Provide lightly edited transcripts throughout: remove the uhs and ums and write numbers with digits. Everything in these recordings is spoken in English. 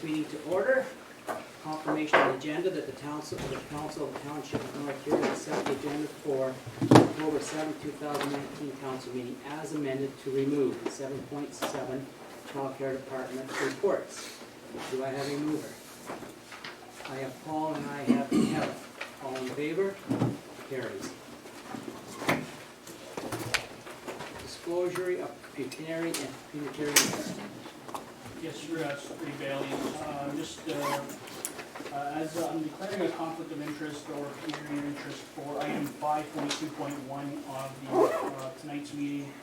this meeting to order. Confirmation of the agenda that the Council of the Township of North Huron has set the agenda for October 7, 2019 council meeting as amended to remove 7.7 Child Care Department reports. Do I have a mover? I have Paul and I have Heather. All in favor? Carries. Disclosure of pecuniary and pecuniary interest. Yes, sir, that's pretty valiant. As I'm declaring a conflict of interest or pecuniary interest for item 5.2.1 of the tonight's meeting,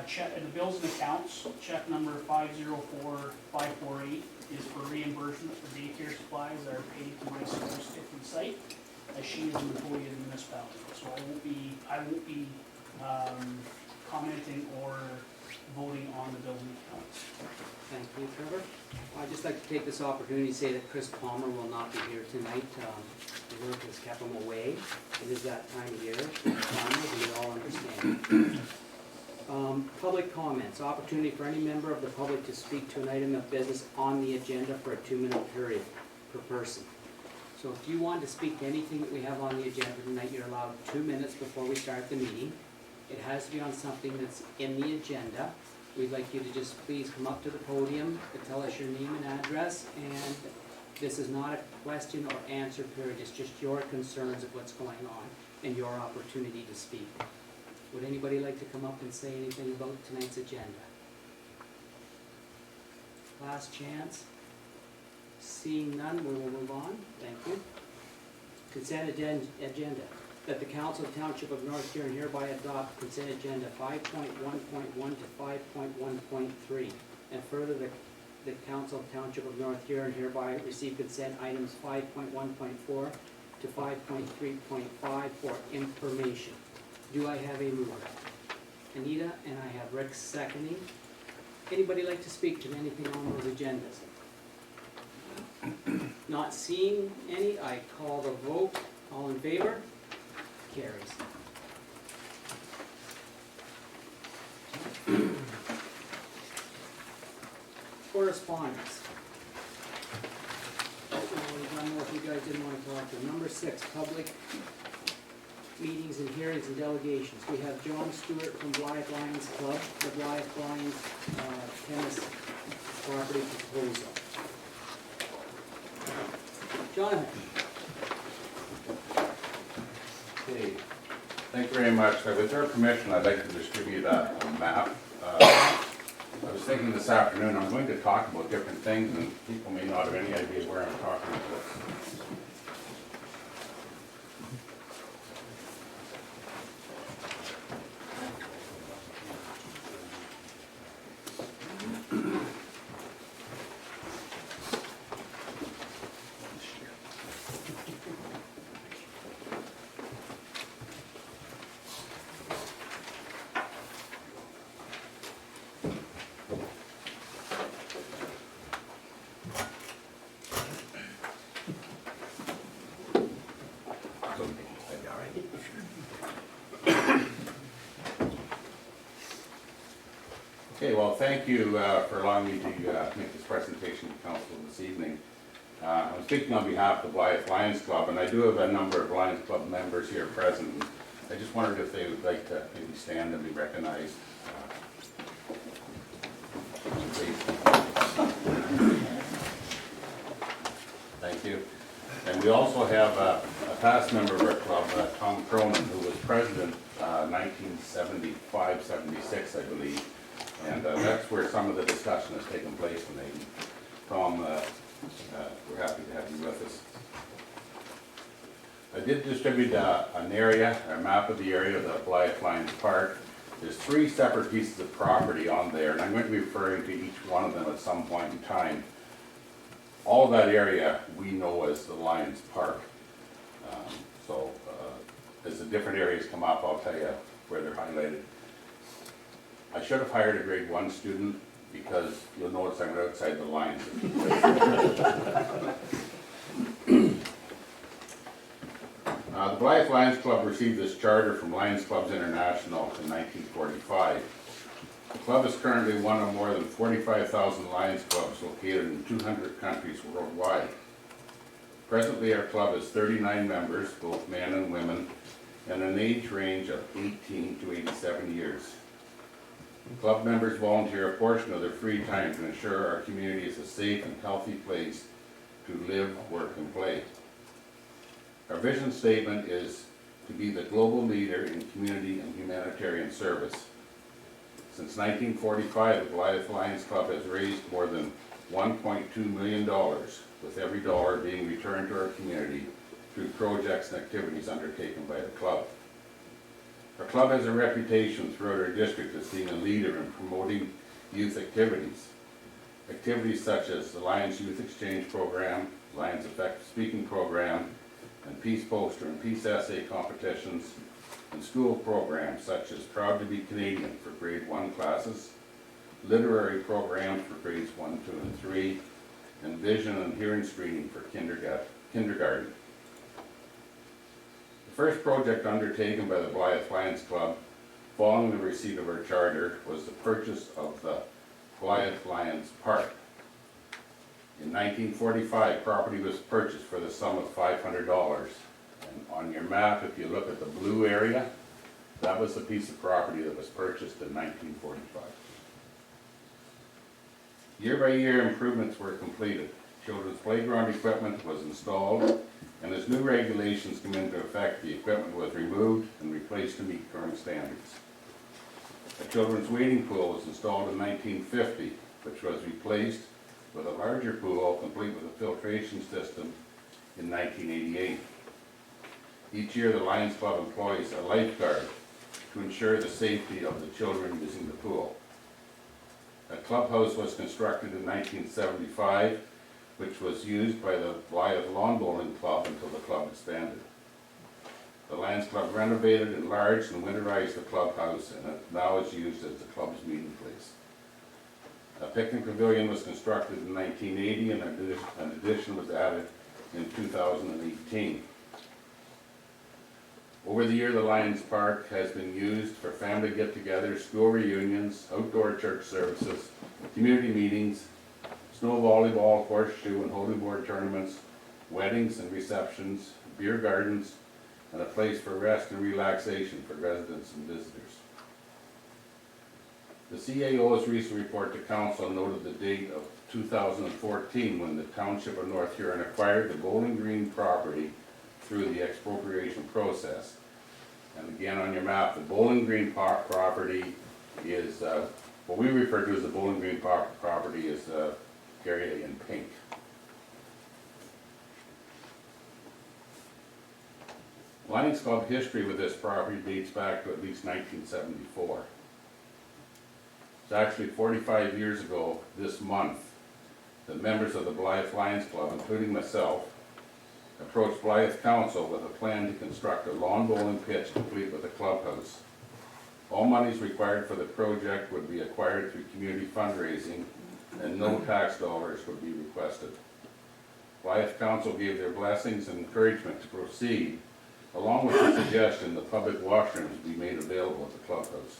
check the bills and accounts. Check number 504548 is for reimbursement for daycare supplies that are paid to my sister's Tiffin site, as she is an employee of the municipality. So I won't be commenting or voting on the bills and accounts. Thank you, Trevor. I'd just like to take this opportunity to say that Chris Palmer will not be here tonight. The work has kept him away. It is that time of year. We all understand. Public comments. Opportunity for any member of the public to speak to an item of business on the agenda for a 2-minute period per person. So if you want to speak to anything that we have on the agenda tonight, you're allowed 2 minutes before we start the meeting. It has to be on something that's in the agenda. We'd like you to just please come up to the podium to tell us your name and address, and this is not a question or answer period, it's just your concerns of what's going on and your opportunity to speak. Would anybody like to come up and say anything about tonight's agenda? Last chance. Seeing none, we will move on. Thank you. Consent agenda. That the Council of Township of North Huron hereby adopt consent agenda 5.1.1 to 5.1.3. And further, the Council of Township of North Huron hereby receive consent items 5.1.4 to 5.3.5 for information. Do I have a mover? Anita, and I have Rick seconding. Anybody like to speak to anything on those agendas? Not seeing any, I call the vote. All in favor? Carries. Correspondence. I don't know if you guys didn't want to talk to. Number 6, public meetings and hearings and delegations. We have John Stewart from Blythe Lions Club, the Blythe Lions tennis property proposal. Jonathan. Okay, thank you very much. With your permission, I'd like to distribute a map. I was thinking this afternoon, I'm going to talk about different things, and people may not have any idea where I'm talking about. Okay, well, thank you for allowing me to make this presentation to council this evening. I'm speaking on behalf of the Blythe Lions Club, and I do have a number of Lions Club members here present. I just wondered if they would like to maybe stand and be recognized. Thank you. And we also have a past member of our club, Tom Cronin, who was president 1975-76, I believe. And that's where some of the discussion has taken place tonight. Tom, we're happy to have you with us. I did distribute an area, a map of the area of the Blythe Lions Park. There's 3 separate pieces of property on there, and I'm going to be referring to each one of them at some point in time. All that area we know as the Lions Park. As the different areas come up, I'll tell you where they're highlighted. I should have hired a grade 1 student because you'll notice I'm outside the lines. The Blythe Lions Club received this charter from Lions Clubs International in 1945. The club is currently one of more than 45,000 Lions clubs located in 200 countries worldwide. Presently, our club has 39 members, both men and women, and an age range of 18 to 87 years. Club members volunteer a portion of their free time to ensure our community is a safe and healthy place to live, work, and play. Our vision statement is to be the global leader in community and humanitarian service. Since 1945, the Blythe Lions Club has raised more than $1.2 million, with every dollar being returned to our community through projects and activities undertaken by the club. Our club has a reputation throughout our district as being a leader in promoting youth activities. Activities such as the Lions Youth Exchange Program, Lions Effective Speaking Program, and Peace Poster and Peace Essay competitions, and school programs such as Proud to be Canadian for grade 1 classes, literary programs for grades 1, 2, and 3, and vision and hearing screening for kindergarten. The first project undertaken by the Blythe Lions Club following the receipt of our charter was the purchase of the Blythe Lions Park. In 1945, property was purchased for the sum of $500. And on your map, if you look at the blue area, that was the piece of property that was purchased in 1945. Year by year, improvements were completed. Children's playground equipment was installed, and as new regulations came into effect, the equipment was removed and replaced to meet current standards. A children's wading pool was installed in 1950, which was replaced with a larger pool complete with a filtration system in 1988. Each year, the Lions Club employs a lifeguard to ensure the safety of the children using the pool. A clubhouse was constructed in 1975, which was used by the Blythe Lawn Bowling Club until the club expanded. The Lions Club renovated, enlarged, and winterized the clubhouse, and it now is used as the club's meeting place. A picnic pavilion was constructed in 1980, and an addition was added in 2018. Over the year, the Lions Park has been used for family get-togethers, school reunions, outdoor church services, community meetings, snow volleyball, horseshoe and holy board tournaments, weddings and receptions, beer gardens, and a place for rest and relaxation for residents and visitors. The CAO's recent report to council noted the date of 2014 when the Township of North Huron acquired the Bowling Green property through the expropriation process. And again on your map, the Bowling Green property is, what we refer to as the Bowling Green property is area in pink. Lions Club history with this property dates back to at least 1974. It's actually 45 years ago this month that members of the Blythe Lions Club, including myself, approached Blythe Council with a plan to construct a lawn bowling pitch complete with a clubhouse. All monies required for the project would be acquired through community fundraising, and no tax dollars would be requested. Blythe Council gave their blessings and encouragement to proceed, along with the suggestion that public washrooms be made available at the clubhouse.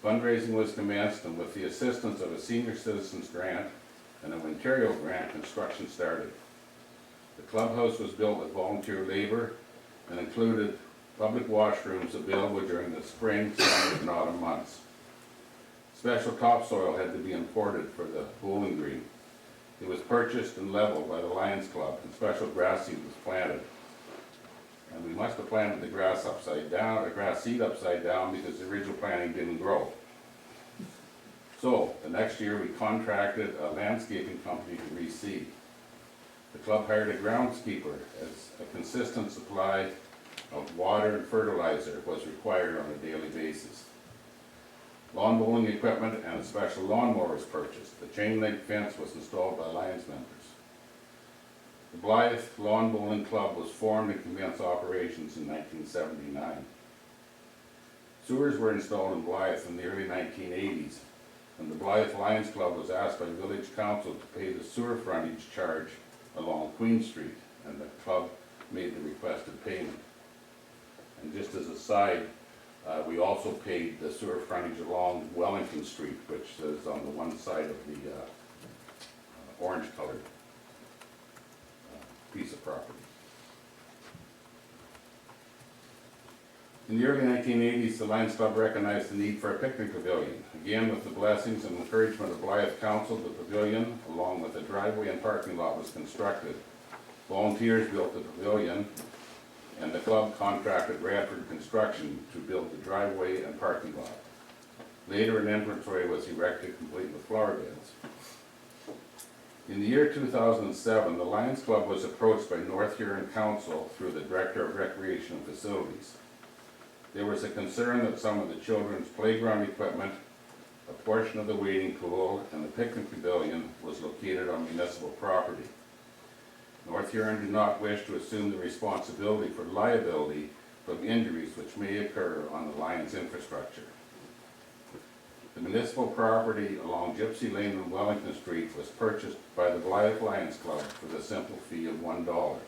Fundraising was commenced, and with the assistance of a senior citizens grant and an Ontario grant, construction started. The clubhouse was built with volunteer labor and included public washrooms available during the spring, summer, and autumn months. Special topsoil had to be imported for the bowling green. It was purchased and leveled by the Lions Club, and special grass seed was planted. And we must have planted the grass upside down, or grass seed upside down, because the original planting didn't grow. So, the next year we contracted a landscaping company to reseed. The club hired a groundskeeper as a consistent supply of water and fertilizer was required on a daily basis. Lawn bowling equipment and a special lawnmower was purchased. The chain link fence was installed by Lions members. The Blythe Lawn Bowling Club was formed and commenced operations in 1979. Sewers were installed in Blythe in the early 1980s, and the Blythe Lions Club was asked by Village Council to pay the sewer frontage charge along Queen Street, and the club made the requested payment. And just as a side We also paid the sewer frontage along Wellington Street, which is on the one side of the orange colored piece of property. In the early 1980s, the Lions Club recognized the need for a picnic pavilion. Again, with the blessings and encouragement of Blythe Council, the pavilion, along with a driveway and parking lot, was constructed. Volunteers built the pavilion, and the club contracted Radford Construction to build the driveway and parking lot. Later, an entranceway was erected, complete with flower beds. In the year 2007, the Lions Club was approached by North Huron Council through the Director of Recreation and Facilities. There was a concern that some of the children's playground equipment, a portion of the wading pool, and the picnic pavilion was located on municipal property. North Huron did not wish to assume the responsibility for liability from injuries which may occur on the Lions infrastructure. The municipal property along Gypsy Lane and Wellington Street was purchased by the Blythe Lions Club for the simple fee of $1.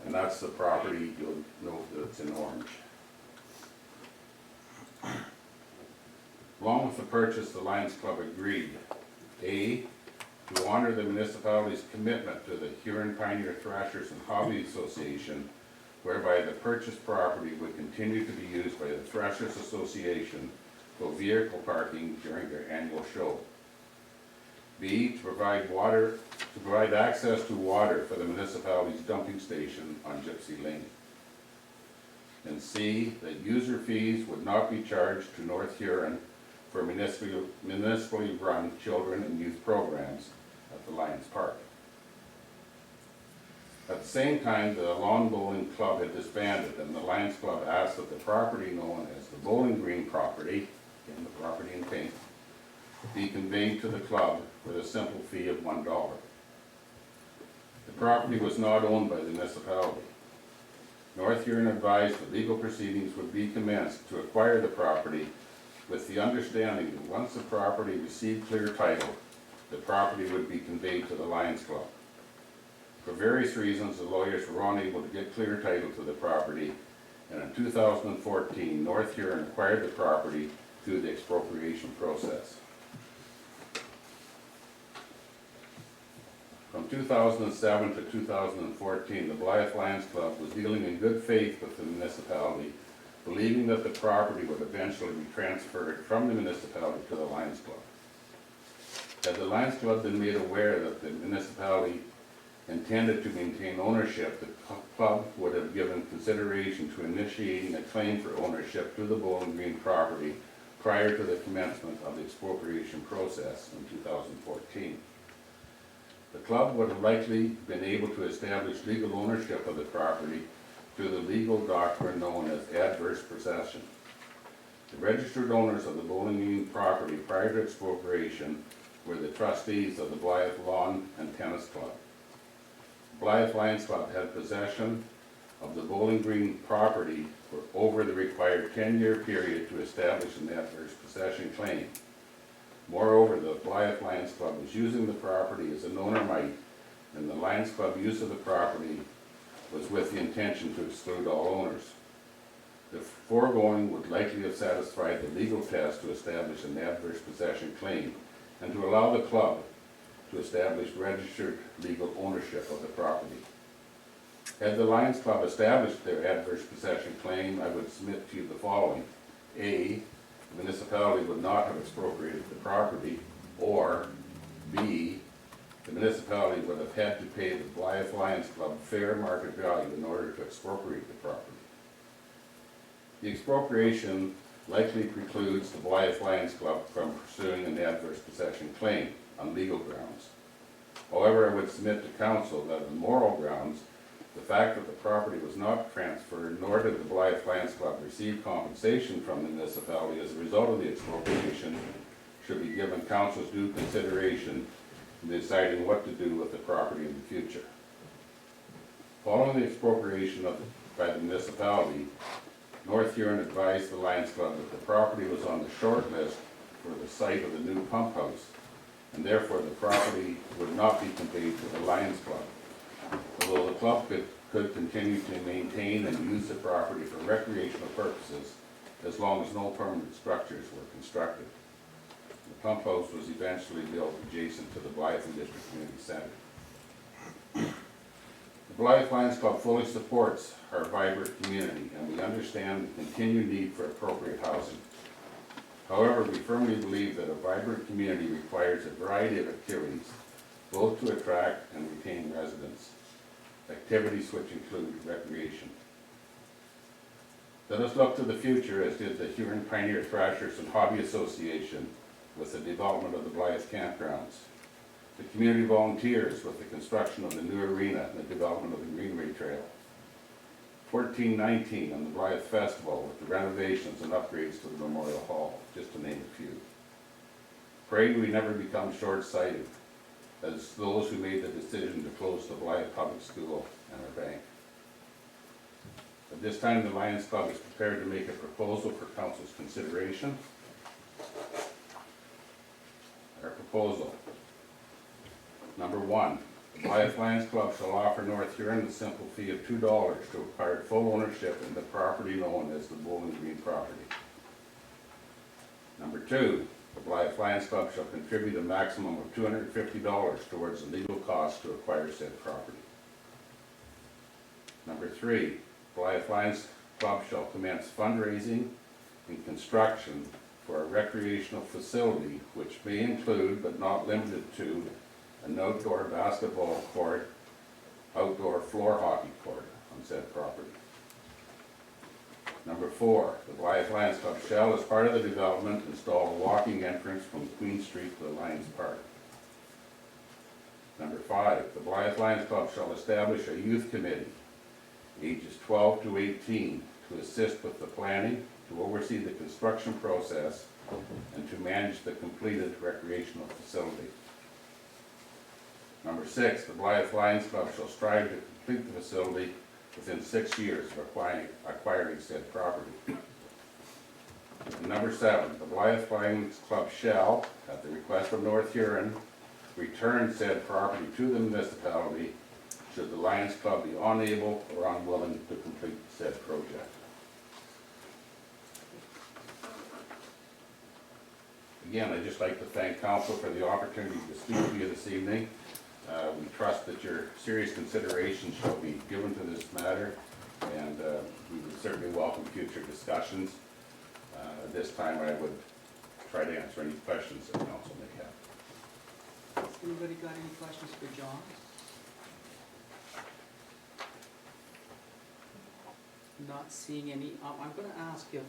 And that's the property, you'll note that it's in orange. Along with the purchase, the Lions Club agreed, A, to honor the municipality's commitment to the Huron Pioneer Thrashers and Hobby Association, whereby the purchased property would continue to be used by the Thrashers Association for vehicle parking during their annual show. B, to provide access to water for the municipality's dumping station on Gypsy Lane. And C, that user fees would not be charged to North Huron for municipally run children and youth programs at the Lions Park. At the same time, the Lawn Bowling Club had disbanded, and the Lions Club asked that the property known as the Bowling Green property, again the property in pink, be conveyed to the club for the simple fee of $1. The property was not owned by the municipality. North Huron advised that legal proceedings would be commenced to acquire the property, with the understanding that once the property received clear title, the property would be conveyed to the Lions Club. For various reasons, the lawyers were unable to get clear title to the property, and in 2014, North Huron acquired the property through the expropriation process. From 2007 to 2014, the Blythe Lions Club was dealing in good faith with the municipality, believing that the property would eventually be transferred from the municipality to the Lions Club. Had the Lions Club been made aware that the municipality intended to maintain ownership, the club would have given consideration to initiating a claim for ownership to the Bowling Green property prior to the commencement of the expropriation process in 2014. The club would have likely been able to establish legal ownership of the property through the legal doctrine known as adverse possession. The registered owners of the Bowling Green property prior to expropriation were the trustees of the Blythe Lawn and Tennis Club. Blythe Lions Club had possession of the Bowling Green property for over the required 10-year period to establish an adverse possession claim. Moreover, the Blythe Lions Club was using the property as an owner might, and the Lions Club use of the property was with the intention to exclude all owners. The foregoing would likely have satisfied the legal test to establish an adverse possession claim and to allow the club to establish registered legal ownership of the property. Had the Lions Club established their adverse possession claim, I would submit to you the following. A, the municipality would not have expropriated the property, or B, the municipality would have had to pay the Blythe Lions Club fair market value in order to expropriate the property. The expropriation likely precludes the Blythe Lions Club from pursuing an adverse possession claim on legal grounds. However, I would submit to council that on moral grounds, the fact that the property was not transferred, nor did the Blythe Lions Club receive compensation from the municipality as a result of the expropriation, should be given council's due consideration in deciding what to do with the property in the future. Following the expropriation by the municipality, North Huron advised the Lions Club that the property was on the short list for the site of the new pump house, and therefore the property would not be conveyed to the Lions Club. Although the club could continue to maintain and use the property for recreational purposes, as long as no permanent structures were constructed. The pump house was eventually built adjacent to the Blythe and District Community Center. The Blythe Lions Club fully supports our vibrant community, and we understand the continued need for appropriate housing. However, we firmly believe that a vibrant community requires a variety of activities, both to attract and retain residents, activities which include recreation. Let us look to the future, as did the Huron Pioneer Thrashers and Hobby Association with the development of the Blythe campgrounds, the community volunteers with the construction of the new arena and the development of the Greenway Trail, 1419 and the Blythe Festival with the renovations and upgrades to the Memorial Hall, just to name a few. Pray we never become short-sighted as those who made the decision to close the Blythe Public School and our bank. At this time, the Lions Club is prepared to make a proposal for council's consideration. Our proposal. Number 1, the Blythe Lions Club shall offer North Huron the simple fee of $2 to acquire full ownership in the property known as the Bowling Green property. Number 2, the Blythe Lions Club shall contribute a maximum of $250 towards the legal costs to acquire said property. Number 3, Blythe Lions Club shall commence fundraising and construction for a recreational facility which may include, but not limited to, an outdoor basketball court, outdoor floor hockey court on said property. Number 4, the Blythe Lions Club shall, as part of the development, install a walking entrance from Queen Street to the Lions Park. Number 5, the Blythe Lions Club shall establish a youth committee, ages 12 to 18, to assist with the planning, to oversee the construction process, and to manage the completed recreational facility. Number 6, the Blythe Lions Club shall strive to complete the facility within 6 years of acquiring said property. And number 7, the Blythe Lions Club shall, at the request of North Huron, return said property to the municipality should the Lions Club be unable or unwilling to complete said project. Again, I'd just like to thank council for the opportunity to speak to you this evening. We trust that your serious consideration shall be given to this matter, and we would certainly welcome future discussions. At this time, I would try to answer any questions that council may have. Has anybody got any questions for John? Not seeing any. I'm going to ask if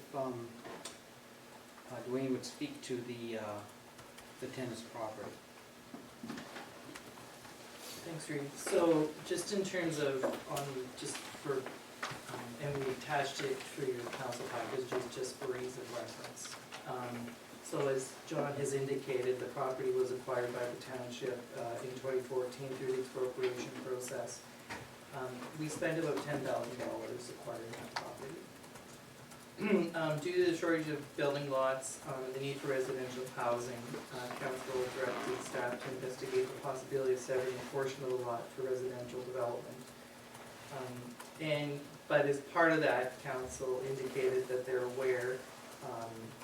Dwayne would speak to the tennis property. Thanks, Reed. So just in terms of, and we attached it for your council packages just for ease of reference. So as John has indicated, the property was acquired by the township in 2014 through the expropriation process. We spent about $10,000 acquiring that property. Due to the shortage of building lots, the need for residential housing, council directed staff to investigate the possibility of severing a portion of the lot for residential development. And but as part of that, council indicated that they're aware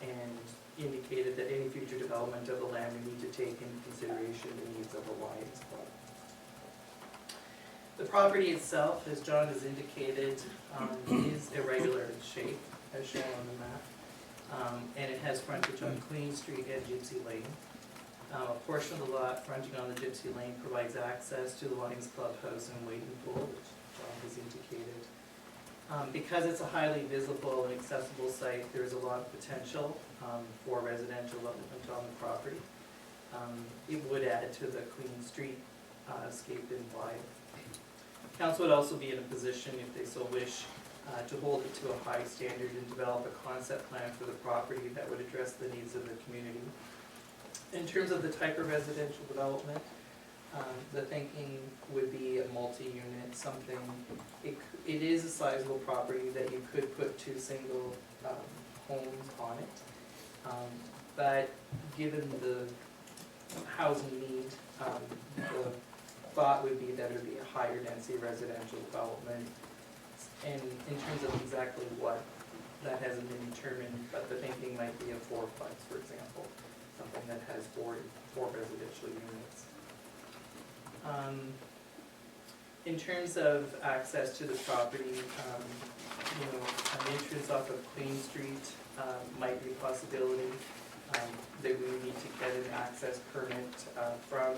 and indicated that any future development of the land would need to take into consideration the needs of the Lions Club. The property itself, as John has indicated, is irregular in shape, as shown on the map, and it has frontage on Queen Street and Gypsy Lane. A portion of the lot fronting on the Gypsy Lane provides access to the Lions Club house and wading pool, which John has indicated. Because it's a highly visible and accessible site, there is a lot of potential for residential development on the property. It would add to the Queen Street scape in Blythe. Council would also be in a position, if they so wish, to hold it to a high standard and develop a concept plan for the property that would address the needs of the community. In terms of the type of residential development, the thinking would be a multi-unit, something, it is a sizable property that you could put 2 single homes on it. But given the housing need, the thought would be that it would be a higher density residential development. And in terms of exactly what that hasn't been determined, but the thinking might be a fourplex, for example, something that has four residential units. In terms of access to the property, an entrance off of Queen Street might be a possibility. That we would need to get an access permit from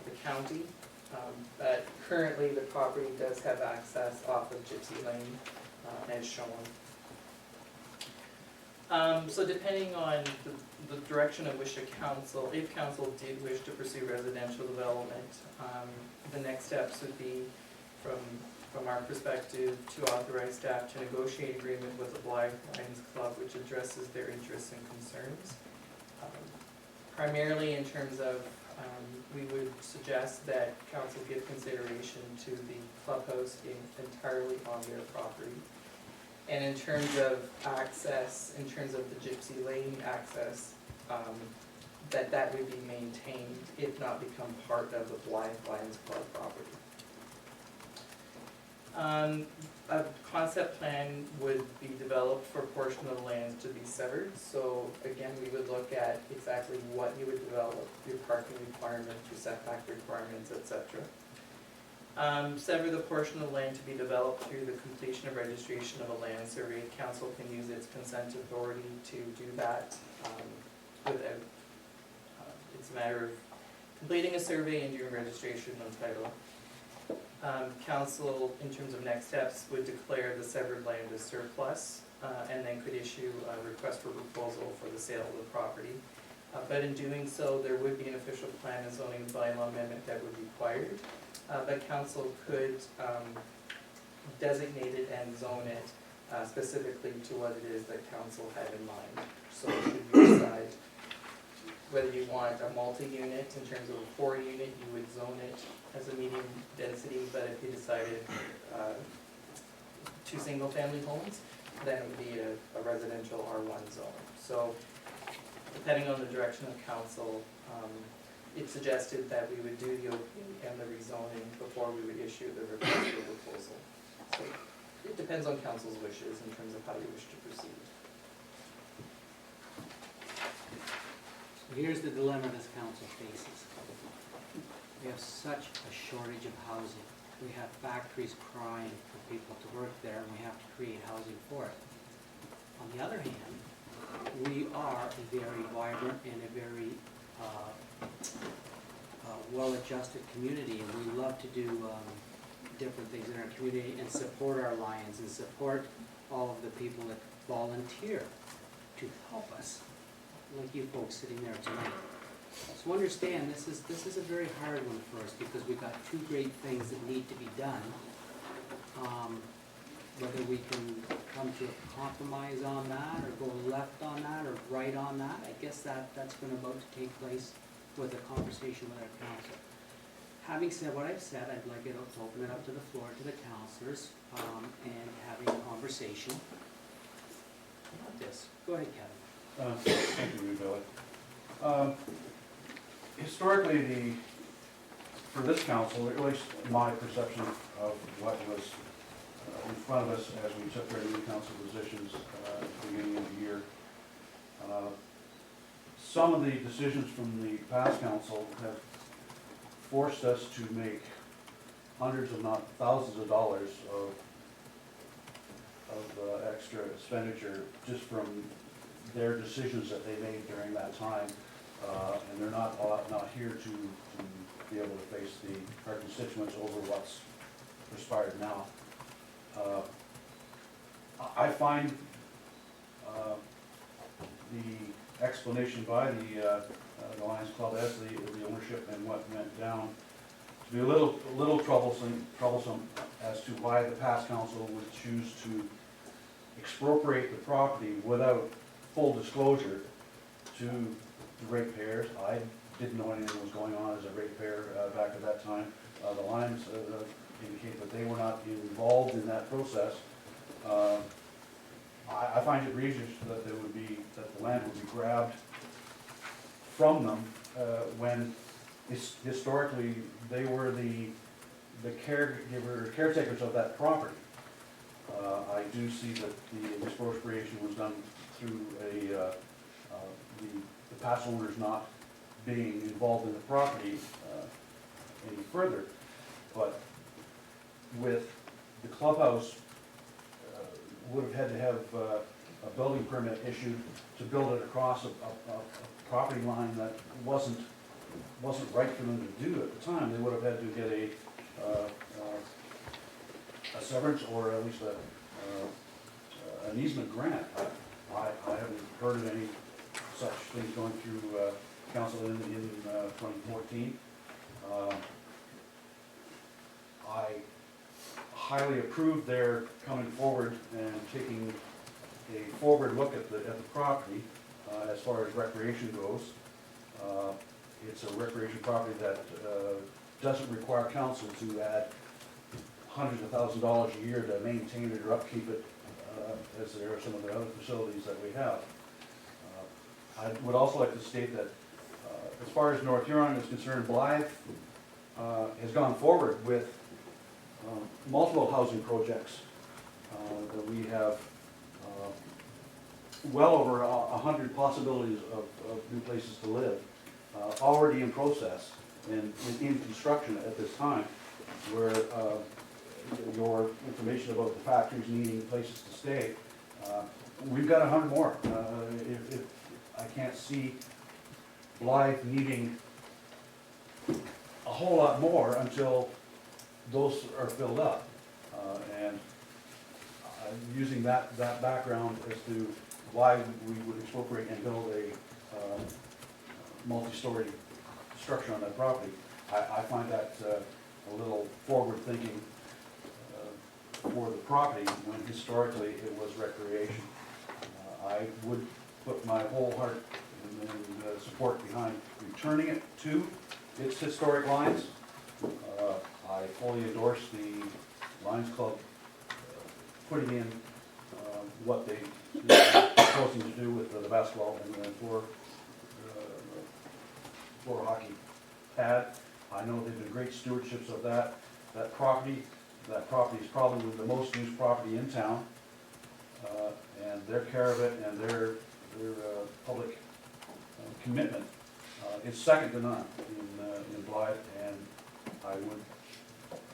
the county. But currently, the property does have access off of Gypsy Lane, as shown. So depending on the direction of which if council did wish to pursue residential development, the next steps would be, from our perspective, to authorize staff to negotiate agreement with the Blythe Lions Club, which addresses their interests and concerns. Primarily in terms of, we would suggest that council give consideration to the clubhouse being entirely on their property. And in terms of access, in terms of the Gypsy Lane access, that would be maintained, if not become part of the Blythe Lions Club property. A concept plan would be developed for a portion of the land to be severed. So again, we would look at exactly what you would develop, your parking requirements, your setback requirements, etc. Sever the portion of land to be developed through the completion of registration of a land survey. Council can use its consent authority to do that without, it's a matter of completing a survey and doing registration on title. Council, in terms of next steps, would declare the severed land as surplus and then could issue a request for proposal for the sale of the property. But in doing so, there would be an official plan and zoning bylaw amendment that would be required. But council could designate it and zone it specifically to what it is that council had in mind. So should you decide whether you want a multi-unit in terms of a 4-unit, you would zone it as a medium density, but if you decided 2 single-family homes, then it would be a residential R1 zone. So depending on the direction of council, it suggested that we would do the opening and the rezoning before we would issue the request for proposal. So it depends on council's wishes in terms of how you wish to proceed. So here's the dilemma this council faces. We have such a shortage of housing. We have factories crying for people to work there, and we have to create housing for it. On the other hand, we are a very vibrant and a very well-adjusted community, and we love to do different things in our community and support our Lions and support all of the people that volunteer to help us, like you folks sitting there tonight. So understand, this is a very hard one for us because we've got 2 great things that need to be done. Whether we can come to a compromise on that, or go left on that, or right on that, I guess that's going to about to take place with a conversation with our council. Having said what I've said, I'd like it to open it up to the floor to the councilors and having a conversation about this. Go ahead, Kevin. Thank you, Billy. Historically, for this council, at least my perception of what was in front of us as we took our new council positions at the beginning of the year, some of the decisions from the past council have forced us to make hundreds, if not thousands of dollars of extra expenditure just from their decisions that they made during that time. And they're not here to be able to face our constituents over what's transpired now. I find the explanation by the Lions Club as the ownership and what went down to be a little troublesome as to why the past council would choose to expropriate the property without full disclosure to the ratepayers. I didn't know anything was going on as a ratepayer back at that time. The Lions indicate that they were not involved in that process. I find it egregious that the land would be grabbed from them when historically they were the caretakers of that property. I do see that the expropriation was done through the past owners not being involved in the property any further. But with the clubhouse, would have had to have a building permit issued to build it across a property line that wasn't right for them to do at the time. They would have had to get a severance or at least an easement grant. I haven't heard of any such things going through council in 2014. I highly approve their coming forward and taking a forward look at the property as far as recreation goes. It's a recreation property that doesn't require council to add hundreds of thousands of dollars a year to maintain it or upkeep it, as there are some of the other facilities that we have. I would also like to state that as far as North Huron is concerned, Blythe has gone forward with multiple housing projects that we have well over 100 possibilities of new places to live already in process and in construction at this time, where your information about the factories needing places to stay, we've got 100 more. If I can't see Blythe needing a whole lot more until those are filled up. And using that background as to why we would expropriate and build a multi-story structure on that property, I find that a little forward thinking for the property when historically it was recreation. I would put my whole heart and support behind returning it to its historic lines. I fully endorse the Lions Club putting in what they're proposing to do with the basketball and the floor hockey pad. I know they've been great stewardships of that property. That property is probably the most used property in town, and their care of it and their public commitment is second to none in Blythe. And I would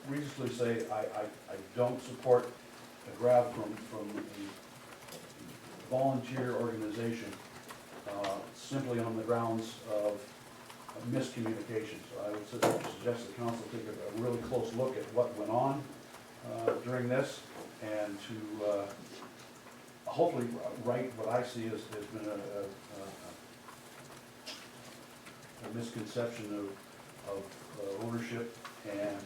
reasonably say I don't support a grab from a volunteer organization simply on the grounds of miscommunication. So I would suggest the council take a really close look at what went on during this, and to hopefully right what I see has been a misconception of ownership and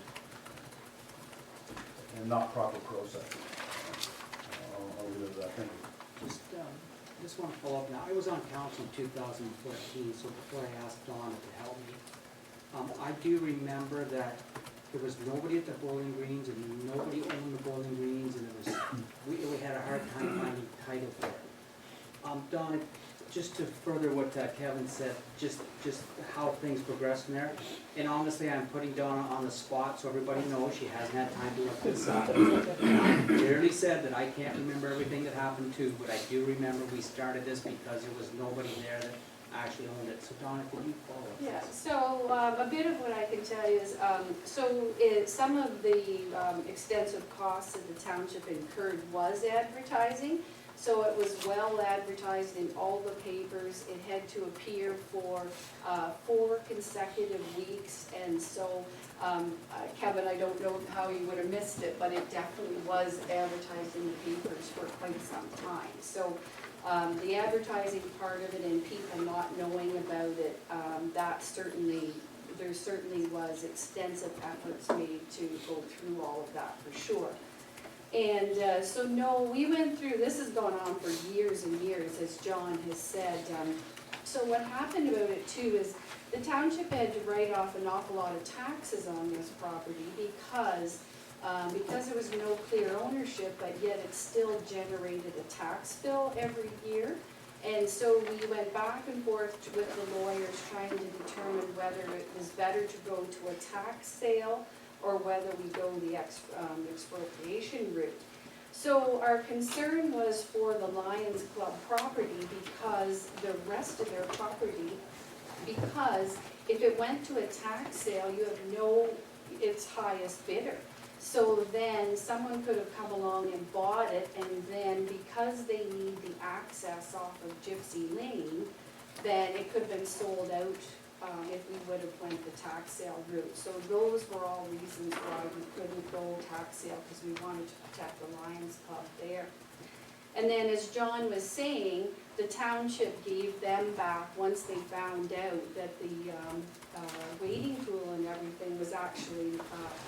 not proper process. I'll leave it at that. Thank you. Just want to follow up now. I was on council in 2014, so before I asked Donna to help me, I do remember that there was nobody at the Bowling Greens and nobody owned the Bowling Greens, and we had a hard time finding title for it. Donna, just to further what Kevin said, just how things progress from there. And honestly, I'm putting Donna on the spot so everybody knows she hasn't had time to look this up. I clearly said that I can't remember everything that happened too, but I do remember we started this because there was nobody there that actually owned it. So Donna, could you follow up? Yeah, so a bit of what I can tell you is, some of the extensive costs that the township incurred was advertising. So it was well advertised in all the papers. It had to appear for 4 consecutive weeks. And so, Kevin, I don't know how you would have missed it, but it definitely was advertised in the papers for quite some time. So the advertising part of it and people not knowing about it, there certainly was extensive efforts made to go through all of that for sure. And so no, we went through, this has gone on for years and years, as John has said. So what happened about it too is the township had to write off an awful lot of taxes on this property because there was no clear ownership, but yet it still generated a tax bill every year. And so we went back and forth with the lawyers trying to determine whether it was better to go to a tax sale or whether we go the expropriation route. So our concern was for the Lions Club property because the rest of their property, because if it went to a tax sale, you have no, its highest bidder. So then someone could have come along and bought it, and then because they need the access off of Gypsy Lane, then it could have been sold out if we would have went the tax sale route. So those were all reasons why we couldn't go tax sale, because we wanted to protect the Lions Club there. And then as John was saying, the township gave them back, once they found out that the wading pool and everything was actually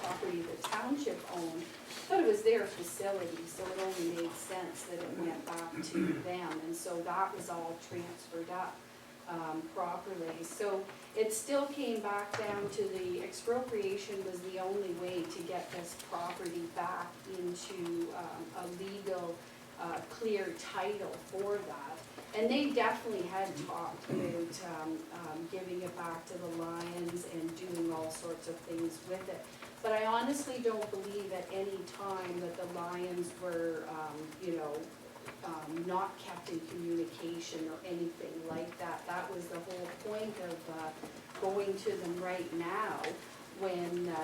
property the township owned, but it was their facility, so it only made sense that it went back to them. And so that was all transferred up properly. So it still came back down to the expropriation was the only way to get this property back into a legal, clear title for that. And they definitely had talked about giving it back to the Lions and doing all sorts of things with it. But I honestly don't believe at any time that the Lions were, not kept in communication or anything like that. That was the whole point of going to them right now when,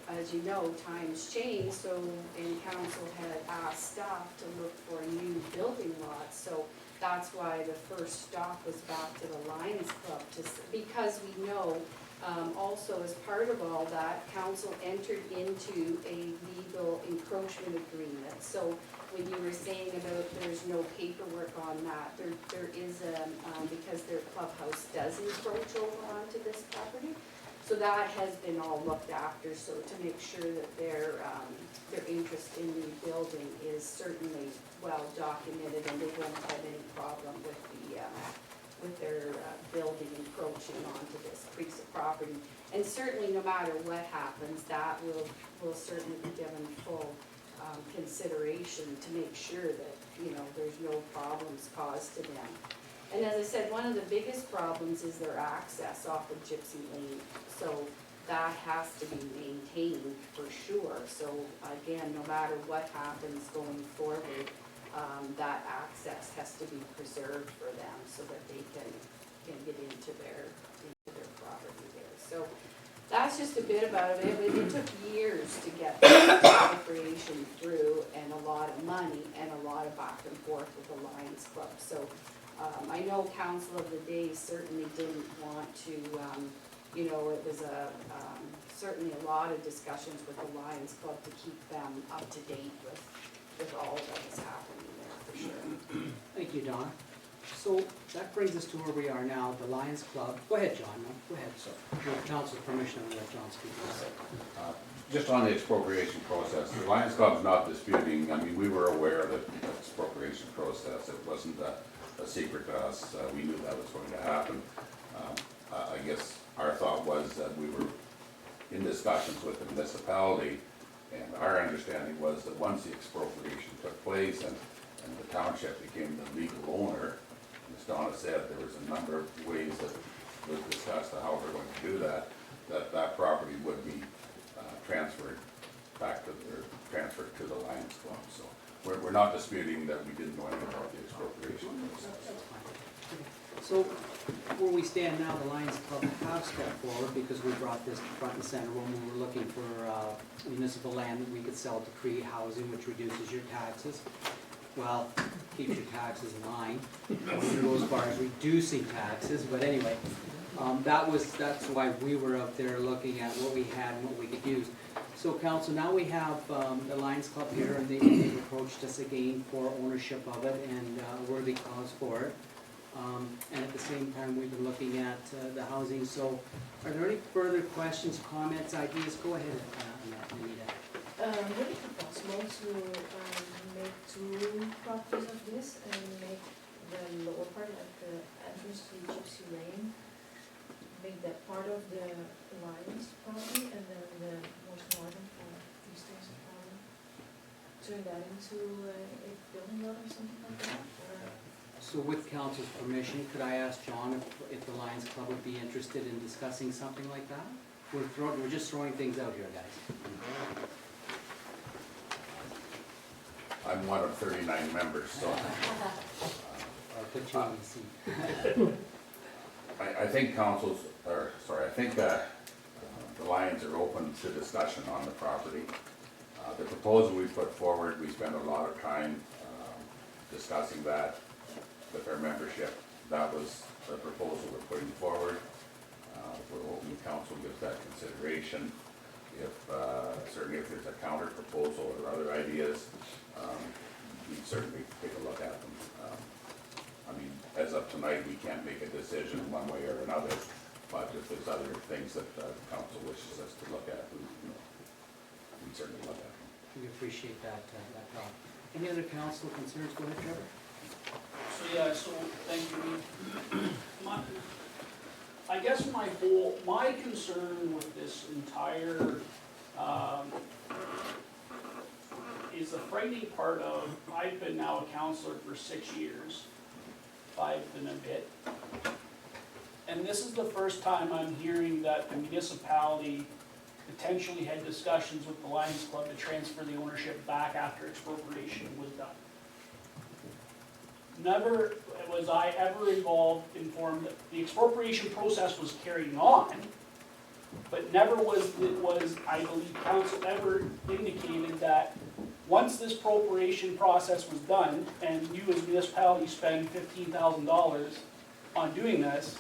as you know, times change, so, and council had asked staff to look for a new building lot, so that's why the first stop was back to the Lions Club, because we know, also as part of all that, council entered into a legal encroachment agreement. So when you were saying about there's no paperwork on that, there is because their clubhouse does encroach over onto this property. So that has been all looked after, so to make sure that their interest in the building is certainly well documented, and they won't have any problem with their building encroaching onto this piece of property. And certainly, no matter what happens, that will certainly be given full consideration to make sure that, there's no problems caused to them. And as I said, one of the biggest problems is their access off of Gypsy Lane. So that has to be maintained for sure. So again, no matter what happens going forward, that access has to be preserved for them so that they can get into their property there. So that's just a bit about it. It took years to get the appropriation through, and a lot of money, and a lot of back and forth with the Lions Club. So I know Council of the Day certainly didn't want to, it was certainly a lot of discussions with the Lions Club to keep them up to date with all that is happening there, for sure. Thank you, Donna. So that brings us to where we are now, the Lions Club. Go ahead, John, no, go ahead, sir. With council's permission, I'll let John speak. Just on the expropriation process, the Lions Club's not disputing, we were aware of the expropriation process. It wasn't a secret to us. We knew that was going to happen. I guess our thought was that we were in discussions with the municipality, and our understanding was that once the expropriation took place and the township became the legal owner, as Donna said, there was a number of ways that was discussed on how we're going to do that, that property would be transferred to the Lions Club. So we're not disputing that we didn't know anything about the expropriation process. So where we stand now, the Lions Club have stepped forward because we brought this front and center when we were looking for municipal land that we could sell to create housing, which reduces your taxes. Well, keeps your taxes in line. I wouldn't go as far as reducing taxes, but anyway, that's why we were up there looking at what we had and what we could use. So council, now we have the Lions Club here, and they've approached us again for ownership of it and a worthy cause for it. And at the same time, we've been looking at the housing. So are there any further questions, comments, ideas? Go ahead, Anita. Would it be possible to make two properties of this and make the lower part, like the entrance to Gypsy Lane, make that part of the Lions property, and then the most northern part, eastern property, turn that into a building lot or something like that? So with council's permission, could I ask John if the Lions Club would be interested in discussing something like that? We're just throwing things out here, guys. I'm one of 39 members, so. I'll put you on the seat. I think I think the Lions are open to discussion on the property. The proposal we put forward, we spent a lot of time discussing that with our membership. That was the proposal we're putting forward. We're hoping the council gives that consideration. If certainly if there's a counter proposal or other ideas, we'd certainly take a look at them. I mean, as of tonight, we can't make a decision one way or another, but if there's other things that the council wishes us to look at, we'd certainly look at them. We appreciate that thought. Any other council concerns? Go ahead, Trevor. So, yeah, so, thank you. I guess my concern with this entire, is the frightening part of, I've been now a councillor for 6 years, 5 and a bit. And this is the first time I'm hearing that the municipality potentially had discussions with the Lions Club to transfer the ownership back after expropriation was done. Never was I ever informed that the expropriation process was carrying on, but never was I believe, council ever indicated that once this expropriation process was done, and you as a municipality spend $15,000 on doing this,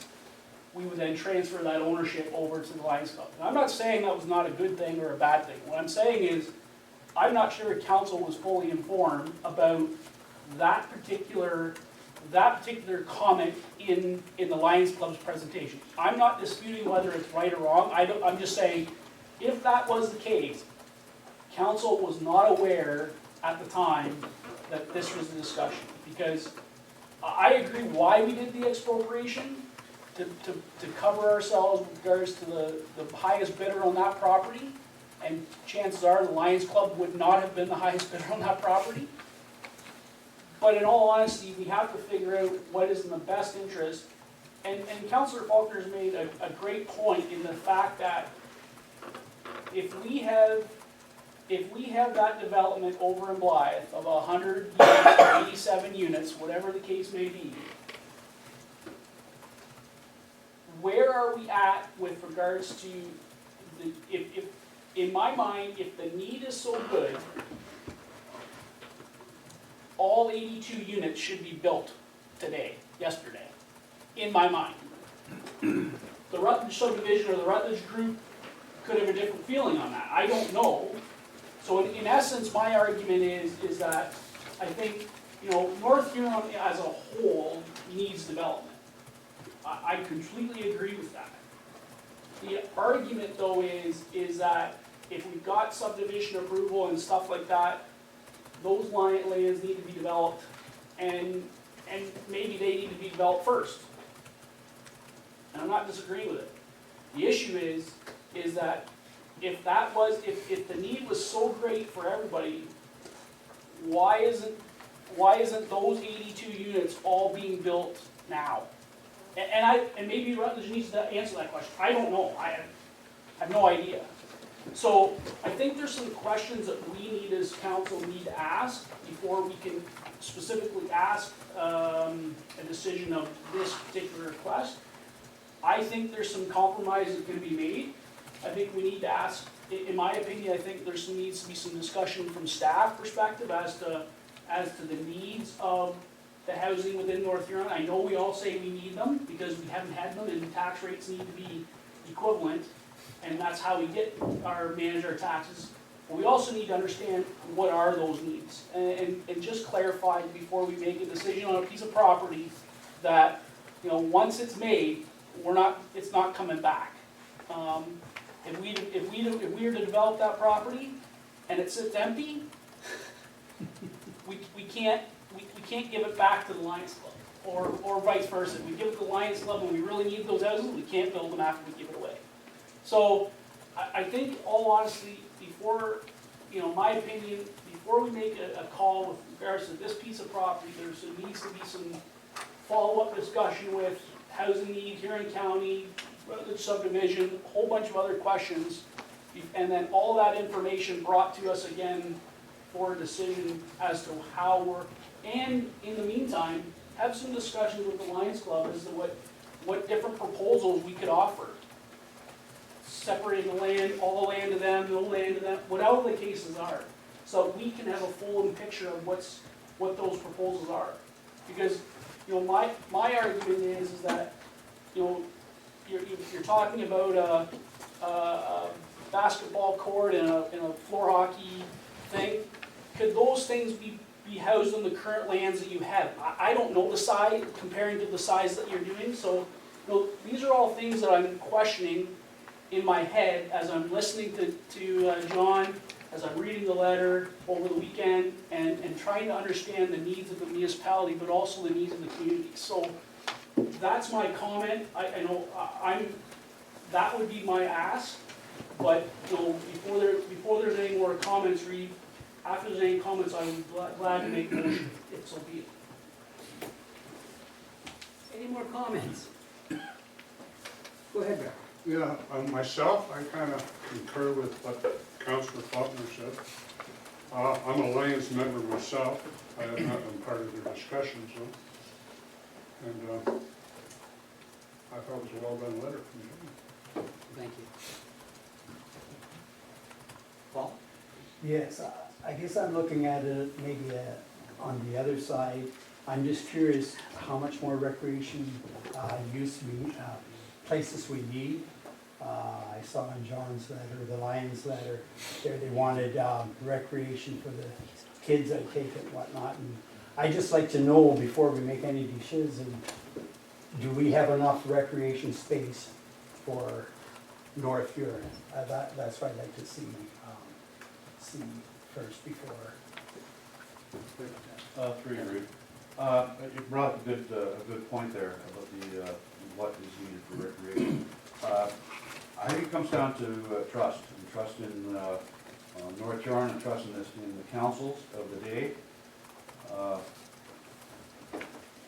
we would then transfer that ownership over to the Lions Club. And I'm not saying that was not a good thing or a bad thing. What I'm saying is, I'm not sure council was fully informed about that particular comment in the Lions Club's presentation. I'm not disputing whether it's right or wrong. I'm just saying, if that was the case, council was not aware at the time that this was a discussion. Because I agree why we did the expropriation, to cover ourselves with regards to the highest bidder on that property. And chances are the Lions Club would not have been the highest bidder on that property. But in all honesty, we have to figure out what is in the best interest. And Councillor Faulkner's made a great point in the fact that if we have that development over in Blythe of 100 units, 87 units, whatever the case may be, where are we at with regards to if in my mind, if the need is so good, all 82 units should be built today, yesterday, in my mind. The Rutledge subdivision or the Rutledge group could have a different feeling on that. I don't know. So in essence, my argument is that I think, North Huron as a whole needs development. I completely agree with that. The argument though is that if we've got subdivision approval and stuff like that, those lands need to be developed, and maybe they need to be developed first. And I'm not disagreeing with it. The issue is that if the need was so great for everybody, why isn't those 82 units all being built now? And maybe Rutledge needs to answer that question. I don't know. I have no idea. So I think there's some questions that we need as council need to ask before we can specifically ask a decision of this particular request. I think there's some compromise that can be made. I think we need to ask, in my opinion, I think there needs to be some discussion from staff perspective as to the needs of the housing within North Huron. I know we all say we need them because we haven't had them and tax rates need to be equivalent, and that's how we manage our taxes. But we also need to understand what are those needs and just clarify before we make a decision on a piece of property that, once it's made, it's not coming back. If we were to develop that property and it sits empty, we can't give it back to the Lions Club, or vice versa. If we give it to the Lions Club and we really need those houses, we can't build them after we give it away. So I think, all honesty, before, my opinion, before we make a call with regards to this piece of property, there needs to be some follow-up discussion with housing need, Huron County, Rutledge subdivision, a whole bunch of other questions, and then all that information brought to us again for a decision as to how we're, and in the meantime, have some discussions with the Lions Club as to what different proposals we could offer. Separating the land, all the land to them, no land to them, whatever the cases are. So we can have a full picture of what those proposals are. Because, you know, my argument is that, you know, you're talking about a basketball court and a floor hockey thing. Could those things be housed on the current lands that you have? I don't know the size, comparing to the size that you're doing, so, you know, these are all things that I'm questioning in my head as I'm listening to John, as I'm reading the letter over the weekend, and trying to understand the needs of the municipality, but also the needs of the community. So that's my comment. I know that would be my ask, but, you know, before there's any more comments, Reeve, after there's any comments, I would be glad to make a motion, if so be it. Any more comments? Go ahead, Brett. Yeah, myself, I kind of concur with what Councillor Faulkner said. I'm a Lions member myself. I have not been part of their discussions, though. And I thought it was a well-done letter from you. Thank you. Paul? Yes, I guess I'm looking at it maybe on the other side. I'm just curious how much more recreation use we, places we need. I saw in John's letter, the Lions letter, there they wanted recreation for the kids, I take it, and whatnot. And I'd just like to know before we make any decisions, do we have enough recreation space for North Huron? That's what I'd like to see first before. Through you, Ruth. You brought up a good point there about what is needed for recreation. I think it comes down to trust, and trust in North Huron, and trust in the councils of the day.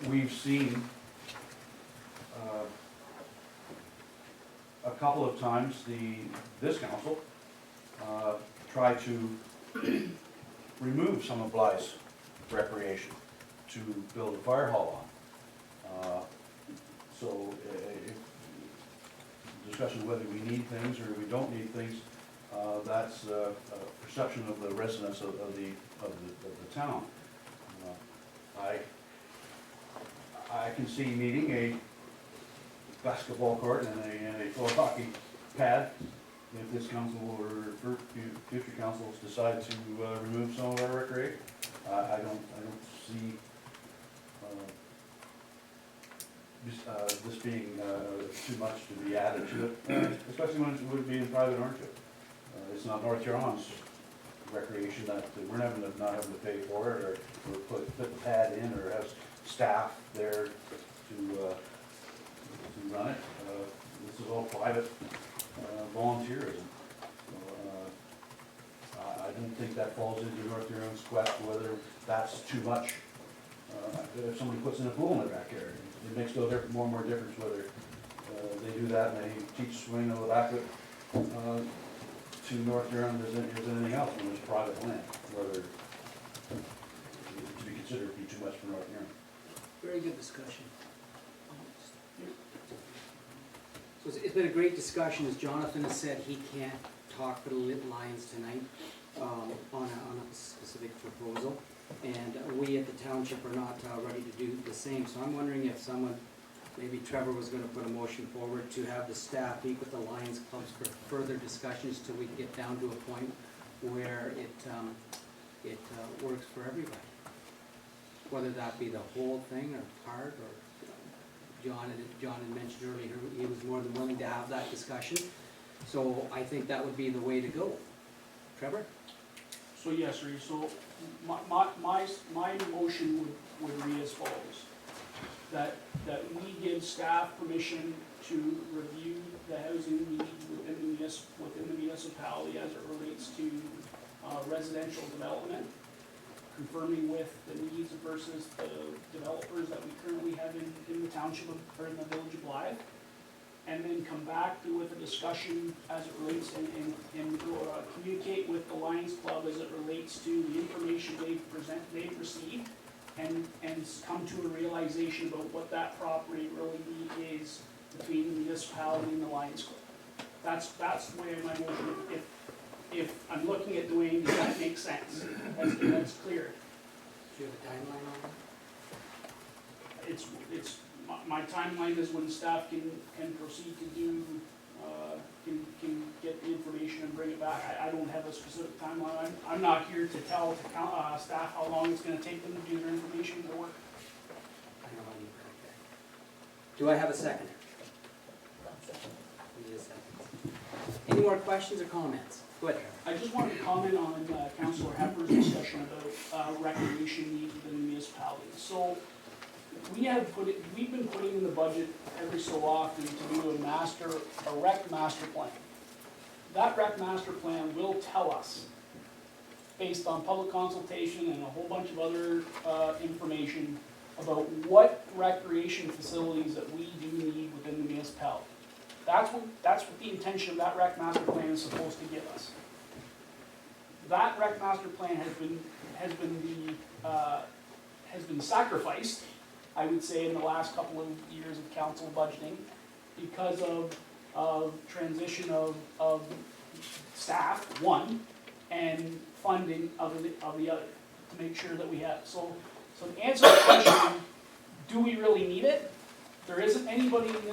We've seen a couple of times this council try to remove some of Blythe's recreation to build a fire hall on. So discussion of whether we need things or we don't need things, that's a perception of the residents of the town. I can see needing a basketball court and a floor hockey pad if this council or future councils decide to remove some of our recreation. I don't see this being too much to be added to it, especially when it would be in private ownership. It's not North Huron's recreation that we're not having to pay for it, or put the pad in, or have staff there to run it. This is all private volunteerism. So, I don't think that falls into North Huron's quest, whether that's too much. If somebody puts in a pool in their backyard, it makes more and more difference whether they do that and they teach swimming on the back of it to North Huron as anything else when it's private land, whether to be considered to be too much for North Huron. Very good discussion. So it's been a great discussion. As Jonathan has said, he can't talk for the Lions tonight on a specific proposal. And we at the township are not ready to do the same. So I'm wondering if someone, maybe Trevor was going to put a motion forward to have the staff meet with the Lions clubs for further discussions till we get down to a point where it works for everybody. Whether that be the whole thing or part, or John had mentioned earlier, he was more than willing to have that discussion. So I think that would be the way to go. Trevor? So yes, Reeve, so my motion would read as follows. That we give staff permission to review the housing needs within the municipality as it relates to residential development, confirming with the needs versus the developers that we currently have in the township or in the village of Blythe, and then come back with a discussion as it relates and communicate with the Lions Club as it relates to the information they've received, and come to a realization about what that property really is between the municipality and the Lions Club. That's the way my motion, if I'm looking at doing, that makes sense, that's clear. Do you have a timeline on that? It's, my timeline is when staff can proceed to do, can get the information and bring it back. I don't have a specific timeline. I'm not here to tell staff how long it's gonna take them to do their information to work. I know how you put it there. Do I have a second? We need a second. Any more questions or comments? Go ahead, Trevor. I just wanted to comment on Councilor Hepbur's discussion about recreation needs within the municipality. So we've been putting in the budget every so often to do a rec master plan. That rec master plan will tell us, based on public consultation and a whole bunch of other information, about what recreation facilities that we do need within the municipality. That's what the intention of that rec master plan is supposed to give us. That rec master plan has been sacrificed, I would say, in the last couple of years of council budgeting because of transition of staff, one, and funding of the other, to make sure that we have. So to answer the question, do we really need it? There isn't anybody in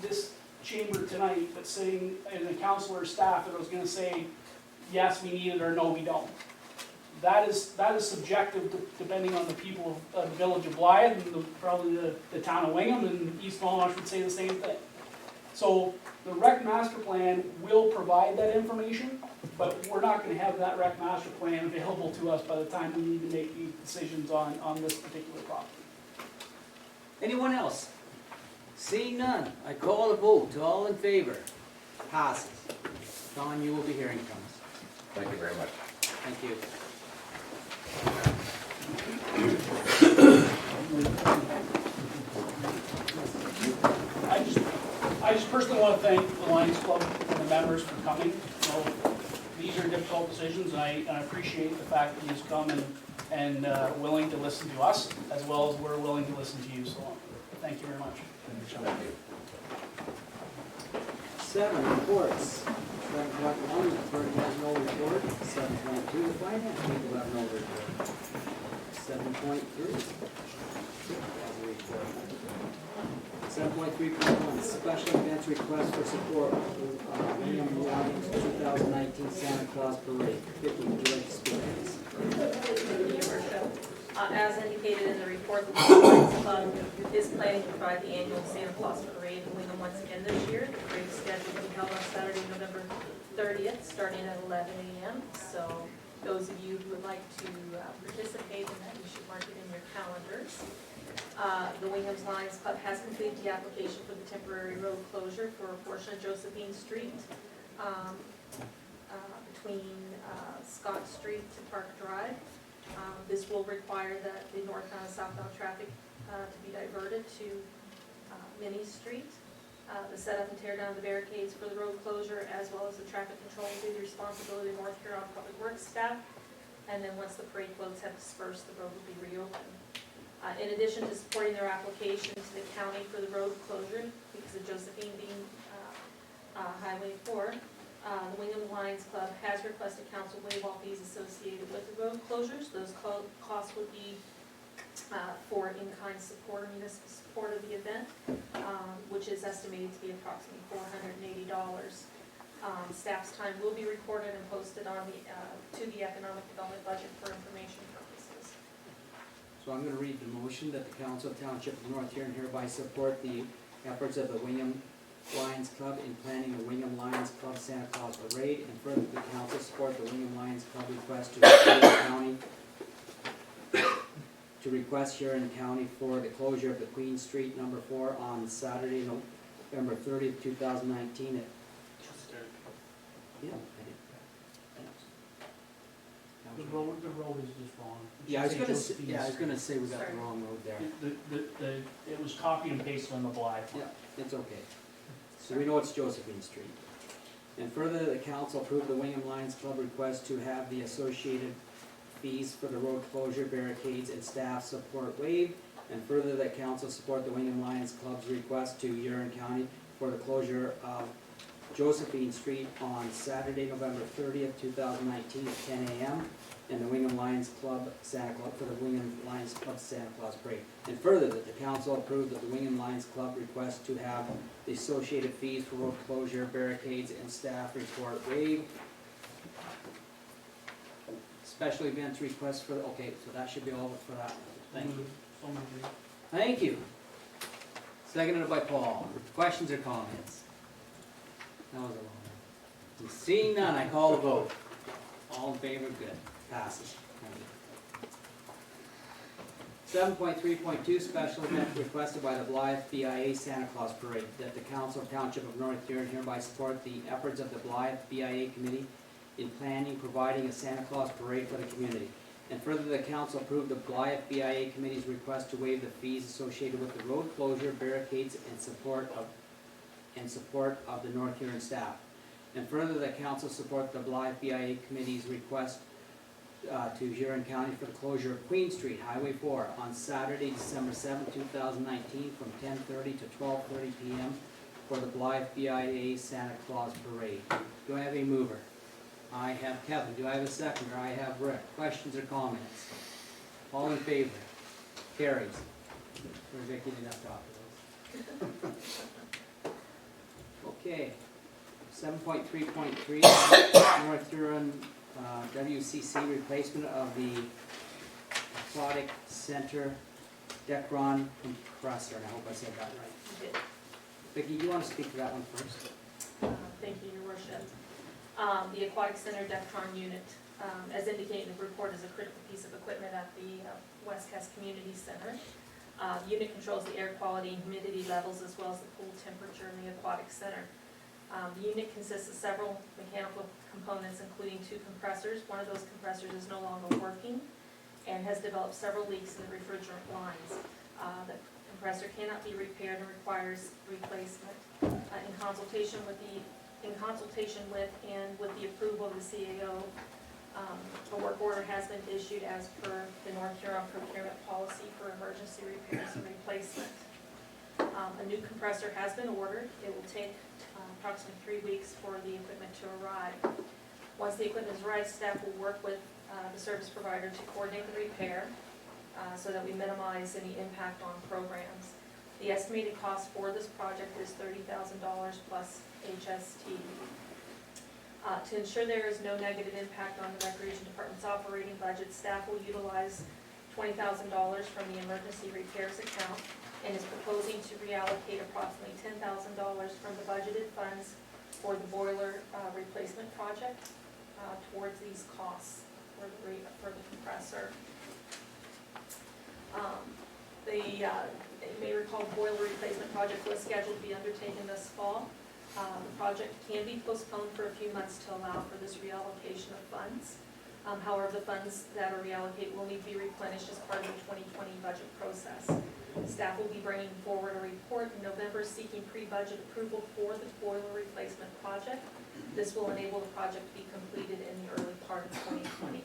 this chamber tonight that's sitting in the council or staff that was gonna say, yes, we need it, or no, we don't. That is subjective depending on the people of the village of Blythe and probably the town of Wingham, and East Wallmarsh would say the same thing. So the rec master plan will provide that information, but we're not gonna have that rec master plan available to us by the time we need to make these decisions on this particular property. Anyone else? Seeing none, I call a vote. All in favor? Passes. Don, you will be hearing from us. Thank you very much. Thank you. I just personally want to thank the Lions Club and the members for coming. You know, these are difficult decisions, and I appreciate the fact that you've come and willing to listen to us, as well as we're willing to listen to you. So thank you very much. Thank you. 7, reports. 7.1, the clerk has no report. 7.2, the finance people have no report. 7.3 has a report. 7.3.1, special events request for support of William Lyons 2019 Santa Claus Parade. Vicki, would you like to speak to this? Your Worship. As indicated in the report, the Lions Club is planning to provide the annual Santa Claus Parade in Wingham once again this year. The parade is scheduled to be held on Saturday, November 30th, starting at 11 a.m. So those of you who would like to participate in that, you should mark it in your calendars. The Wingham's Lions Club has completed the application for the temporary road closure for a portion of Josephine Street between Scott Street to Park Drive. This will require that the northbound and southbound traffic to be diverted to Minnie Street. The setup and tear down of the barricades for the road closure, as well as the traffic control, will be the responsibility of North Huron Public Works staff. And then once the parade floats have dispersed, the road will be reopened. In addition to supporting their application to the county for the road closure, because of Josephine being Highway 4, the Wingham Lions Club has requested council waive all fees associated with the road closures. Those costs would be for in-kind support, municipal support of the event, which is estimated to be approximately $480. Staff's time will be recorded and posted on to the economic development budget for information purposes. So I'm going to read the motion that the Council of Township of North Huron hereby support the efforts of the Wingham Lions Club in planning the Wingham Lions Club Santa Claus Parade, and further the council support the Wingham Lions Club request to request Huron County for the closure of the Queen Street number 4 on Saturday, November 30th, 2019 at... Yeah, The road is just wrong. I was gonna say we got the wrong road there. It was copy and pasted on the Blythe. Yeah, it's okay. So we know it's Josephine Street. And further, the council approved the Wingham Lions Club request to have the associated fees for the road closure, barricades, and staff support waived. And further, that council support the Wingham Lions Club's request to Huron County for the closure of Josephine Street on Saturday, November 30th, 2019 at 10 a.m. and the Wingham Lions Club Santa Claus, for the Wingham Lions Club Santa Claus Parade. And further, that the council approved that the Wingham Lions Club request to have the associated fees for road closure, barricades, and staff report waived. Special events request for, okay, so that should be all for that. Thank you. So moved. Thank you. Seconded by Paul. Questions or comments? That was a long one. Seeing none, I call the vote. All in favor, good. Passes. Thank you. 7.3.2, special event requested by the Blythe BIA Santa Claus Parade, that the Council of Township of North Huron hereby support the efforts of the Blythe BIA Committee in planning, providing a Santa Claus parade for the community. And further, the council approved the Blythe BIA Committee's request to waive the fees associated with the road closure, barricades, and support of the North Huron staff. And further, the council support the Blythe BIA Committee's request to Huron County for the closure of Queen Street, Highway 4, on Saturday, December 7, 2019, from 10:30 to 12:30 p.m. for the Blythe BIA Santa Claus Parade. Do I have a mover? I have Kevin. Do I have a seconder? I have Rick. Questions or comments? All in favor? Carries. Rick, you didn't have to talk to those. Okay. 7.3.3, North Huron WCC replacement of the Aquatic Center Decron compressor, and I hope I said that right. You did. Vicki, do you want to speak to that one first? Thank you, Your Worship. The Aquatic Center Dectron unit, as indicated in the report, is a critical piece of equipment at the West Cass Community Center. The unit controls the air quality and humidity levels as well as the pool temperature in the Aquatic Center. The unit consists of several mechanical components, including 2 compressors. One of those compressors is no longer working and has developed several leaks in the refrigerant lines. The compressor cannot be repaired and requires replacement. In consultation with and with the approval of the CAO, a work order has been issued as per the North Huron procurement policy for emergency repairs and replacement. A new compressor has been ordered. It will take approximately 3 weeks for the equipment to arrive. Once the equipment has arrived, staff will work with the service provider to coordinate the repair so that we minimize any impact on programs. The estimated cost for this project is $30,000 plus HST. To ensure there is no negative impact on the Recreation Department's operating budget, staff will utilize $20,000 from the emergency repairs account and is proposing to reallocate approximately $10,000 from the budgeted funds for the boiler replacement project towards these costs for the compressor. You may recall the boiler replacement project was scheduled to be undertaken this fall. The project can be postponed for a few months to allow for this reallocation of funds. However, the funds that are reallocated will need to be replenished as part of the 2020 budget process. Staff will be bringing forward a report in November seeking pre-budget approval for the boiler replacement project. This will enable the project to be completed in the early part of 2020.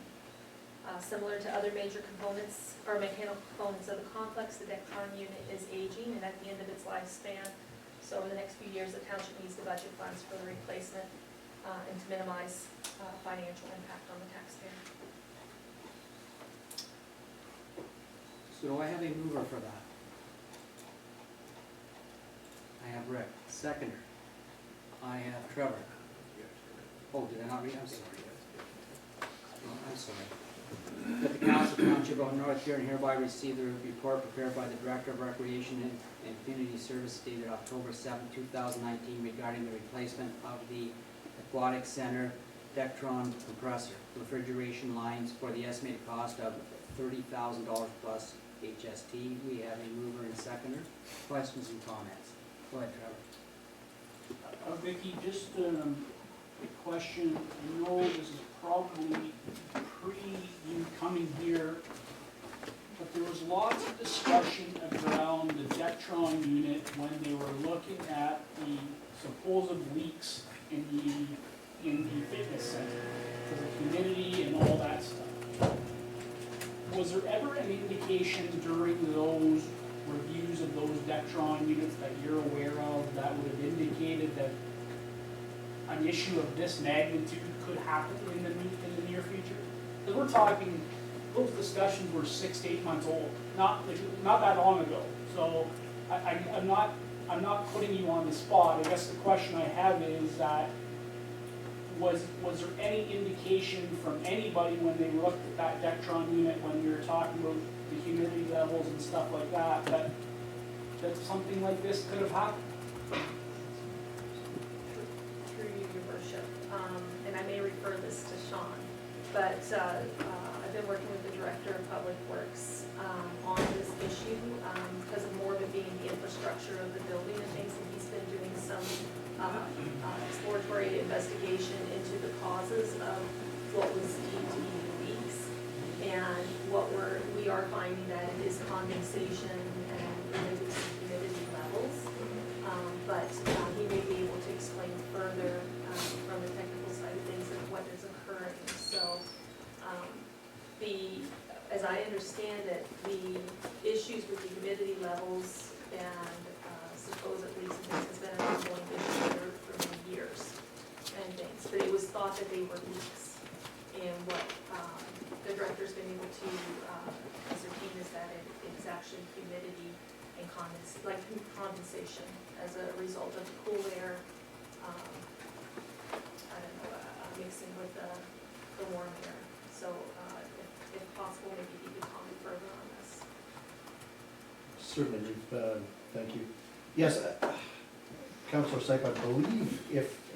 Similar to other major components or mechanical components of the complex, the Dectron unit is aging and at the end of its lifespan. So over the next few years, the township needs the budget funds for the replacement and to minimize financial impact on the taxpayer. So do I have a mover for that? I have Rick. Seconder. I have Trevor. Oh, did I not read? I'm sorry. Oh, I'm sorry. That the Council Township of North Huron hereby receive the report prepared by the Director of Recreation and Community Service dated October 7, 2019 regarding the replacement of the Aquatic Center Dectron compressor refrigeration lines for the estimated cost of $30,000 plus HST. We have a mover and seconder. Questions and comments? Go ahead, Trevor. Vicki, just a question. I know this is probably pre you coming here but there was lots of discussion around the Dectron unit when they were looking at the supposed leaks in the fitness center, for the humidity and all that stuff. Was there ever an indication during those reviews of those Dectron units that you're aware of that would have indicated that an issue of this magnitude could happen in the near future? Because we're talking, those discussions were 6 to 8 months old, not that long ago. So I'm not putting you on the spot. I guess the question I have is that was there any indication from anybody when they looked at that Dectron unit, when we were talking about the humidity levels and stuff like that, that something like this could have happened? Through you, your worship, and I may refer this to Sean, but I've been working with the Director of Public Works on this issue because of more of it being the infrastructure of the building and things, and he's been doing some exploratory investigation into the causes of what was deemed to be leaks. And what we are finding that it is condensation and related to humidity levels. But he may be able to explain further from the technical side of things of what is occurring. So as I understand it, the issues with the humidity levels and supposed leaks and things has been an ongoing issue for many years and things. But it was thought that they were leaks. And what the director's been able to ascertain is that it is actually humidity and condensation as a result of the cool air, mixing with the warm air. So if possible, maybe he could comment further on this. Certainly, Ruth, thank you. Yes, Councilor Sype, I believe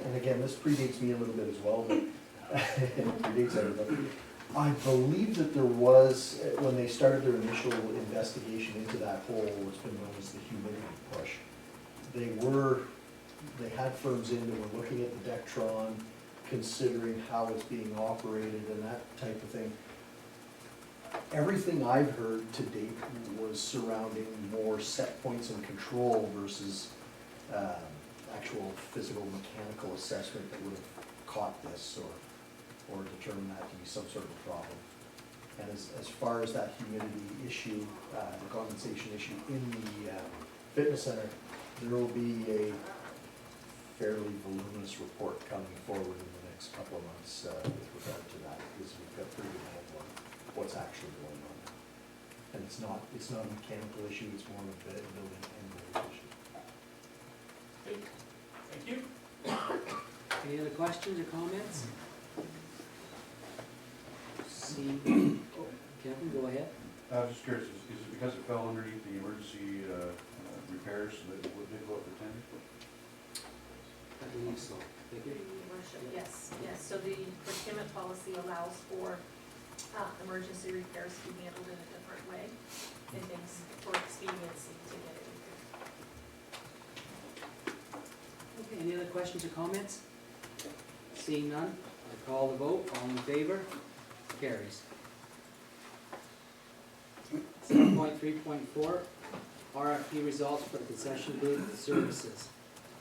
and again, this predates me a little bit as well, but it predates everybody. I believe that there was, when they started their initial investigation into that whole, what's been known as the humidity push, they had firms in that were looking at the Dectron, considering how it's being operated and that type of thing. Everything I've heard to date was surrounding more set points and control versus actual physical mechanical assessment that would have caught this or determined that to be some sort of problem. And as far as that humidity issue, the condensation issue in the fitness center, there will be a fairly voluminous report coming forward in the next couple of months with regard to that, because we've got pretty good handle on what's actually going on. And it's not a mechanical issue, it's more of a building and building issue. Thank you. Any other questions or comments? See, Kevin, go ahead. I was just curious, is it because it fell underneath the emergency repairs that it did go up for tender? I believe so. Vicki? Your worship, yes. So the procurement policy allows for emergency repairs to be handled in a different way and things for expediency to get it repaired. Okay, any other questions or comments? Seeing none, I call the vote. All in favor? Carries. 7.3.4, RFP results for the concession booth services.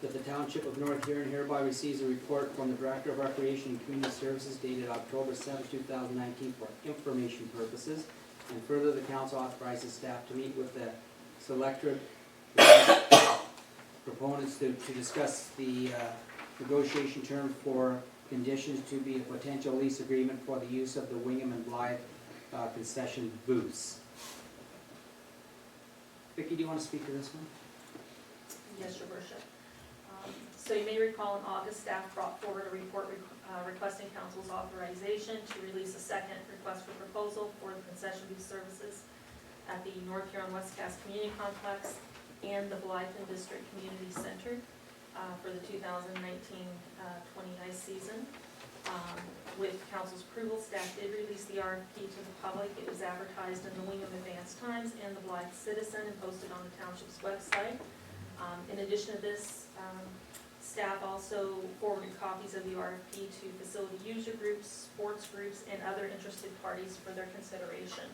That the Township of North Huron hereby receives a report from the Director of Recreation and Community Services dated October 7, 2019 for information purposes. And further, the council authorizes staff to meet with the selected proponents to discuss the negotiation terms for conditions to be a potential lease agreement for the use of the Wingham and Blythe concession booths. Vicki, do you want to speak to this one? Yes, your worship. So you may recall in August, staff brought forward a report requesting council's authorization to release a second request for proposal for the concession booth services at the North Huron West Cass Community Complex and the Blytheton District Community Center for the 2019-20 ice season. With council's approval, staff did release the RFP to the public. It was advertised in the Wingham Advance Times and the Blythe Citizen and posted on the township's website. In addition to this, staff also forwarded copies of the RFP to facility user groups, sports groups, and other interested parties for their consideration.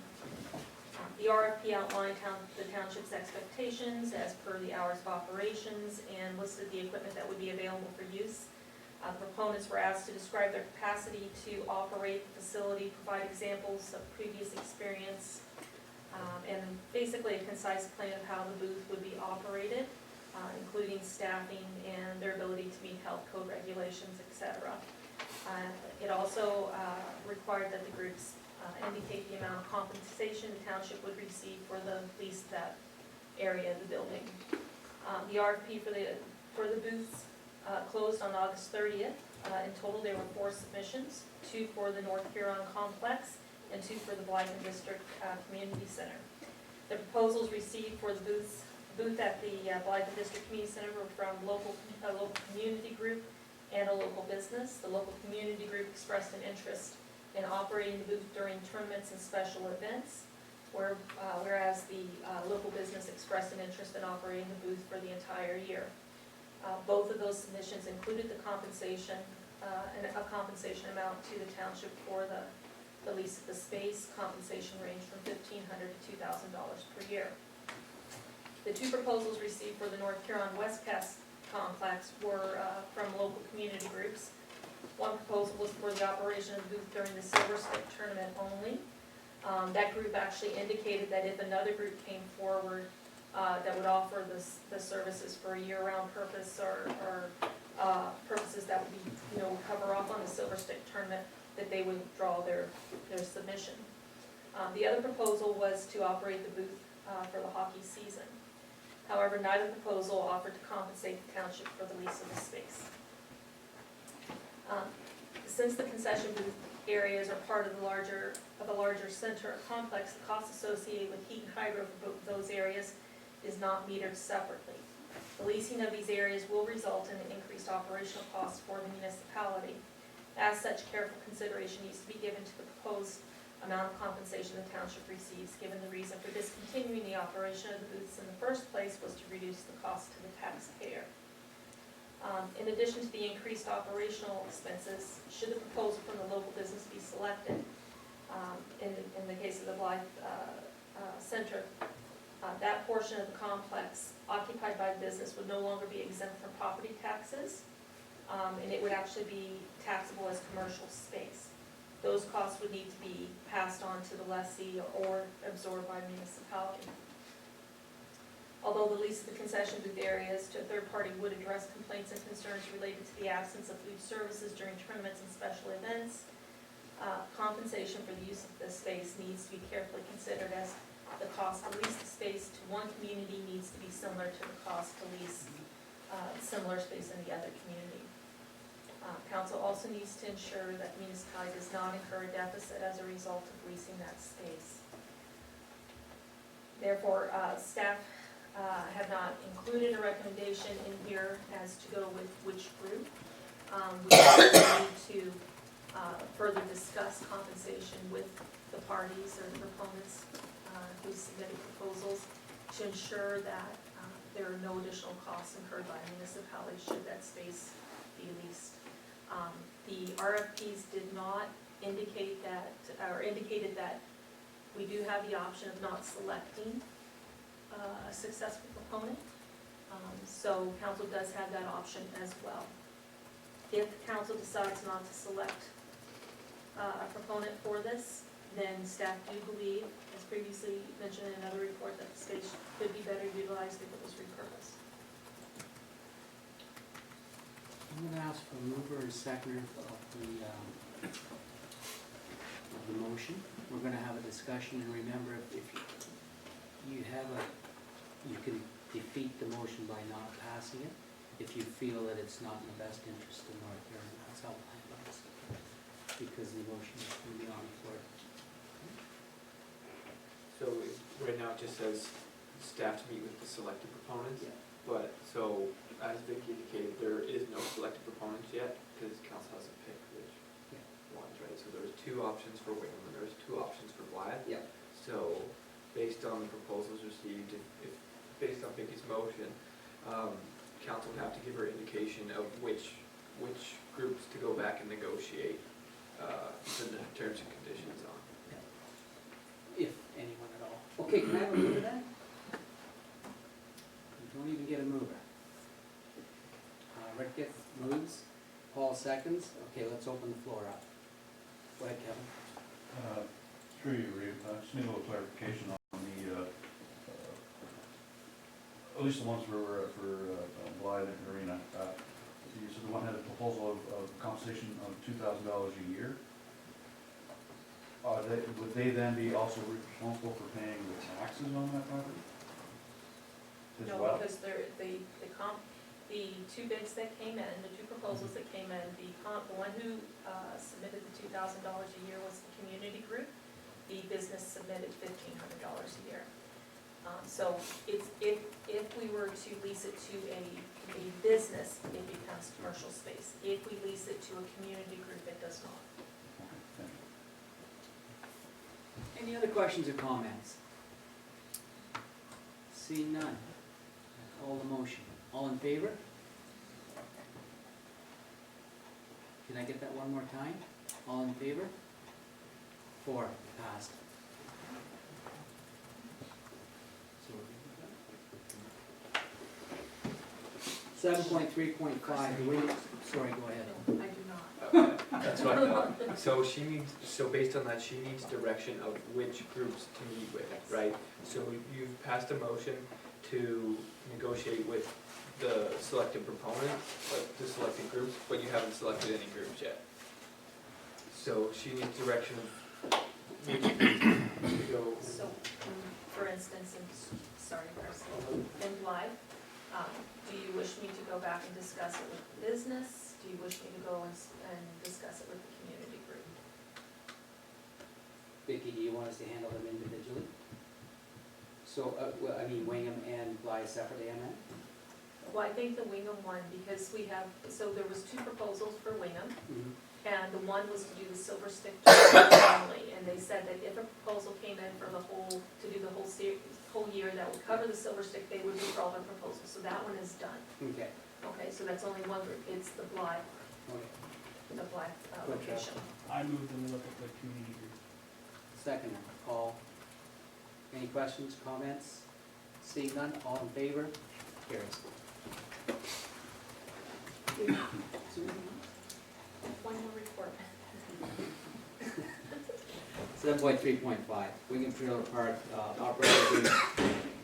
The RFP outlined the township's expectations as per the hours of operations and listed the equipment that would be available for use. Proponents were asked to describe their capacity to operate the facility, provide examples of previous experience, and basically a concise plan of how the booth would be operated, including staffing and their ability to meet health code regulations, etc. It also required that the groups indicate the amount of compensation the township would receive for the lease of that area of the building. The RFP for the booths closed on August 30th. In total, there were 4 submissions, 2 for the North Huron Complex and 2 for the Blythen District Community Center. The proposals received for the booth at the Blythen District Community Center were from a local community group and a local business. The local community group expressed an interest in operating the booth during tournaments and special events, whereas the local business expressed an interest in operating the booth for the entire year. Both of those submissions included the compensation, a compensation amount to the township for the lease of the space. Compensation ranged from $1,500 to $2,000 per year. The 2 proposals received for the North Huron Westcast Complex were from local community groups. One proposal was for the operation of the booth during the Silver Stick tournament only. That group actually indicated that if another group came forward that would offer the services for a year-round purpose or purposes that would be, cover off on the Silver Stick tournament, that they would withdraw their submission. The other proposal was to operate the booth for the hockey season. However, neither proposal offered to compensate the township for the lease of the space. Since the concession booth areas are part of a larger center or complex, the cost associated with heat and hydro for both those areas is not metered separately. The leasing of these areas will result in increased operational costs for the municipality. As such, careful consideration needs to be given to the proposed amount of compensation the township receives, given the reason for discontinuing the operation of the booths in the first place was to reduce the cost to the taxpayer. In addition to the increased operational expenses, should the proposal from the local business be selected, in the case of the Blythe Center, that portion of the complex occupied by the business would no longer be exempt from property taxes, and it would actually be taxable as commercial space. Those costs would need to be passed on to the lessee or absorbed by municipality. Although the lease of the concession booth areas to a third party would address complaints and concerns related to the absence of food services during tournaments and special events, compensation for the use of this space needs to be carefully considered, as the cost to lease the space to one community needs to be similar to the cost to lease similar space in the other community. Council also needs to ensure that municipality does not incur a deficit as a result of leasing that space. Therefore, staff have not included a recommendation in here as to go with which group. We need to further discuss compensation with the parties or the proponents who submitted proposals to ensure that there are no additional costs incurred by a municipality should that space be leased. The RFPs did not indicate that, or indicated that we do have the option of not selecting a successful proponent. So council does have that option as well. If the council decides not to select a proponent for this, then staff do believe, as previously mentioned in another report, that the space could be better utilized if it was repurposed. I'm gonna ask for a mover and seconder of the motion. We're gonna have a discussion, and remember, if you can defeat the motion by not passing it, if you feel that it's not in the best interest of North Huron. That's how we'll handle this, because the motion is gonna be on the floor. So right now it just says staff to meet with the selected proponents? Yeah. But, so, as Vicky indicated, there is no selected proponents yet, because council hasn't picked which ones, right? So there's 2 options for Wickham, and there's 2 options for Blythe. Yeah. So, based on the proposals received, if based on Vicky's motion, council would have to give her indication of which groups to go back and negotiate the terms and conditions on. If anyone at all. Okay, can I have a mover then? Don't even get a mover. Rick gets moves, Paul seconds, okay, let's open the floor up. Go ahead, Kevin. Through you, Reeve, just need a little clarification on the, at least the ones for Blythe and Arena. You said the one had a proposal of compensation of $2,000 a year. Would they then be also responsible for paying the taxes on that property? As No, well? because the two bids that came in, the two proposals that came in, the one who submitted the $2,000 a year was the community group. The business submitted $1,500 a year. So it's, if we were to lease it to a business, it becomes commercial space. If we lease it to a community group, it does not. Okay, thank you. Any other questions or comments? Seeing none. I call the motion. All in favor? Can I get that one more time? All in favor? 4, passed. So 7.3.5, the wing, sorry, go ahead. I do not. That's what I thought. So she needs, so based on that, she needs direction of which groups to meet with, right? So you've passed a motion to negotiate with the selected proponent, like the selected groups, but you haven't selected any groups yet. So she needs direction of which groups to go. So, for instance, sorry, Marcel, in Blythe, do you wish me to go back and discuss it with the business? Do you wish me to go and discuss it with the community group? Vicki, do you want us to handle them individually? So, well, I mean, Wingham and Blythe separately, I meant? Well, I think the Wingham one, because we have, so there was two proposals for Wingham, and the one was to do the Silver Stick only, and they said that if a proposal came in for the whole, to do the whole whole year that would cover the Silver Stick, they would withdraw their proposal, so that one is done. Okay, Okay, so that's only one group, it's the Blythe, okay. location. I moved and look at the community group. Second, Paul. Any questions, comments? Seeing none, all in favor? Carries. One more report. 7.3.5, Wingham Trailer Park operating agreement.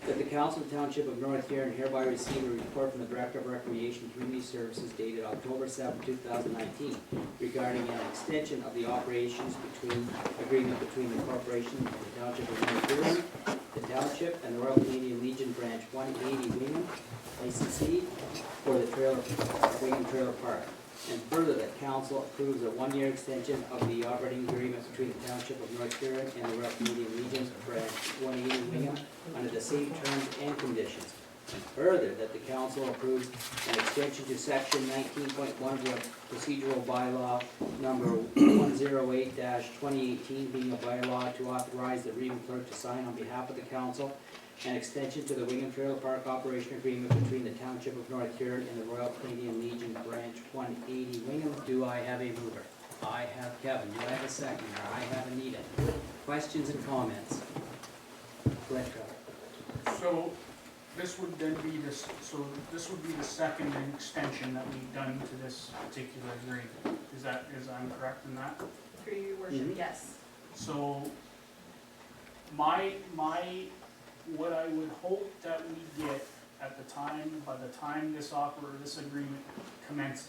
That the Council of the Township of North Huron hereby receive a report from the Director of Recreation and Community Services dated October 7, 2019 regarding an extension of the operations agreement between the corporation and the Township of North Huron, the Township, and the Royal Canadian Legion Branch 180 Wingham licensee for the Wingham Trailer Park. And further, that council approves a 1-year extension of the operating agreement between the Township of North Huron and the Royal Canadian Legion Branch 180 Wingham under the same terms and conditions. And further, that the council approves an extension to section 19.1 of the procedural bylaw number 108-2018, being a bylaw to authorize the reading clerk to sign on behalf of the council an extension to the Wingham Trailer Park operation agreement between the Township of North Huron and the Royal Canadian Legion Branch 180 Wingham. Do I have a mover? I have Kevin. Do I have a seconder? I have Anita. Questions and comments? Go ahead, Trevor. So this would then be this, so this would be the second extension that we've done to this particular agreement. Is I'm correct in that? Through your worship, Mhm. yes. So what I would hope that we get at the time, by the time this agreement commences,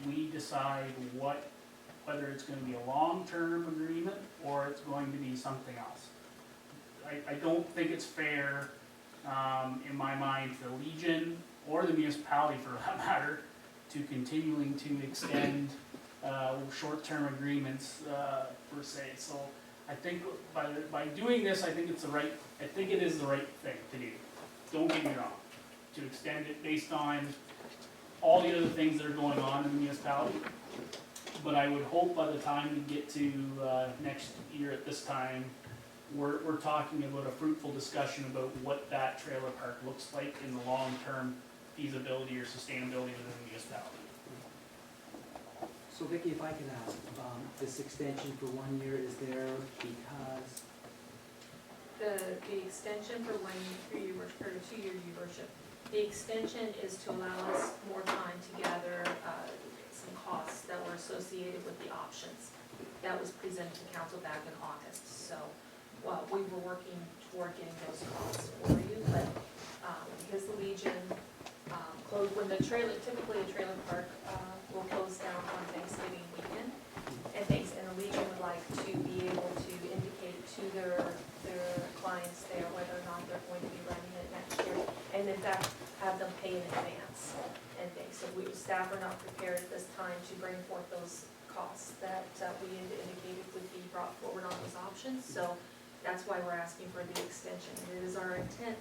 we decide whether it's gonna be a long-term agreement or it's going to be something else. I don't think it's fair, in my mind, for the Legion or the municipality for that matter, to continuing to extend, short-term agreements, per se. So I think by doing this, I think it is the right thing to do. Don't get me wrong, to extend it based on all the other things that are going on in the municipality. But I would hope by the time we get to next year at this time, we're talking about a fruitful discussion about what that trailer park looks like in the long-term feasibility or sustainability of the municipality. So Vicki, if I could ask, this extension for 1 year is there because the extension for 1 year, 3 year, or 2 year, your worship, the extension is to allow us more time to gather some costs that were associated with the options. That was presented to council back in August, so, well, we were working toward getting those costs for you, but because the Legion closed, when the trailer, typically a trailer park will close down on Thanksgiving weekend, and the Legion would like to be able to indicate to their clients there whether or not they're going to be running it next year, and in fact, have them pay in advance and things. So staff are not prepared at this time to bring forth those costs that we had indicated would be brought forward on those options, so that's why we're asking for the extension. And it is our intent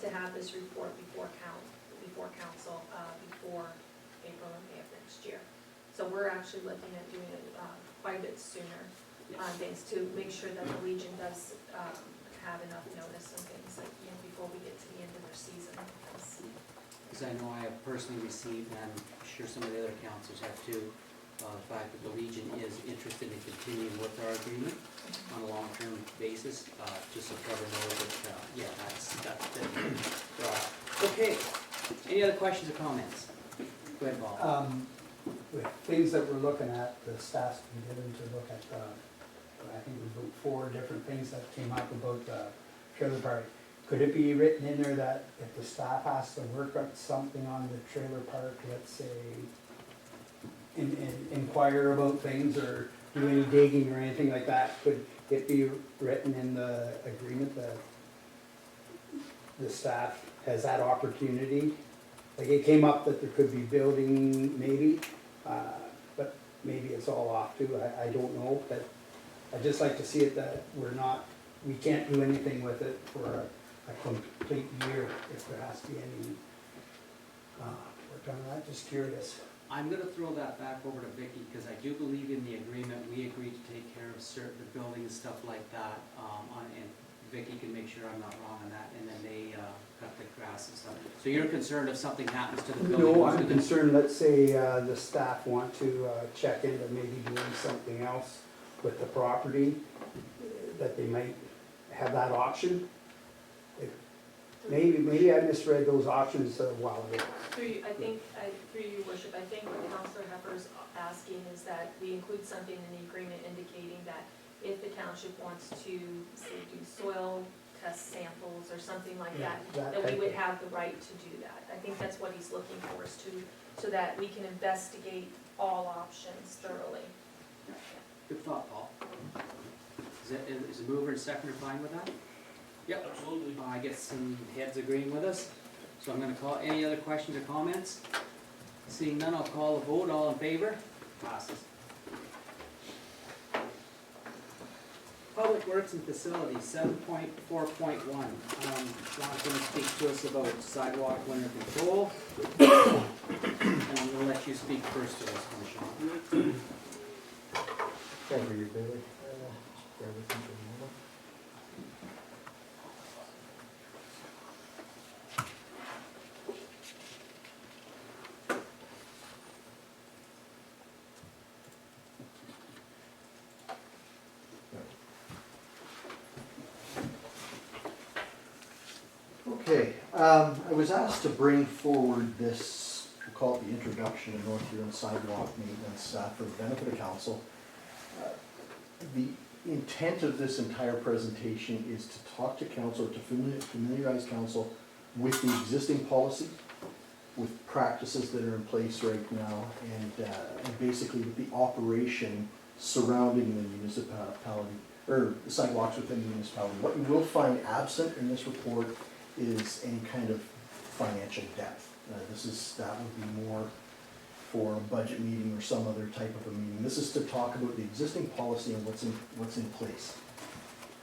to have this report before council, before April and May of next year. So we're actually looking at doing it quite a bit sooner, things to make sure that the Legion does have enough notice and things like, before we get to the end of their season. Because I know I have personally received, and I'm sure some of the other councils have too, the fact that the Legion is interested in continuing with our agreement on a long-term basis, just so Trevor knows that, yeah, that's it. Okay, any other questions or comments? Go ahead, Bob. With things that we're looking at, the staff's been given to look at, I think it was about 4 different things that came up about the trailer park. Could it be written in there that if the staff has to work on something on the trailer park, let's say, inquire about things or do any digging or anything like that, could it be written in the agreement that the staff has that opportunity? Like, it came up that there could be building maybe, but maybe it's all off too, I don't know, but I'd just like to see it that we can't do anything with it for a complete year if there has to be any work on that, just curious. I'm gonna throw that back over to Vicky, because I do believe in the agreement, we agreed to take care of the building and stuff like that, and Vicky can make sure I'm not wrong on that, and then they cut the grass and stuff. So you're concerned if something happens to the building? No, I'm concerned, let's say the staff want to check into maybe doing something else with the property, that they might have that option. Maybe I misread those options a while ago. Through you, your worship, I think what Councilor Heffer's asking is that we include something in the agreement indicating that if the township wants to, say, do soil test samples or something like that, that we would have the right to do that. I think that's what he's looking for, is so that we can investigate all options thoroughly. Good thought, Paul. Is the mover and seconder fine with that? Yep. Absolutely. I get some heads agreeing with us, so I'm gonna call, any other questions or comments? Seeing none, I'll call the vote, all in favor? Passes. Public Works and Facilities, 7.4.1. Sean's gonna speak to us about sidewalk winter control. And I'm gonna let you speak first to us, Sean. Thank you, Billy. Bear with me for a moment. Okay, I was asked to bring forward this, we'll call it the introduction of North Huron sidewalk maintenance for the benefit of council. The intent of this entire presentation is to talk to council, to familiarize council with the existing policy, with practices that are in place right now, and basically with the operation surrounding the municipality, or the sidewalks within the municipality. What you will find absent in this report is any kind of financial depth. That would be more for a budget meeting or some other type of a meeting. This is to talk about the existing policy and what's in place.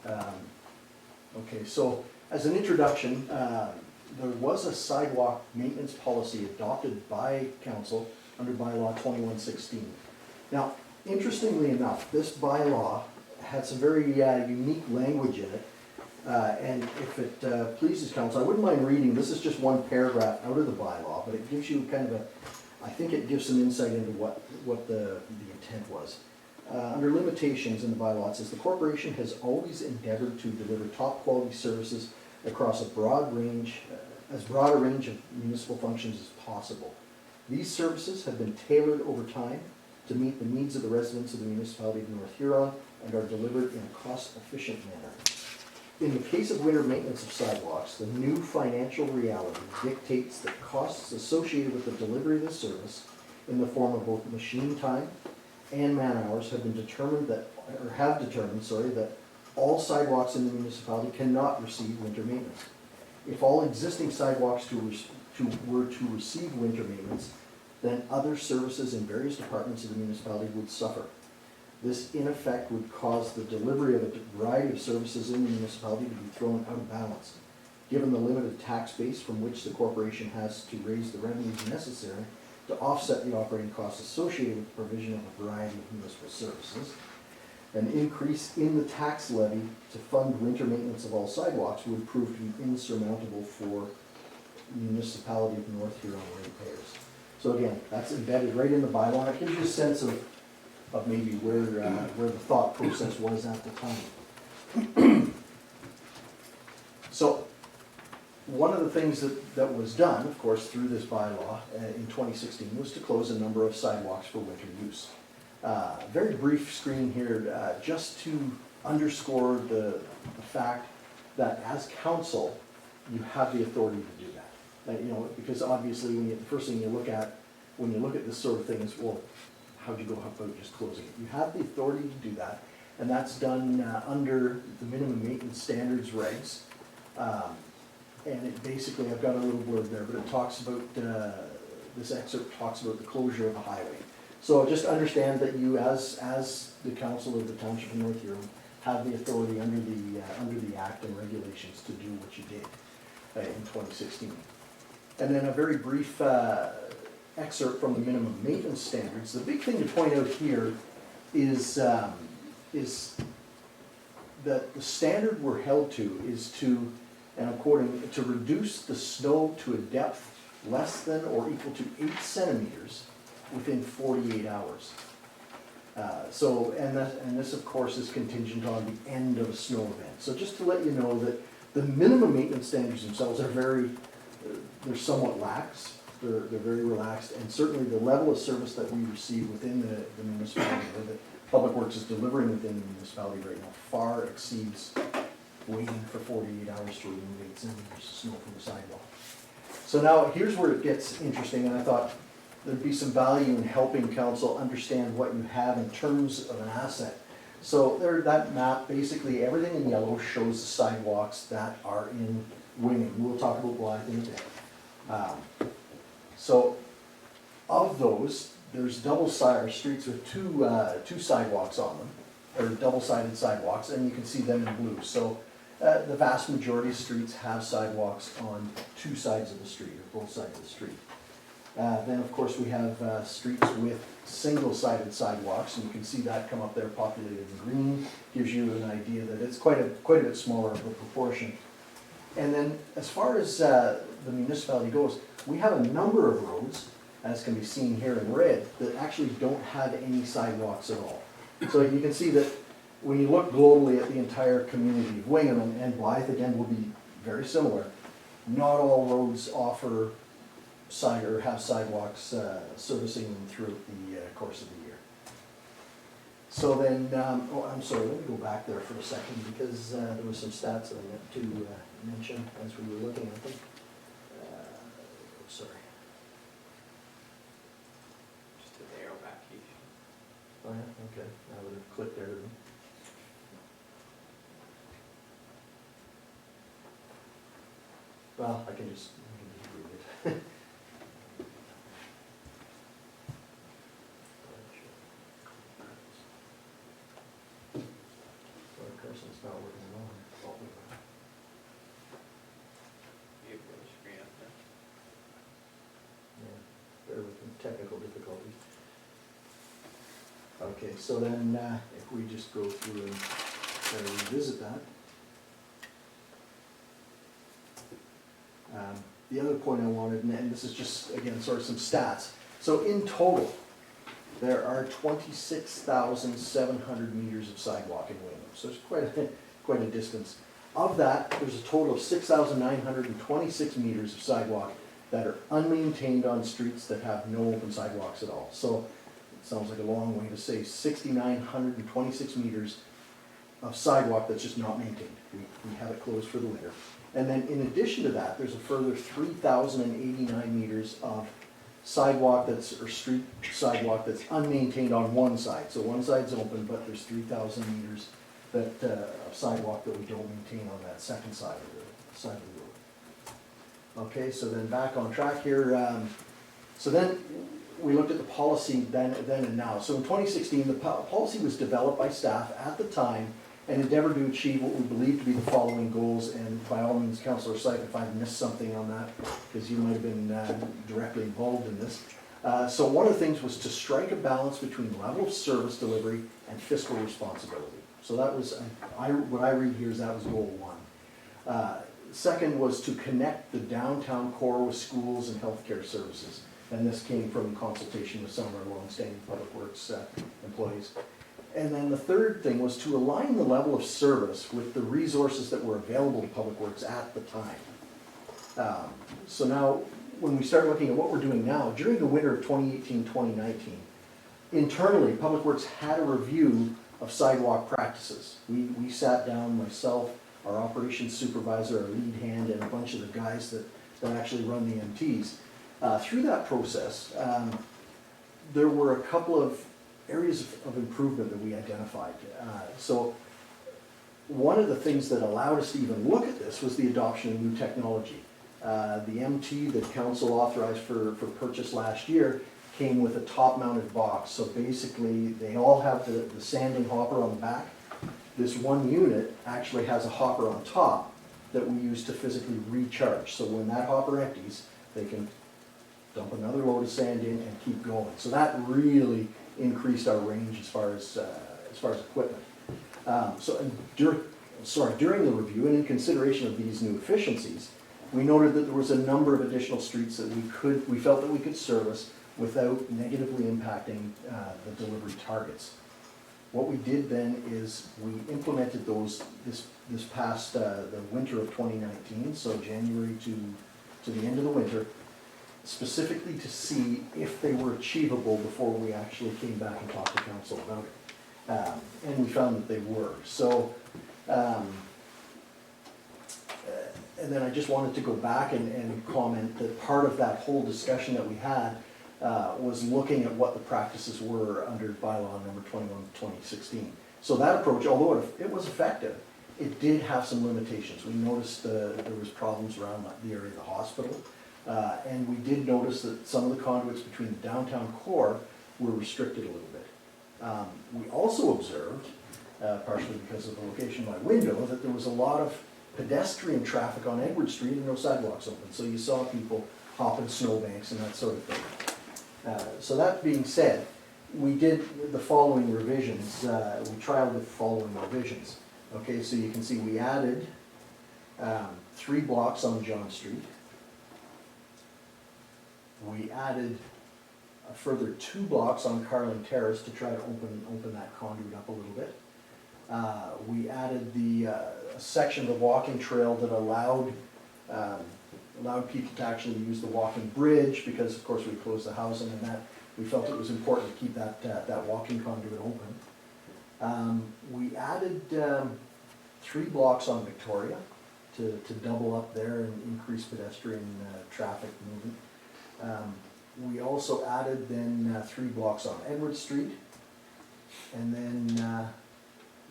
Okay, so as an introduction, there was a sidewalk maintenance policy adopted by council under bylaw 2116. Now, interestingly enough, this bylaw had some very unique language in it. And if it pleases council, I wouldn't mind reading, this is just one paragraph out of the bylaw, but it gives you kind of I think it gives some insight into what the intent was. Under limitations in the bylaw, it says the corporation has always endeavored to deliver top quality services across a broad range, as broad a range of municipal functions as possible. These services have been tailored over time to meet the needs of the residents of the municipality of North Huron and are delivered in a cost-efficient manner. In the case of winter maintenance of sidewalks, the new financial reality dictates that costs associated with the delivery of this service in the form of both machine time and man hours have determined that all sidewalks in the municipality cannot receive winter maintenance. If all existing sidewalks were to receive winter maintenance, then other services in various departments of the municipality would suffer. This in effect would cause the delivery of a variety of services in the municipality to be thrown out of balance. Given the limited tax base from which the corporation has to raise the revenues necessary to offset the operating costs associated with the provision of a variety of municipal services, an increase in the tax levy to fund winter maintenance of all sidewalks would prove to be insurmountable for the municipality of North Huron ratepayers. So again, that's embedded right in the bylaw. It gives you a sense of maybe where the thought process was at the time. So one of the things that was done, of course, through this bylaw in 2016 was to close a number of sidewalks for winter use. Very brief screen here, just to underscore the fact that as council, you have the authority to do that. You know, because obviously, the first thing you look at when you look at this sort of thing is, well, how'd you go about just closing it? You have the authority to do that, and that's done under the minimum maintenance standards regs. And it basically, I've got a little blurb there, but it talks about, this excerpt talks about the closure of a highway. So just understand that you, as the council of the Township of North Huron, have the authority under the Act and regulations to do what you did in 2016. And then a very brief excerpt from the minimum maintenance standards. The big thing to point out here is that the standard we're held to is to, and I'm quoting, to reduce the snow to a depth less than or equal to 8 centimeters within 48 hours. And this of course is contingent on the end of a snow event. So just to let you know that the minimum maintenance standards themselves are they're somewhat lax. They're very relaxed, and certainly the level of service that we receive within the municipality, or that Public Works is delivering within the municipality right now, far exceeds waiting for 48 hours to remove 8 centimeters of snow from the sidewalk. So now here's where it gets interesting, and I thought there'd be some value in helping council understand what you have in terms of an asset. So there, that map, basically everything in yellow shows the sidewalks that are in Winging. We'll talk about Blythe in a bit. So of those, there's double-sided streets with two sidewalks on them, or double-sided sidewalks, and you can see them in blue. So the vast majority of streets have sidewalks on 2 sides of the street, or both sides of the street. Then of course we have streets with single-sided sidewalks, and you can see that come up there populated in green, gives you an idea that it's quite a bit smaller of a proportion. And then as far as the municipality goes, we have a number of roads, as can be seen here in red, that actually don't have any sidewalks at all. So you can see that when you look globally at the entire community of Wingham, and Blythe again will be very similar, not all roads offer have sidewalks servicing them throughout the course of the year. So then, I'm sorry, let me go back there for a second, because there were some stats that I meant to mention as we were looking at them. Sorry. Just an arrow back each. Oh yeah, okay, I would have clicked there. Well, I can just read it. Carson's not working well. You have the screen up there. Yeah, bear with me, technical difficulties. Okay, so then if we just go through and revisit that. The other point I wanted, and this is just, again, sort of some stats. So in total, there are 26,700 meters of sidewalk in Wyndham, so it's quite a distance. Of that, there's a total of 6,926 meters of sidewalk that are unmaintained on streets that have no open sidewalks at all. So it sounds like a long way to say 6,926 meters of sidewalk that's just not maintained. We have it closed for the winter. And then in addition to that, there's a further 3,089 meters of sidewalk or street sidewalk that's unmaintained on one side. So one side's open, but there's 3,000 meters of sidewalk that we don't maintain on that second side of the road. Okay, so then back on track here. So then we looked at the policy then and now. So in 2016, the policy was developed by staff at the time and endeavored to achieve what we believe to be the following goals. And by all means, Councillor Syke, if I missed something on that, because you might have been directly involved in this. So one of the things was to strike a balance between level of service delivery and fiscal responsibility. So that was, what I read here is that was goal one. Second was to connect the downtown core with schools and healthcare services. And this came from consultation with some of our longstanding public works employees. And then the third thing was to align the level of service with the resources that were available to public works at the time. So now, when we start looking at what we're doing now, during the winter of 2018-2019, internally, Public Works had a review of sidewalk practices. We sat down, myself, our operations supervisor, our lead hand, and a bunch of the guys that actually run the MTs. Through that process, there were a couple of areas of improvement that we identified. So one of the things that allowed us to even look at this was the adoption of new technology. The MT that council authorized for purchase last year came with a top-mounted box. So basically, they all have the sanding hopper on the back. This one unit actually has a hopper on top that we use to physically recharge. So when that hopper empties, they can dump another load of sand in and keep going. So that really increased our range as far as equipment. During the review and in consideration of these new efficiencies, we noted that there was a number of additional streets that we felt that we could service without negatively impacting the delivery targets. What we did then is we implemented those this past the winter of 2019, so January to the end of the winter, specifically to see if they were achievable before we actually came back and talked to council about it. And we found that they were. So, and then I just wanted to go back and comment that part of that whole discussion that we had was looking at what the practices were under bylaw number 21/2016. So that approach, although it was effective, it did have some limitations. We noticed there was problems around the area of the hospital. And we did notice that some of the conduits between the downtown core were restricted a little bit. We also observed, partially because of the location of my window, that there was a lot of pedestrian traffic on Edward Street and no sidewalks open. So you saw people hopping snowbanks and that sort of thing. So that being said, we did the following revisions. We trialed with the following revisions. Okay, so you can see we added 3 blocks on John Street. We added a further 2 blocks on Carlin Terrace to try to open that conduit up a little bit. We added a section of the walking trail that allowed people to actually use the walking bridge, because of course we closed the housing, and that we felt it was important to keep that walking conduit open. We added 3 blocks on Victoria to double up there and increase pedestrian traffic movement. We also added then 3 blocks on Edward Street, and then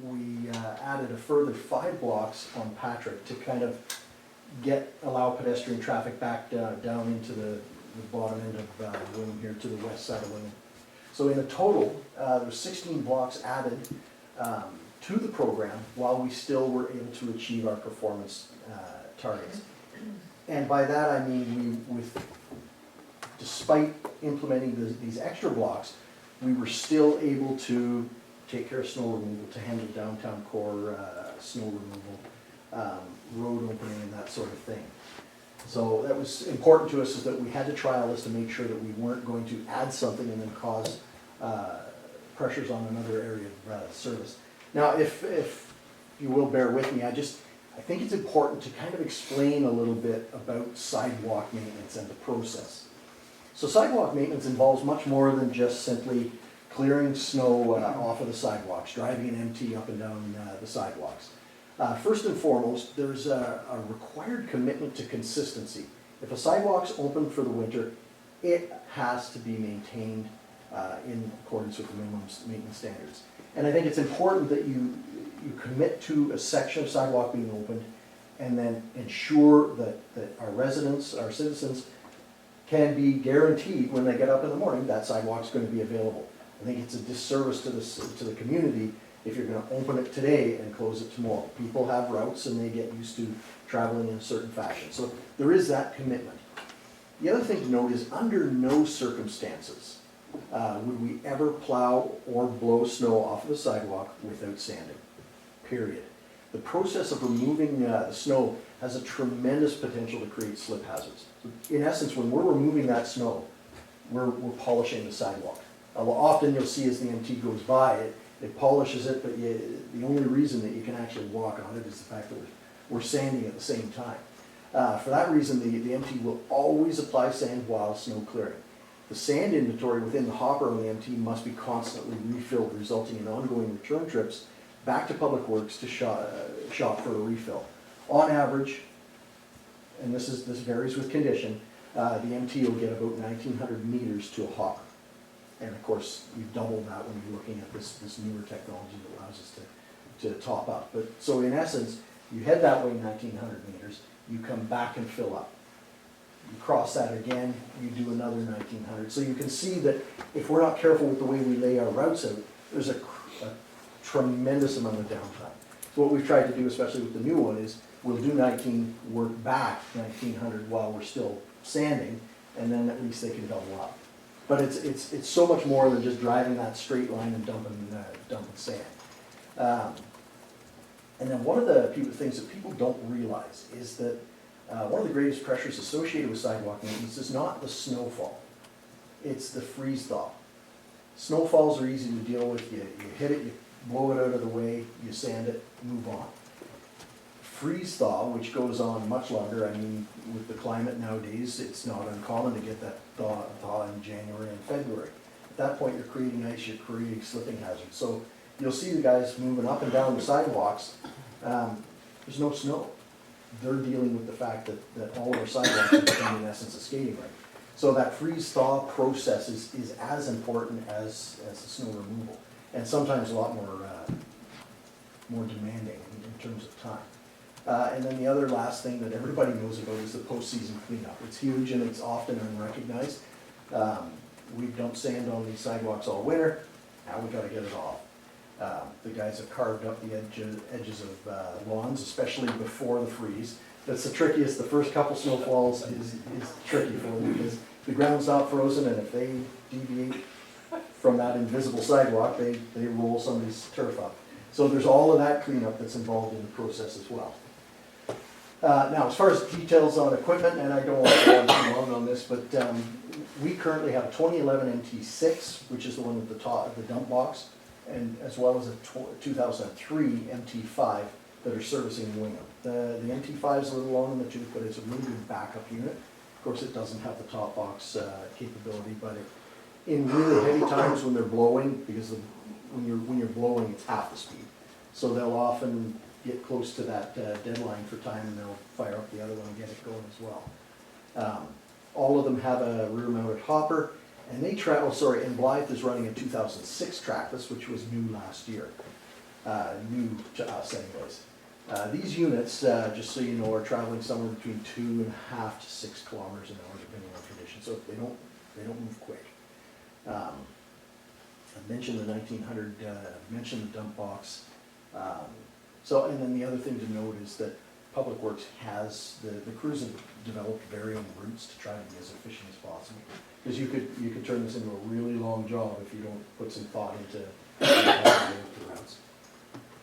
we added a further 5 blocks on Patrick to kind of allow pedestrian traffic back down into the bottom end of Wyndham here to the west side of Wyndham. So in a total, there's 16 blocks added to the program while we still were able to achieve our performance targets. And by that I mean despite implementing these extra blocks, we were still able to take care of snow removal, to handle downtown core snow removal, road opening and that sort of thing. So that was important to us, is that we had to trial this to make sure that we weren't going to add something and then cause pressures on another area of service. Now, if you will bear with me, I think it's important to kind of explain a little bit about sidewalk maintenance and the process. So sidewalk maintenance involves much more than just simply clearing snow off of the sidewalks, driving an MT up and down the sidewalks. First and foremost, there's a required commitment to consistency. If a sidewalk's open for the winter, it has to be maintained in accordance with the minimum maintenance standards. And I think it's important that you commit to a section of sidewalk being opened and then ensure that our residents, our citizens, can be guaranteed when they get up in the morning that sidewalk's going to be available. I think it's a disservice to the community if you're going to open it today and close it tomorrow. People have routes and they get used to traveling in a certain fashion. So there is that commitment. The other thing to note is under no circumstances would we ever plow or blow snow off of the sidewalk without sanding, period. The process of removing the snow has a tremendous potential to create slip hazards. So in essence, when we're removing that snow, we're polishing the sidewalk. Often you'll see as the MT goes by, it polishes it, but the only reason that you can actually walk on it is the fact that we're sanding at the same time. For that reason, the MT will always apply sand while snow clearing. The sand inventory within the hopper on the MT must be constantly refilled, resulting in ongoing return trips back to Public Works to shop for a refill. On average, and this varies with condition, the MT will get about 1,900 meters to a hopper. And of course, we've doubled that when you're looking at this newer technology that allows us to top up. But so in essence, you head that way 1,900 meters, you come back and fill up. You cross that again, you do another 1,900. So you can see that if we're not careful with the way we lay our routes out, there's a tremendous amount of downtime. So what we've tried to do, especially with the new one, is we'll do 19, work back 1,900 while we're still sanding, and then at least they can double up. But it's so much more than just driving that straight line and dumping sand. And then one of the things that people don't realize is that one of the greatest pressures associated with sidewalk maintenance is not the snowfall, it's the freeze thaw. Snowfalls are easy to deal with. You hit it, you blow it out of the way, you sand it, move on. Freeze thaw, which goes on much longer, I mean, with the climate nowadays, it's not uncommon to get that thaw in January and February. At that point, you're creating ice, you're creating slipping hazards. So you'll see the guys moving up and down the sidewalks, there's no snow. They're dealing with the fact that all of our sidewalks are becoming, in essence, a skating rink. So that freeze-thaw process is as important as the snow removal, and sometimes a lot more demanding in terms of time. And then the other last thing that everybody knows about is the postseason cleanup. It's huge and it's often unrecognized. We've dumped sand on these sidewalks all winter, now we've got to get it off. The guys have carved up the edges of lawns, especially before the freeze. That's the trickiest. The first couple snowfalls is tricky for them because the ground's not frozen, and if they deviate from that invisible sidewalk, they roll somebody's turf up. So there's all of that cleanup that's involved in the process as well. Now, as far as details on equipment, and I don't want to go on too long on this, but we currently have a 2011 MT6, which is the one with the top of the dump box, and as well as a 2003 MT5 that are servicing Wingham. The MT5 is a little long in the tooth, but it's a really good backup unit. Of course, it doesn't have the top box capability, but in really heavy times when they're blowing, because when you're blowing, it's half the speed. So they'll often get close to that deadline for time, and they'll fire up the other one and get it going as well. All of them have a rear-mounted hopper, and they travel, and Blythe is running a 2006 trackless, which was new last year. New to us anyways. These units, just so you know, are traveling somewhere between 2.5 to 6 kilometers an hour, depending on conditions, so they don't move quick. I mentioned the 1900, mentioned the dump box. And then the other thing to note is that Public Works has, the crews have developed varying routes to try to be as efficient as possible. Because you could turn this into a really long job if you don't put some thought into the routes.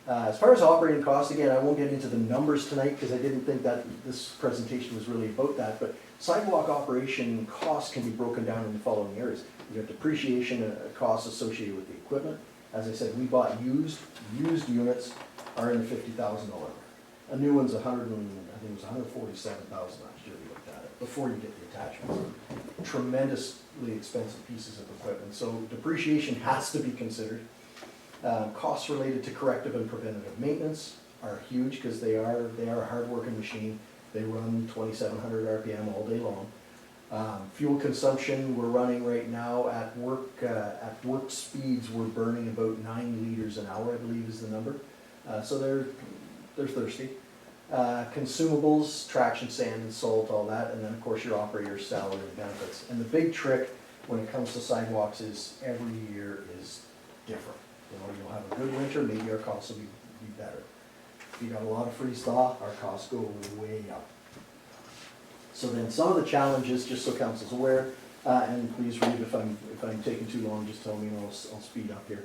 As far as operating costs, again, I won't get into the numbers tonight because I didn't think that this presentation was really about that, but sidewalk operation costs can be broken down in the following areas. You have depreciation costs associated with the equipment. As I said, we bought used units are in the $50,000. A new one's I think it was $147,000 last year we looked at it, before you get the attachments. Tremendously expensive pieces of equipment, so depreciation has to be considered. Costs related to corrective and preventative maintenance are huge because they are a hard-working machine. They run 2,700 RPM all day long. Fuel consumption, we're running right now at work speeds, we're burning about 9 liters an hour, I believe is the number. So they're thirsty. Consumables, traction, sand and salt, all that, and then of course your operator's salary and benefits. And the big trick when it comes to sidewalks is every year is different. You know, you'll have a good winter, maybe our costs will be better. If you got a lot of freeze thaw, our costs go way up. So then some of the challenges, just so council's aware, and please read if I'm taking too long, just tell me and I'll speed up here.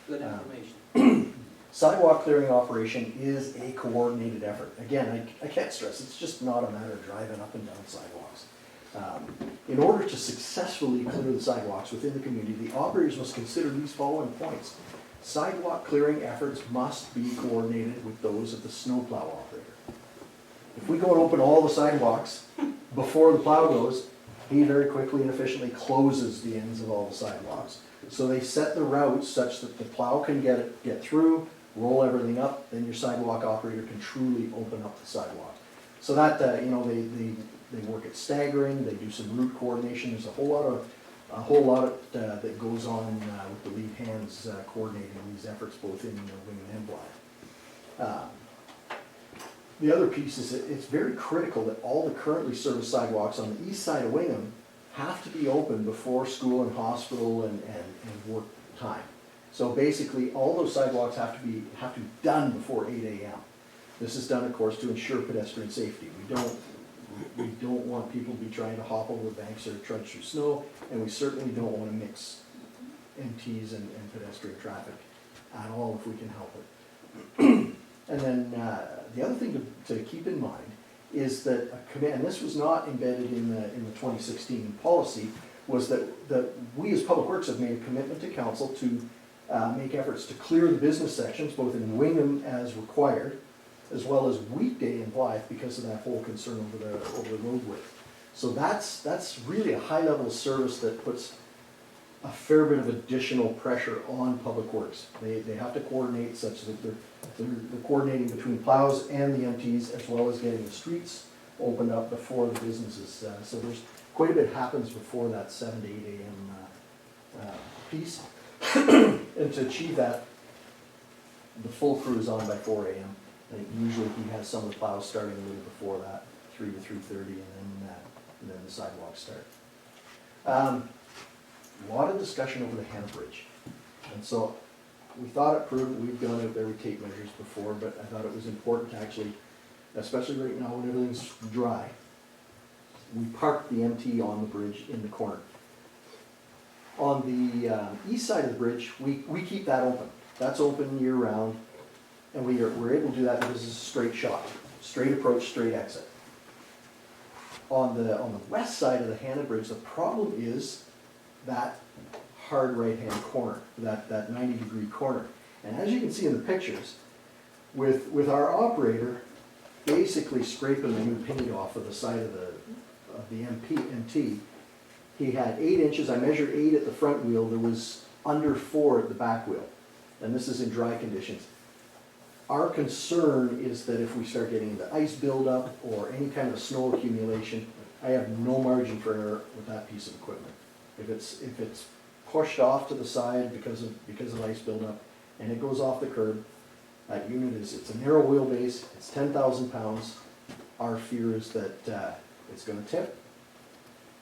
Good information. Sidewalk clearing operation is a coordinated effort. Again, I can't stress, it's just not a matter of driving up and down sidewalks. In order to successfully clear the sidewalks within the community, the operators must consider these following points. Sidewalk clearing efforts must be coordinated with those of the snowplow operator. If we go and open all the sidewalks before the plow goes, he very quickly and efficiently closes the ends of all the sidewalks. So they set the routes such that the plow can get through, roll everything up, then your sidewalk operator can truly open up the sidewalk. So that, they work at staggering, they do some route coordination, there's a whole lot that goes on with the lead hands coordinating these efforts both in Wingham and Blythe. The other piece is that it's very critical that all the currently serviced sidewalks on the east side of Wingham have to be open before school and hospital and work time. So basically, all those sidewalks have to be done before 8 a.m. This is done, of course, to ensure pedestrian safety. We don't want people to be trying to hop over banks or trudge through snow, and we certainly don't want to mix MTs and pedestrian traffic at all if we can help it. And then the other thing to keep in mind is that and this was not embedded in the 2016 policy, was that we as Public Works have made a commitment to council to make efforts to clear the business sections, both in Wingham as required, as well as weekday in Blythe because of that whole concern over the road width. So that's really a high level of service that puts a fair bit of additional pressure on Public Works. They have to coordinate such that they're coordinating between plows and the MTs, as well as getting the streets opened up before the businesses. So there's quite a bit happens before that 7 to 8 a.m. piece. And to achieve that, the full crew is on by 4 a.m. Usually he has some of the plows starting a little before that, 3 to 3:30, and then the sidewalks start. A lot of discussion over the Hannah Bridge. And so we thought it prudent, we've gone out there with tape measures before, but I thought it was important to actually, especially right now when everything's dry, we parked the MT on the bridge in the corner. On the east side of the bridge, we keep that open. That's open year round, and we're able to do that because it's a straight shot, straight approach, straight exit. On the west side of the Hannah Bridge, the problem is that hard right-hand corner, that 90-degree corner. And as you can see in the pictures, with our operator basically scraping the new paint off of the side of the MT, he had 8 inches. I measured 8 at the front wheel. There was under 4 at the back wheel. And this is in dry conditions. Our concern is that if we start getting into ice buildup or any kind of snow accumulation, I have no margin for error with that piece of equipment. If it's pushed off to the side because of ice buildup and it goes off the curb, that unit it's a narrow wheelbase, it's 10,000 pounds. Our fear is that it's going to tip,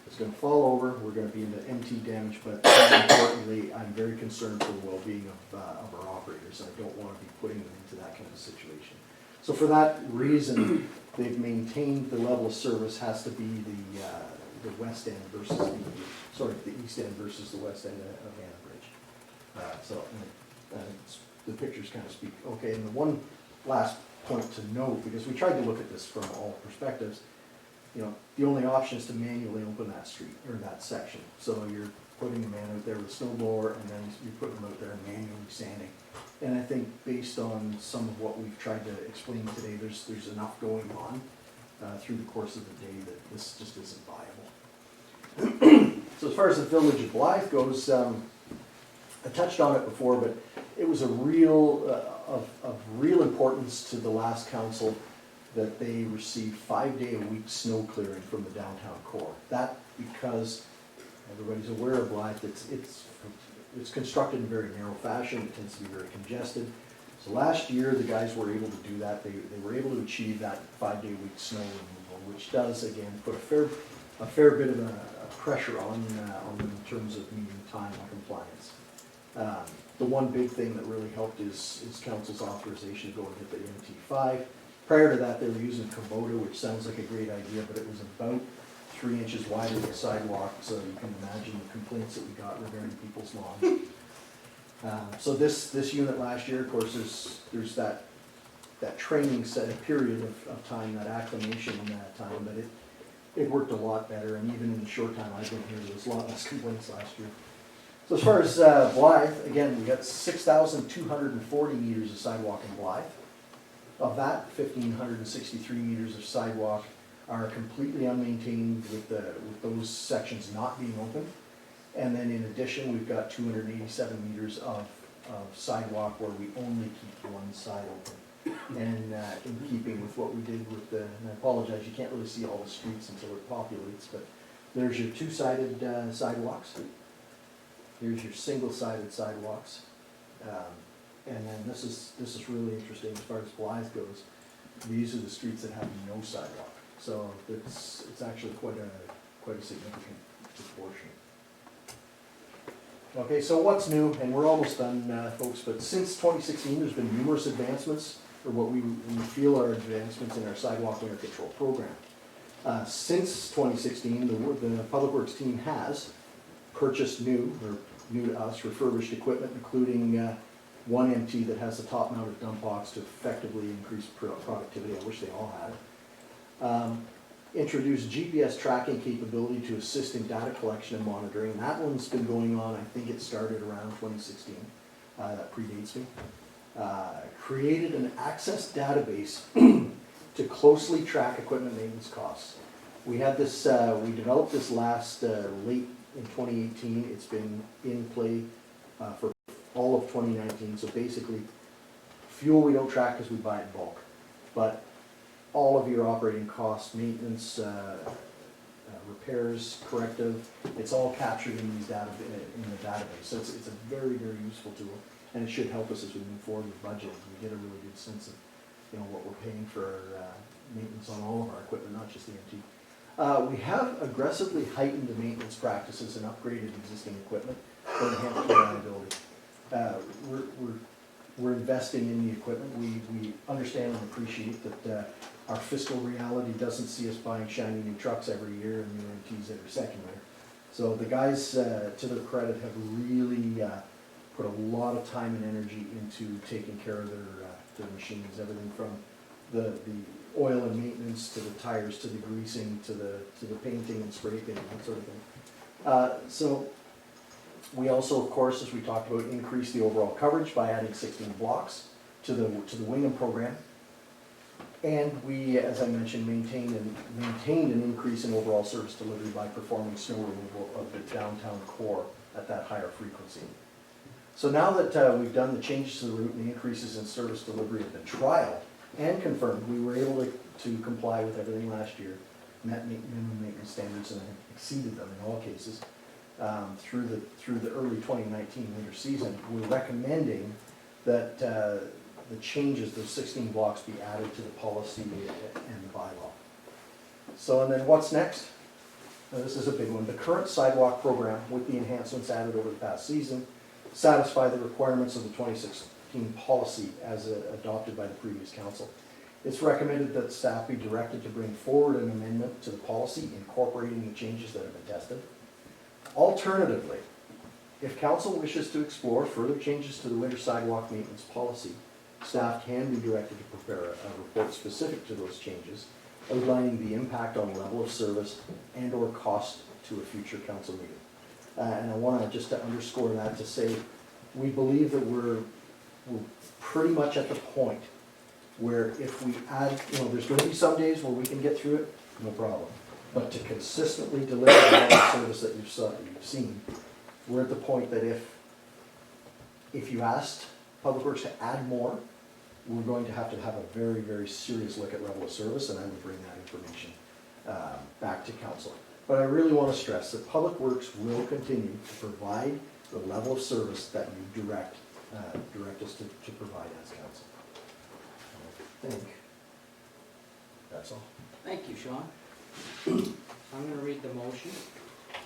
it's going to fall over, we're going to be into MT damage, but more importantly, I'm very concerned for the well-being of our operators. I don't want to be putting them into that kind of situation. So for that reason, they've maintained the level of service has to be the west end versus the east end versus the west end of Hannah Bridge. So it's the pictures kind of speak. Okay, and the one last point to note, because we tried to look at this from all perspectives, you know, the only option is to manually open that street, or that section. So you're putting a man out there with a snow blower, and then you're putting them out there and manually sanding. And I think based on some of what we've tried to explain today, there's enough going on through the course of the day that this just isn't viable. So as far as the Village of Blythe goes, I touched on it before, but it was a real, of real importance to the last council that they received 5-day-a-week snow clearing from the downtown core. That because everybody's aware of Blythe, it's constructed in a very narrow fashion, it tends to be very congested. So last year, the guys were able to do that, they were able to achieve that 5-day-a-week snow removal, which does, again, put a fair bit of a pressure on them in terms of meeting time and compliance. The one big thing that really helped is council's authorization to go and get the MT5. Prior to that, they were using Kubota, which sounds like a great idea, but it was about 3 inches wider than the sidewalk, so you can imagine the complaints that we got regarding people's lawns. So this unit last year, of course, there's that training period of time, that acclimation time, but it worked a lot better, and even in the short time I've been here, there was a lot less complaints last year. So as far as Blythe, again, we got 6,240 meters of sidewalk in Blythe. Of that, 1,563 meters of sidewalk are completely unmaintained with those sections not being open. And then in addition, we've got 287 meters of sidewalk where we only keep one side open. And in keeping with what we did with and I apologize, you can't really see all the streets until it populates, but there's your two-sided sidewalks. Here's your single-sided sidewalks. And then this is really interesting as far as Blythe goes. These are the streets that have no sidewalk. So it's actually quite a significant proportion. Okay, so what's new? And we're almost done, folks, but since 2016, there's been numerous advancements, or what we feel are advancements in our sidewalk winter control program. Since 2016, the Public Works team has purchased new to us, refurbished equipment, including one MT that has a top-mounted dump box to effectively increase productivity. I wish they all had. Introduced GPS tracking capability to assist in data collection and monitoring. That one's been going on, I think it started around 2016. That predates me. Created an access database to closely track equipment maintenance costs. We had this, we developed this last late in 2018. It's been in play for all of 2019. So basically, fuel we don't track because we buy it in bulk, but all of your operating costs, maintenance, repairs, corrective, it's all captured in these data in the database. So it's a very, very useful tool, and it should help us as we move forward with budget. We get a really good sense of what we're paying for maintenance on all of our equipment, not just the MT. We have aggressively heightened the maintenance practices and upgraded existing equipment for enhanced reliability. We're investing in the equipment. We understand and appreciate that our fiscal reality doesn't see us buying shiny new trucks every year and new MTs every second year. So the guys, to their credit, have really put a lot of time and energy into taking care of their machines. Everything from the oil and maintenance to the tires to the greasing to the painting and spray painting, that sort of thing. So we also, of course, as we talked about, increased the overall coverage by adding 16 blocks to the Wingham program. And we, as I mentioned, maintained an increase in overall service delivery by performing snow removal of the downtown core at that higher frequency. So now that we've done the changes to the route and the increases in service delivery have been trialed and confirmed, we were able to comply with everything last year, met minimum maintenance standards and exceeded them in all cases. Through the early 2019 winter season, we're recommending that the changes, those 16 blocks, be added to the policy and the bylaw. So, and then what's next? Now, this is a big one. The current sidewalk program, with the enhancements added over the past season, satisfy the requirements of the 2016 policy as adopted by the previous council. It's recommended that staff be directed to bring forward an amendment to the policy incorporating the changes that have been tested. Alternatively, If council wishes to explore further changes to the winter sidewalk maintenance policy, staff can be directed to prepare a report specific to those changes, outlining the impact on level of service and/or cost to a future council meeting. And I want to just to underscore that to say, we believe that we're pretty much at the point where if we add, there's going to be some days where we can get through it, no problem. But to consistently deliver the level of service that you've seen, we're at the point that if you asked Public Works to add more, we're going to have a very, very serious look at level of service, and I would bring that information back to council. But I really want to stress that Public Works will continue to provide the level of service that you direct us to provide as council. I think that's all. Thank you, Sean. I'm gonna read the motion.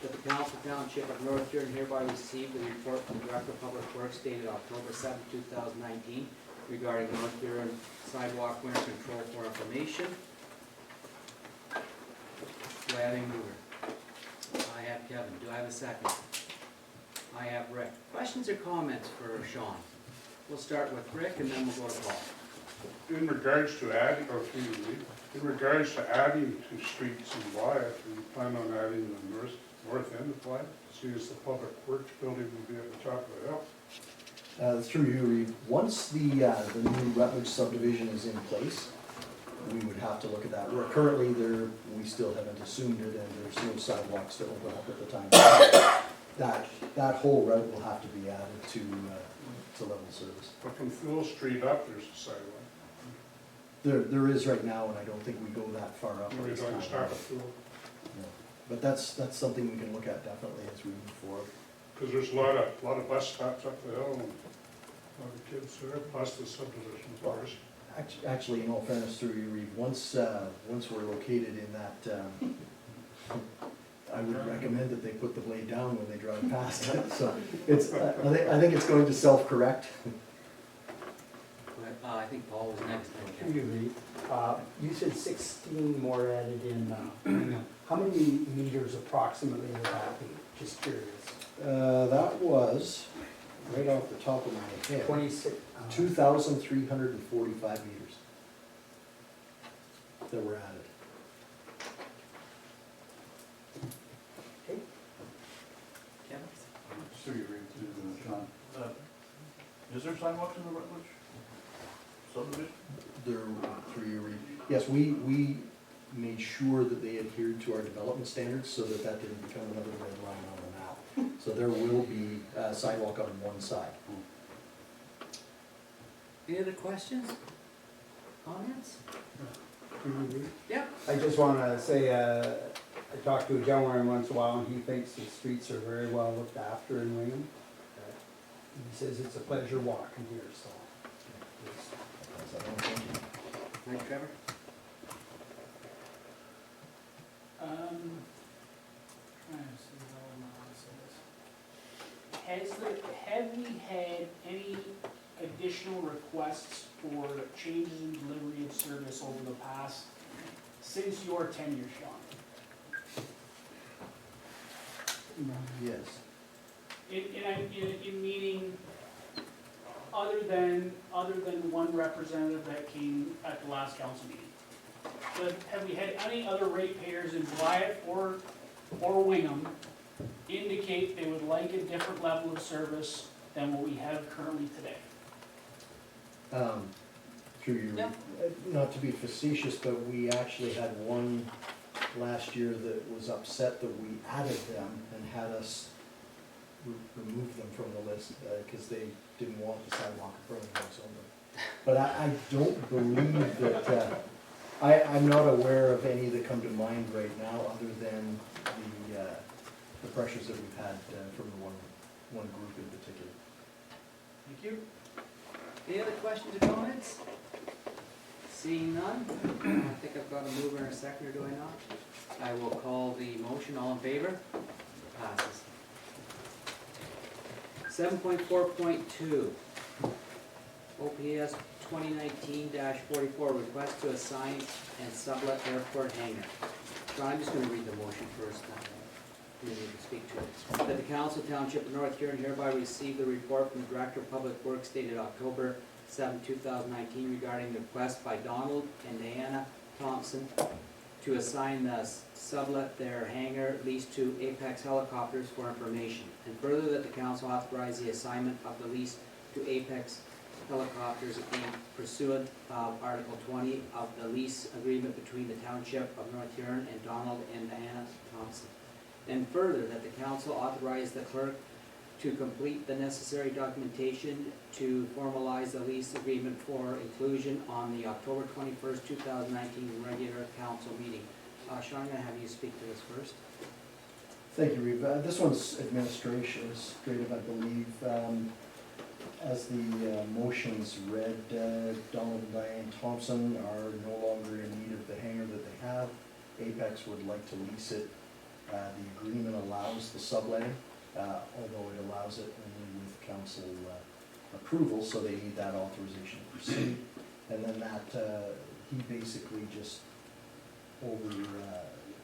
That the council township of North Huron hereby receive the report from the Director of Public Works dated October 7, 2019 regarding North Huron sidewalk winter control for information. Do I have any mover? I have Kevin. Do I have a second? I have Rick. Questions or comments for Sean? We'll start with Rick and then we'll go to Paul. In regards to adding, in regards to adding to streets in Blythe, we plan on adding the north end of Blythe, see as the public works building will be at the top of the hill. Through you, Reed, once the new Rutledge subdivision is in place, we would have to look at that. We're currently there, we still haven't assumed it, and there's no sidewalks that open up at the time. That whole route will have to be added to level service. But from Fuel Street up, there's a sidewalk. There is right now, and I don't think we go that far up. We're this going time. to start at Fuel, No. But that's something we can look at definitely as we move forward. because there's a lot of bus stops up the hill, and a lot of kids there, plus the subdivision, of course. Actually, in all fairness, through you, Reed, once we're located in that, I would recommend that they put the blade down when they drive past it. So it's, I think it's going to self-correct. I think Paul was next. Can you read? You said 16 more added in. How many meters approximately would that be? Just curious. That was, right off the top of my head, 26. 2,345 meters that were added. Okay. Kevin? So you read to John. Is there sidewalks in the Rutledge subdivision? Through you, Reed. Yes, we made sure that they adhered to our development standards so that that didn't become another red line on the map. So there will be sidewalk on one side. Any other questions? Comments? Yeah. I just want to say, I talk to a gentleman once in a while, and he thinks the streets are very well looked after in Wingham. He says it's a pleasure walking here, so. Right, Trevor? Trying to see how I'm on this. Have we had any additional requests for changes in delivery of service over the past, since your tenure, Sean? Yes. In meaning, other than one representative that came at the last council meeting? But have we had any other ratepayers in Blythe or Wingham indicate they would like a different level of service than what we have currently today? Through you, Yeah. not to be facetious, but we actually had one last year that was upset that we added them and had us remove them from the list because they didn't want the sidewalk in front of them. So, but I don't believe that, I'm not aware of any that come to mind right now other than the pressures that we've had from the one group in particular. Thank you. Any other questions or comments? Seeing none, I think I've got a mover and a seconder, do I not? I will call the motion, all in favor? Passes. 7.4.2, OPS 2019-44, request to assign and sublet airport hangar. John, I'm just gonna read the motion first, you need to speak to it. That the Council Township of North Huron hereby receive the report from the Director of Public Works dated October 7, 2019 regarding the request by Donald and Diana Thompson to assign the sublet their hangar lease to Apex Helicopters for information. And further that the council authorize the assignment of the lease to Apex Helicopters in pursuant of Article 20 of the lease agreement between the Township of North Huron and Donald and Diana Thompson. And further, that the council authorize the clerk to complete the necessary documentation to formalize the lease agreement for inclusion on the October 21st, 2019 regular council meeting. Sean, I'm gonna have you speak to this first. Thank you, Reeve. This one's administrative, I believe. As the motions read, Donald and Diane Thompson are no longer in need of the hangar that they have. Apex would like to lease it. The agreement allows the subletting, although it allows it only with council approval, so they need that authorization to proceed. And then that, he basically just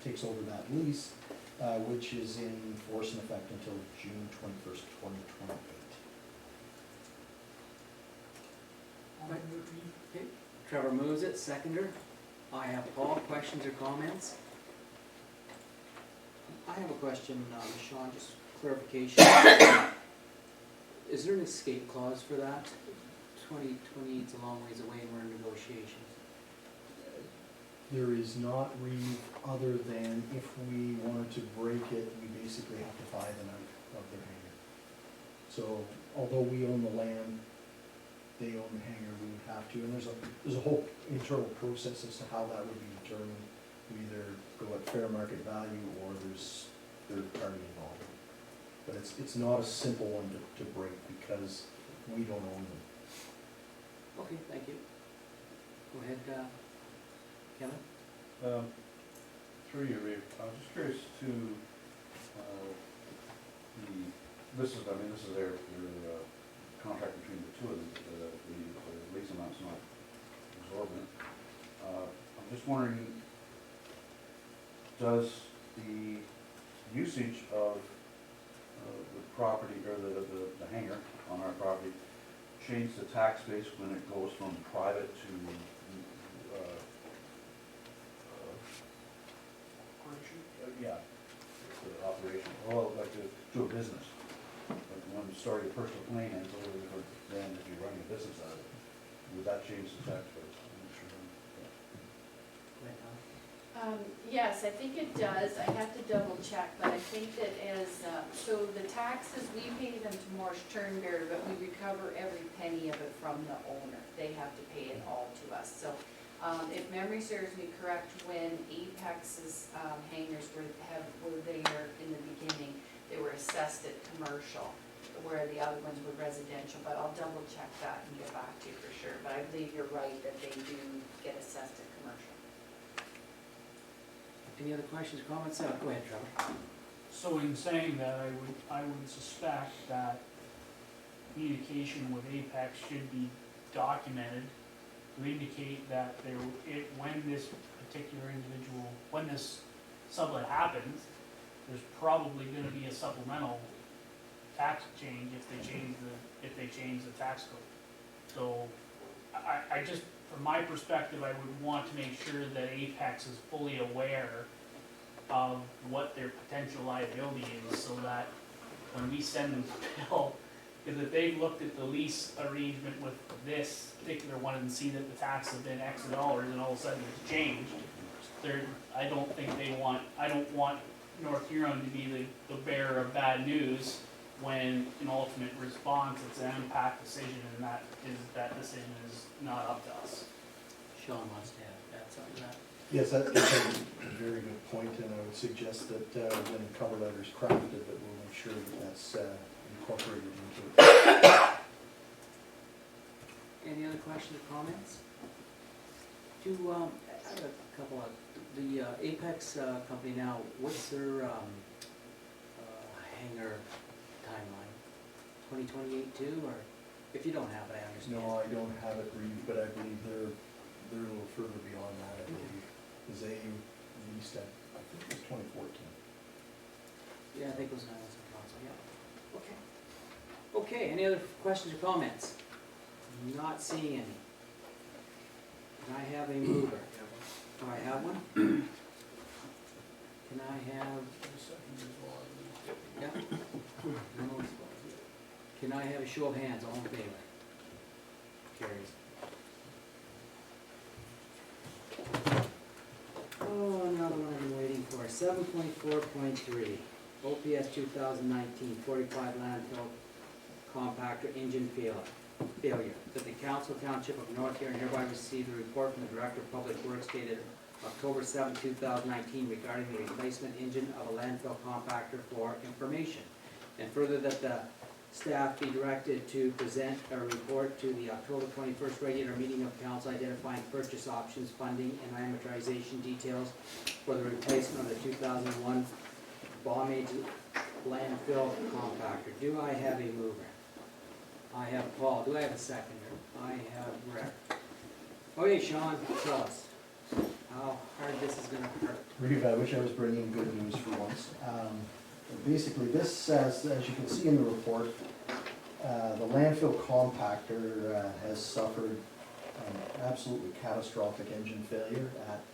takes over that lease, which is in force and effect until June 21st, 2028. Okay. Trevor moves it, seconder. I have Paul, questions or comments? I have a question, Sean, just clarification. Is there an escape clause for that? 2020 is a long ways away and we're in negotiations. There is not, Reeve, other than if we wanted to break it, we basically have to buy them out of their hangar. So although we own the land, they own the hangar, we would have to, and there's a whole internal process as to how that would be determined. We either go at fair market value or there's third party involved. But it's not a simple one to break because we don't own them. Okay, thank you. Go ahead, Kevin. Through you, Reeve, I was just curious to, this is their contract between the two of them, the lease amount's not exorbitant. I'm just wondering, does the usage of the property, or the hangar on our property, change the tax base when it goes from private to operation, well, like to a business? Like when you start your personal plane and totally different than if you're running a business out of it. Would that change the tax base? I'm not sure. Go ahead, Tom. Yes, I think it does. I have to double check, but I think that as, so the taxes, we pay them to Morris Turnberry, but we recover every penny of it from the owner. They have to pay it all to us. So if memory serves me correct, when Apex's hangars were there in the beginning, they were assessed at commercial, where the other ones were residential, but I'll double check that and get back to you for sure. But I believe you're right that they do get assessed at commercial. Any other questions or comments? Go ahead, Trevor. So in saying that, I would suspect that communication with Apex should be documented to indicate that when this particular individual, when this sublet happens, there's probably gonna be a supplemental tax change if they change the tax code. So I just, from my perspective, I would want to make sure that Apex is fully aware of what their potential liability is, so that when we send them the bill, because if they've looked at the lease arrangement with this particular one and see that the tax has been X dollars and all of a sudden it's changed, I don't want North Huron to be the bearer of bad news when in ultimate response it's an impact decision and that decision is not up to us. Sean wants to add something to that. Yes, that's a very good point, and I would suggest that when the cover letter is crafted, that we'll make sure that that's incorporated into it. Any other questions or comments? I have a couple of, the Apex company now, what's their hangar timeline? 2028 too, or if you don't have it, I understand. No, I don't have it, Reeve, but I believe they're a little further beyond that, I believe. Because they released at, I think it was 2014. Yeah, I think it was when I was in council, yeah. Okay, any other questions or comments? Not seeing any. Can I have a mover? Oh, I have one? Can I have? Yeah. Can I have a show of hands, all in favor? Carries. Oh, now the one I've been waiting for, 7.4.3, OPS 2019-45 landfill compactor engine failure. That the council township of North Huron hereby receive the report from the Director of Public Works dated October 7, 2019 regarding the replacement engine of a landfill compactor for information. And further that the staff be directed to present a report to the October 21st regular meeting of council identifying purchase options, funding, and amortization details for the replacement of the 2001 bomb agent landfill compactor. Do I have a mover? I have Paul. Do I have a seconder? I have Rick. Okay, Sean, tell us how hard this is gonna hurt. Reeve, I wish I was bringing good news for once. Basically, this, as you can see in the report, the landfill compactor has suffered an absolutely catastrophic engine failure at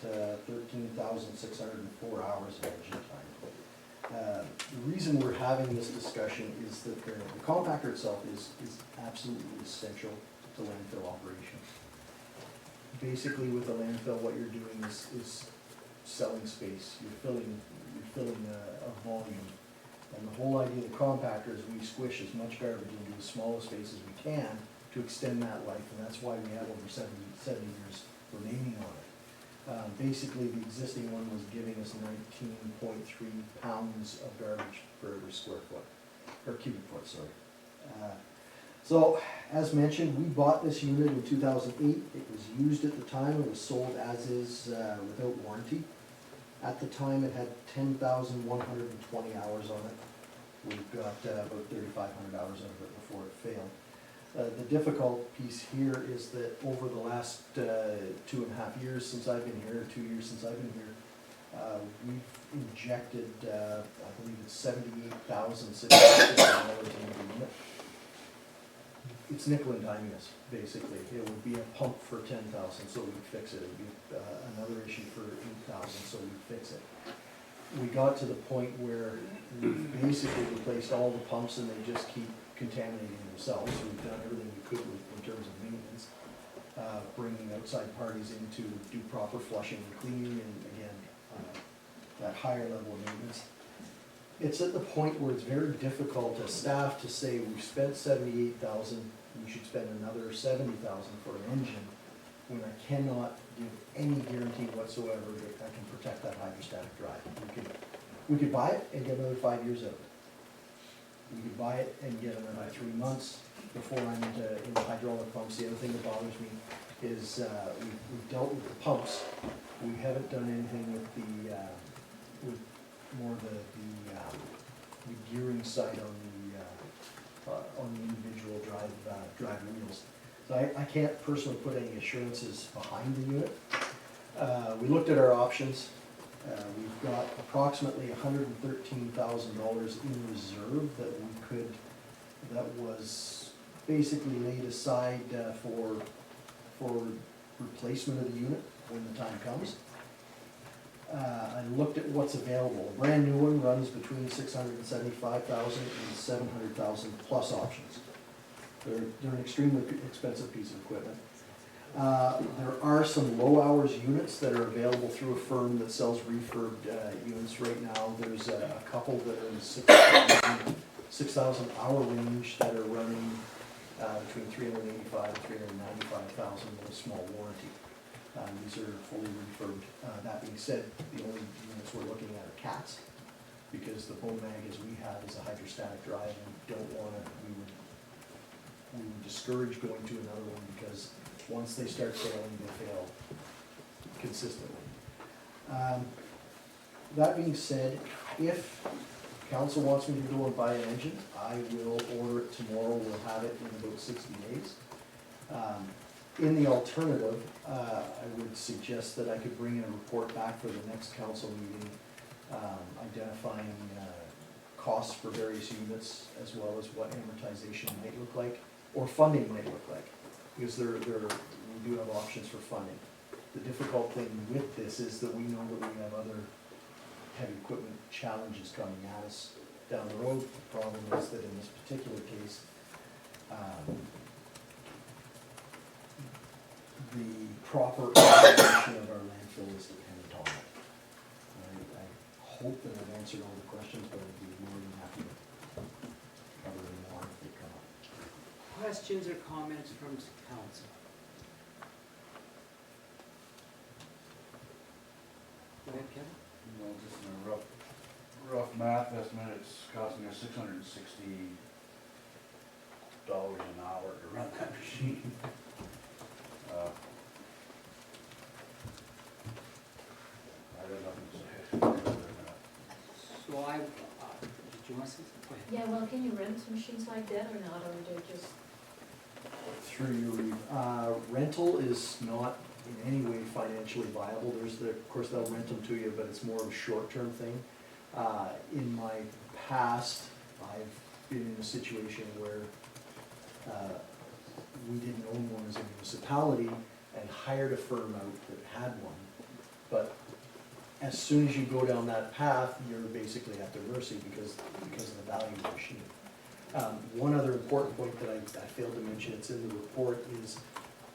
13,604 hours of engine time. The reason we're having this discussion is that the compactor itself is absolutely essential to landfill operation. Basically, with the landfill, what you're doing is selling space. You're filling a volume. And the whole idea of the compactor is we squish as much garbage into as small a space as we can to extend that life, and that's why we have over 70 years remaining on it. Basically, the existing one was giving us 19.3 pounds of garbage for every square foot, or cubic foot, sorry. So, as mentioned, we bought this unit in 2008. It was used at the time. It was sold as is without warranty. At the time, it had 10,120 hours on it. We've got about 3,500 hours out of it before it failed. The difficult piece here is that over the last 2.5 years since I've been here, 2 years since I've been here, we've injected, I believe it's $78,600 into the unit. It's nickel and diming us, basically. It would be a pump for 10,000, so we'd fix it. It would be another issue for 8,000, so we'd fix it. We got to the point where we basically replaced all the pumps and they just keep contaminating themselves. So we've done everything we could in terms of maintenance, bringing outside parties in to do proper flushing and cleaning, and again, that higher level of maintenance. It's at the point where it's very difficult as staff to say, we've spent 78,000, we should spend another 70,000 for an engine, when I cannot give any guarantee whatsoever that I can protect that hydrostatic drive. We could buy it and get another 5 years out of it. We could buy it and get another 3 months before I'm into hydraulic pumps. The other thing that bothers me is we've dealt with the pumps. We haven't done anything with with more the gearing side on the individual drive wheels. So I can't personally put any assurances behind the unit. We looked at our options. We've got approximately $113,000 in reserve that was basically laid aside for replacement of the unit when the time comes. I looked at what's available. A brand new one runs between $675,000 and $700,000 plus options. They're an extremely expensive piece of equipment. There are some low hours units that are available through a firm that sells refurbed units right now. There's a couple that are in the 6,000 hour range that are running between $385,000 and $395,000 with a small warranty. These are fully refurbed. That being said, the only units we're looking at are cats, because the BOMAG as we have is a hydrostatic drive, and we would discourage going to another one, because once they start failing, they fail consistently. That being said, if council wants me to go and buy an engine, I will order it tomorrow. We'll have it in about 60 days. In the alternative, I would suggest that I could bring in a report back for the next council meeting, identifying costs for various units, as well as what amortization might look like, or funding might look like, because we do have options for funding. The difficult thing with this is that we know that we have other heavy equipment challenges coming at us down the road. The problem is that in this particular case, the proper operation of our landfill is dependent on it. I hope that I've answered all the questions, but I'd be more than happy to cover any more if they come up. Questions or comments from council? Go ahead, Kevin. You know, just in a rough math estimate, it's costing us $660 an hour to run that machine. I got nothing to say other than that. So did you want to say something? Go ahead. Yeah, well, can you rent machines like that or not, or they're just, Through your, rental is not in any way financially viable. Of course, they'll rent them to you, but it's more of a short-term thing. In my past, I've been in a situation where, we didn't own one as a municipality and hired a firm out that had one. But as soon as you go down that path, you're basically at their mercy because of the value of the machine. One other important point that I failed to mention, it's in the report, is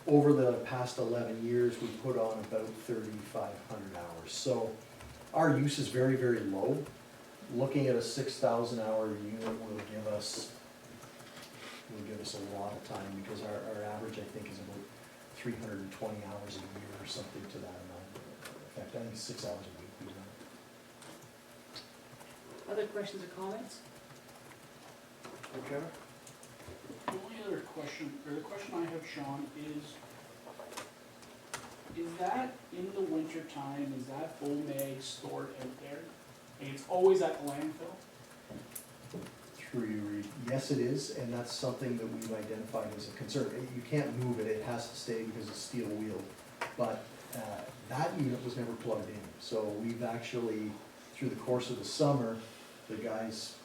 over the past 11 years, we put on about 3,500 hours. So our use is very, very low. Looking at a 6,000 hour unit will give us a lot of time, because our average, I think, is about 320 hours a year or something to that amount. In fact, I think 6 hours a week we run. Other questions or comments? Trevor? The only other question, or the question I have, Sean, is that in the winter time, is that bull mag stored out there? And it's always at the landfill? Through you, Reed. Yes, it is, and that's something that we've identified as a concern. You can't move it, it has to stay because it's steel wheeled. But that unit was never plugged in. So we've actually, through the course of the summer, the guys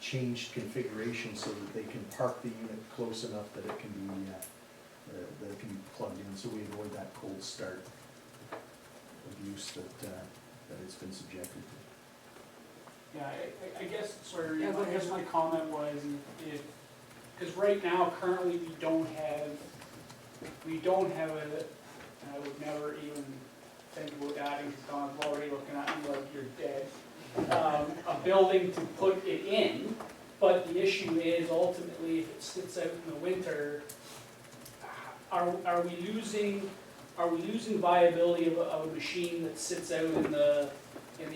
changed configuration so that they can park the unit close enough that it can be plugged in, so we avoid that cold start abuse that it's been subjected to. Yeah, I guess, sorry, Yeah, go I guess ahead. my comment was, because right now, currently, we don't have a, and I would never even think about adding, because Don's already looking at me like you're dead, a building to put it in, but the issue is ultimately, if it sits out in the winter, are we losing viability of a machine that sits out in the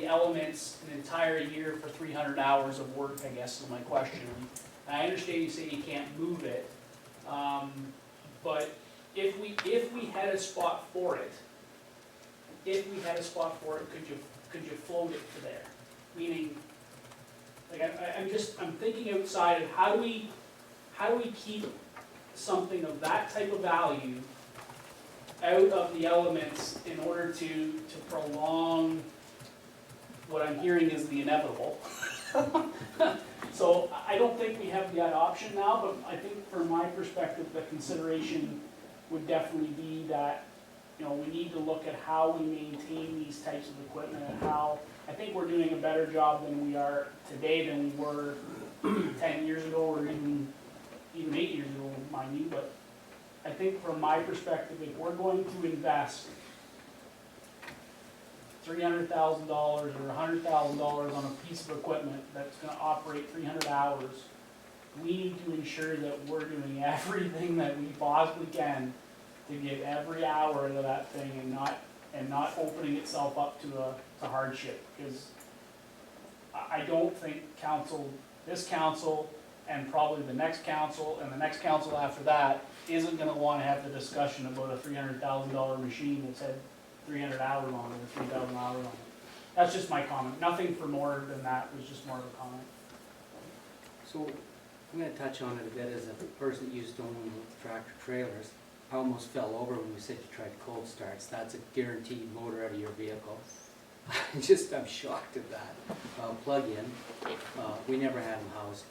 elements an entire year for 300 hours of work, I guess is my question. I understand you say you can't move it, but if we had a spot for it, could you float it to there? Meaning, like I'm thinking outside of how do we keep something of that type of value out of the elements in order to prolong what I'm hearing is the inevitable. So I don't think we have that option now, but I think from my perspective, the consideration would definitely be that, you know, we need to look at how we maintain these types of equipment and how, I think we're doing a better job than we are today than we were 10 years ago or even 8 years ago, mind you, but I think from my perspective, if we're going to invest $300,000 or $100,000 on a piece of equipment that's gonna operate 300 hours, we need to ensure that we're doing everything that we possibly can to get every hour of that thing and not opening itself up to hardship, because I don't think this council, and probably the next council, and the next council after that, isn't gonna wanna have the discussion about a $300,000 machine that's had 300 hours on it, or 3,000 hours on it. That's just my comment, nothing for more than that, it was just more of a comment. So I'm gonna touch on it a bit. As a person that used to own tractor trailers, I almost fell over when we said you tried cold starts. That's a guaranteed motor out of your vehicle. I'm shocked at that. Plug-in, we never had them housed,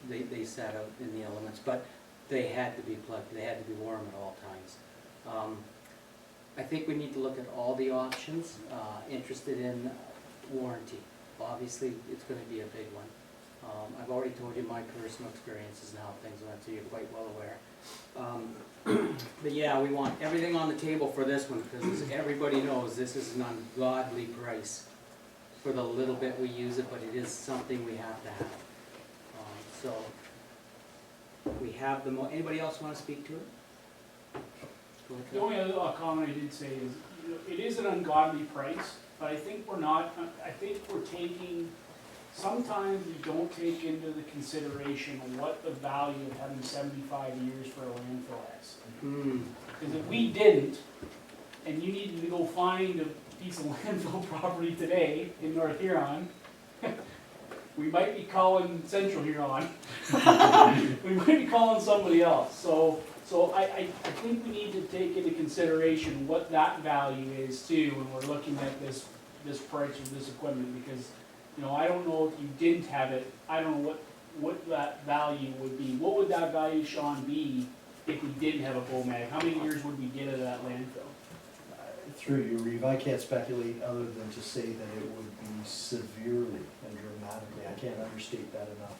they sat out in the elements, but they had to be plugged, they had to be warm at all times. I think we need to look at all the options, interested in warranty. Obviously, it's gonna be a big one. I've already told you my personal experiences and how things went, so you're quite well aware. But yeah, we want everything on the table for this one, because as everybody knows, this is an ungodly price for the little bit we use it, but it is something we have to have. So, we have anybody else wanna speak to it? Go ahead, The only other comment I did say is, you know, it is an ungodly price, but I think I think we're taking, sometimes we don't take into the consideration what the value of having 75 years for a landfill is. Because if we didn't, and you needed to go find a piece of landfill property today in North Huron, we might be calling Central Huron. We might be calling somebody else. So I think we need to take into consideration what that value is too when we're looking at this price of this equipment, because, you know, I don't know if you didn't have it, I don't know what that value would be. What would that value, Sean, be if we didn't have a BOMAG? How many years would we get out of that landfill? Through you, Reeve, I can't speculate other than to say that it would be severely and dramatically, I can't understate that enough,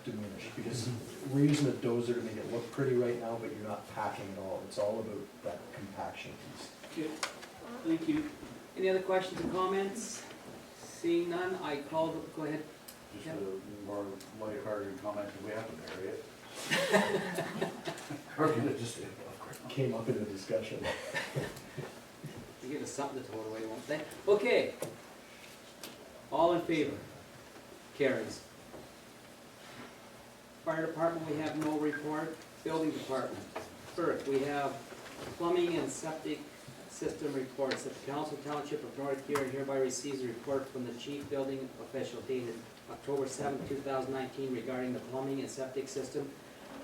diminished. Because we're using a dozer to make it look pretty right now, but you're not packing at all. It's all about that compaction piece. Okay, thank you. Any other questions or comments? Seeing none, go ahead. Just a more lighthearted comment, do we have to bury it? Or can it just stay above ground? Came up in a discussion. You give us something to throw away, won't they? Okay. All in favor? Carries. Fire department, we have no report. Building department. First, we have plumbing and septic system reports. That the Council Township of North Huron hereby receives a report from the chief building official dated October 7, 2019 regarding the plumbing and septic system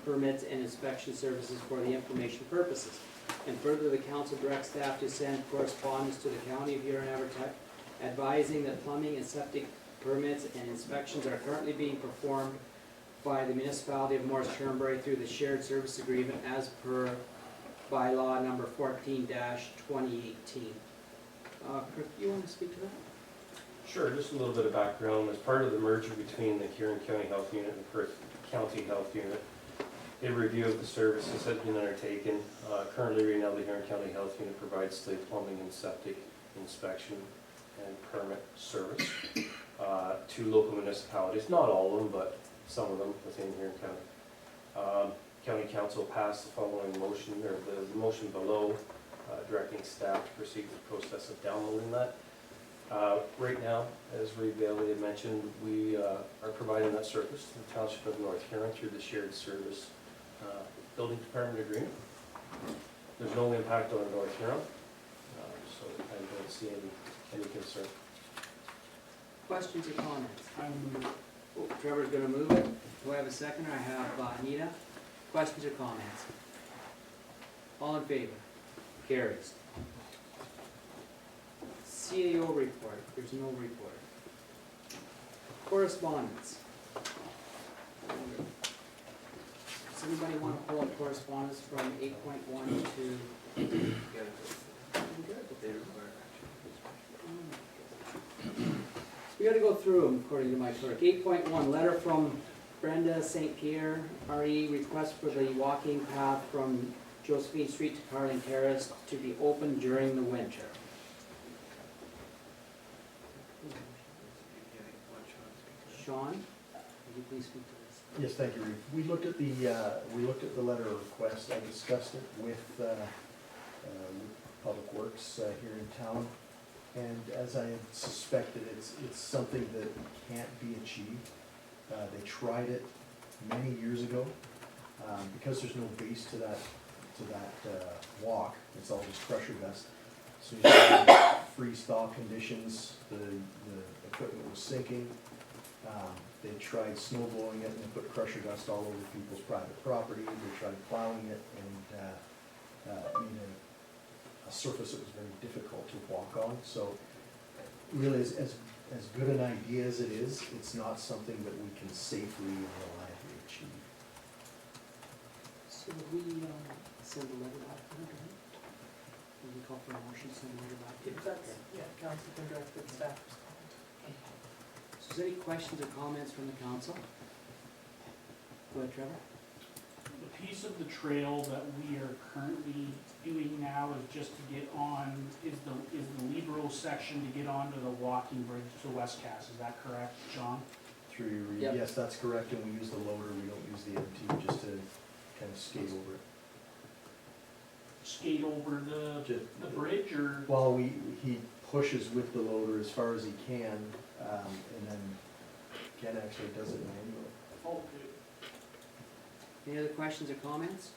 permits and inspection services for the information purposes. And further, the council directs staff to send correspondence to the County of Huron advising that plumbing and septic permits and inspections are currently being performed by the municipality of Morris Turnberry through the shared service agreement as per bylaw number 14-2018. Chris, do you want to speak to that? Sure, just a little bit of background. As part of the merger between the Huron County Health Unit and Perth County Health Unit, a review of the services has been undertaken. Currently, right now, the Huron County Health Unit provides the plumbing and septic inspection and permit service to local municipalities, not all of them, but some of them within Huron County. County Council passed the following motion, or the motion below, directing staff to proceed with the process of downloading that. Right now, as Reeve Bailey had mentioned, we are providing that service to the Township of North Huron through the shared service building department agreement. There's no impact on North Huron, so I don't see any concern. Questions or comments? I will move. Oh, Trevor's gonna move it. Do I have a second? I have Anita. Questions or comments? All in favor? Carries. CAO report. There's no report. Correspondence. Does anybody want to pull up correspondence from 8.1 to? We gotta go through them according to my clerk. 8.1, letter from Brenda St. Pierre, RE, request for the walking path from Josephine Street to Carling Terrace to be open during the winter. Sean, would you please speak to this? Yes, thank you, Reeve. We looked at the letter of request. I discussed it with Public Works here in town. And as I had suspected, it's something that can't be achieved. They tried it many years ago. Because there's no base to that walk, it's all just pressure dust. So you have freeze-thaw conditions, the equipment was sinking. They tried snow blowing it and they put crusher dust all over people's private property. They tried plowing it and made a surface that was very difficult to walk on. So really, as good an idea as it is, it's not something that we can safely and reliably achieve. So would we, send a letter back to them tonight? Would we call for a motion, send a letter back to If them? that's, yeah, council can direct the staff. So is there any questions or comments from the council? Go ahead, Trevor. The piece of the trail that we are currently doing now is just to get on, is the Libro section to get onto the walking bridge to West Cass, is that correct, John? Through, Yep. yes, that's correct, and we use the loader, we don't use the MT, just to kind of skate over it. Skate over the Ju- bridge, or? Well, he pushes with the loader as far as he can, and then Ken actually does it manually. Oh, Any other questions or comments?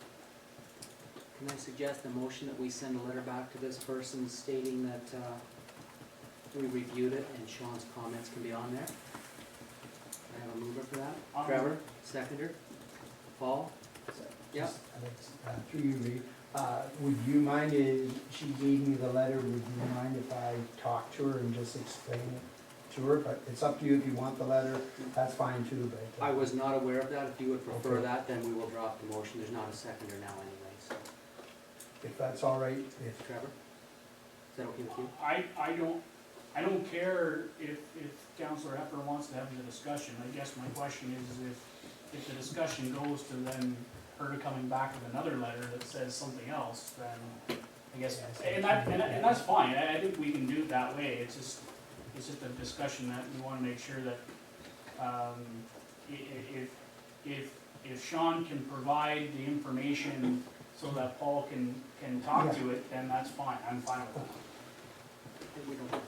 Can I suggest a motion that we send a letter back to this person stating that, we reviewed it and Sean's comments can be on there? I have a mover for that. Trevor, seconder. Paul? Yep. Just, through you, Reed, would you mind if she gave me the letter, would you mind if I talk to her and just explain it to her? But it's up to you if you want the letter, that's fine too, but. I was not aware of that. If you would prefer Okay. that, then we will drop the motion. There's not a seconder now anyway, so. If that's all right, if, Trevor? Is that okay with you? I don't care if Councillor Hepburn wants to have the discussion. I guess my question is if the discussion goes to then her coming back with another letter that says something else, then I guess, and that's fine. I think we can do it that way. It's just a discussion that we wanna make sure that, if Sean can provide the information so that Paul can talk to it, then that's fine. I'm fine with that. We don't have a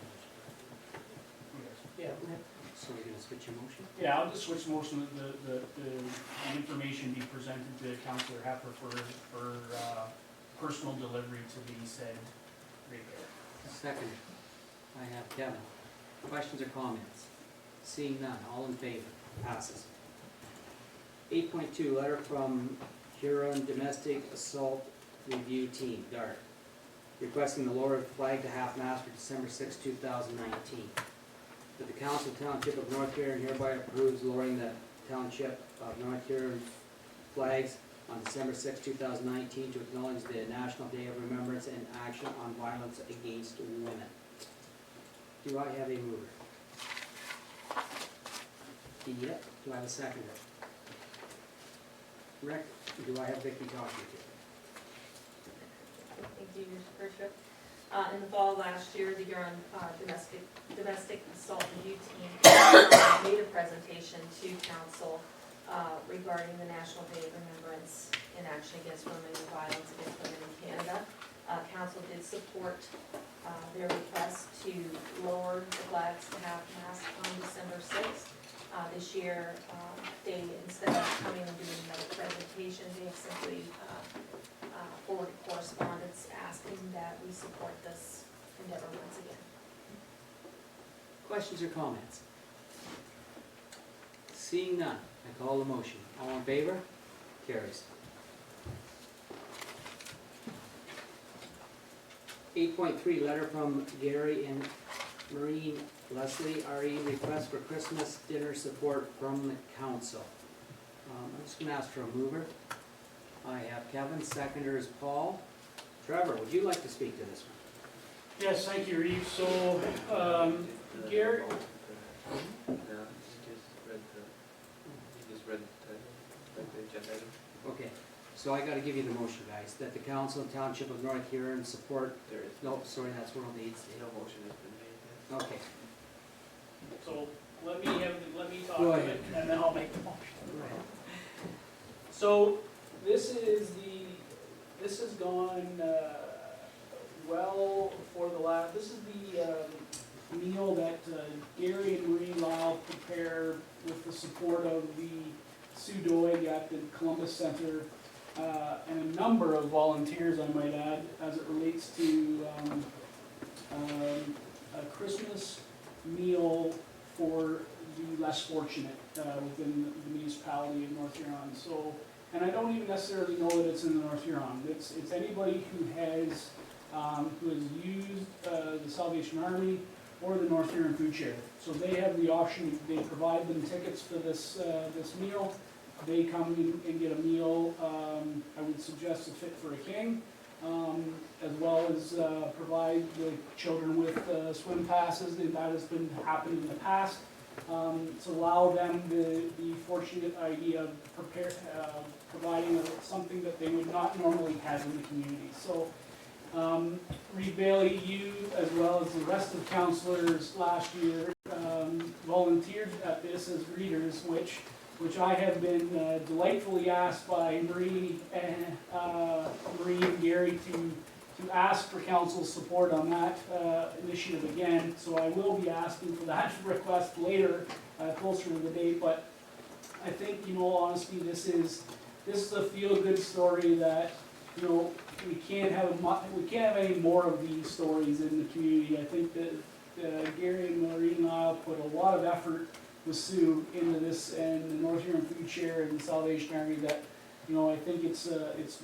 Yeah, motion. So we're gonna switch your motion? Yeah, I'll just switch motion, the information be presented to Councillor Hepper for personal delivery to be said repair. Second. I have Kevin. Questions or comments? Seeing none, all in favor? Passes. 8.2, letter from Huron Domestic Assault Review Team, DART, requesting the lower flag to half-mast for December 6, 2019. That the Council Township of North Huron hereby approves lowering the Township of North Huron flags on December 6, 2019 to acknowledge the National Day of Remembrance and Action on Violence Against Women. Do I have a mover? Yep. Do I have a seconder? Rick, do I have Vicky talking to? Thank you, Your Worship. In the fall of last year, the Huron Domestic Assault Review Team made a presentation to council regarding the National Day of Remembrance in Action Against Women and Violence Against Women in Canada. Council did support their request to lower the flags to half-mast on December 6th. This year, they, instead of coming and doing another presentation, they have simply forwarded correspondence asking that we support this endeavor once again. Questions or comments? Seeing none, I call the motion. All in favor? Carries. 8.3, letter from Gary and Maureen Leslie, RE, request for Christmas dinner support from the council. I'm just gonna ask for a mover. I have Kevin, seconder is Paul. Trevor, would you like to speak to this one? Yes, thank you, Reeve. So, Gary, No, he just read the agenda item. Okay, so I gotta give you the motion, guys, that the council and township of North Huron support, There is no, sorry, that's World AIDS Day. no motion has been made yet. Okay, so let me talk Go to ahead. it, and then I'll make the motion. go ahead. So, this has gone, well for the last, this is the meal that Gary and Marie Lyle prepare with the support of the Sue Doig at the Columbus Center, and a number of volunteers, I might add, as it relates to a Christmas meal for the less fortunate within the municipality of North Huron. So, and I don't even necessarily know that it's in the North Huron. It's anybody who has used the Salvation Army or the North Huron Food Share. So they have the option, they provide them tickets for this, this meal. They come and get a meal, I would suggest a Fit for a King, as well as provide the children with swim passes, and that has been happened in the past. To allow them the fortunate idea of providing something that they would not normally have in the community. So Reed Bailey, you, as well as the rest of councilors last year, volunteered at this as readers, which I have been delightfully asked by Marie and Gary to ask for council's support on that initiative again. So I will be asking for that request later, closer to the date. But I think, you know, honestly, this is a feel-good story that, you know, we can't have any more of these stories in the community. I think that Gary and Marie and I put a lot of effort with Sue into this, and the North Huron Food Share and the Salvation Army, that, you know, I think it's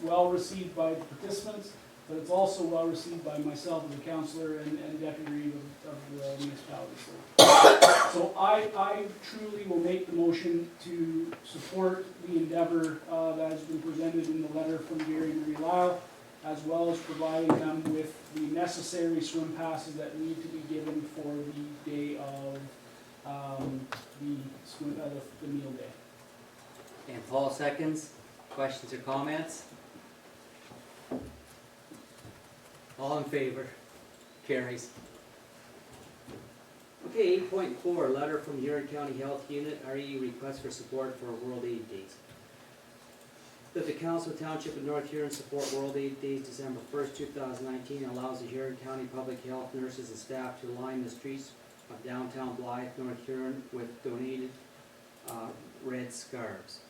well received by the participants, but it's also well received by myself as a councillor and deputy of the municipality. So I truly will make the motion to support the endeavor that has been presented in the letter from Gary and Marie Lyle, as well as providing them with the necessary swim passes that need to be given for the day of the meal day. And Paul seconds. Questions or comments? All in favor? Carries. Okay, 8.4, letter from Huron County Health Unit, RE request for support for World AIDS Days. That the Council Township of North Huron support World AIDS Days December 1st, 2019, and allows the Huron County Public Health nurses and staff to line the streets of downtown Blythe, North Huron, with donated red scarves.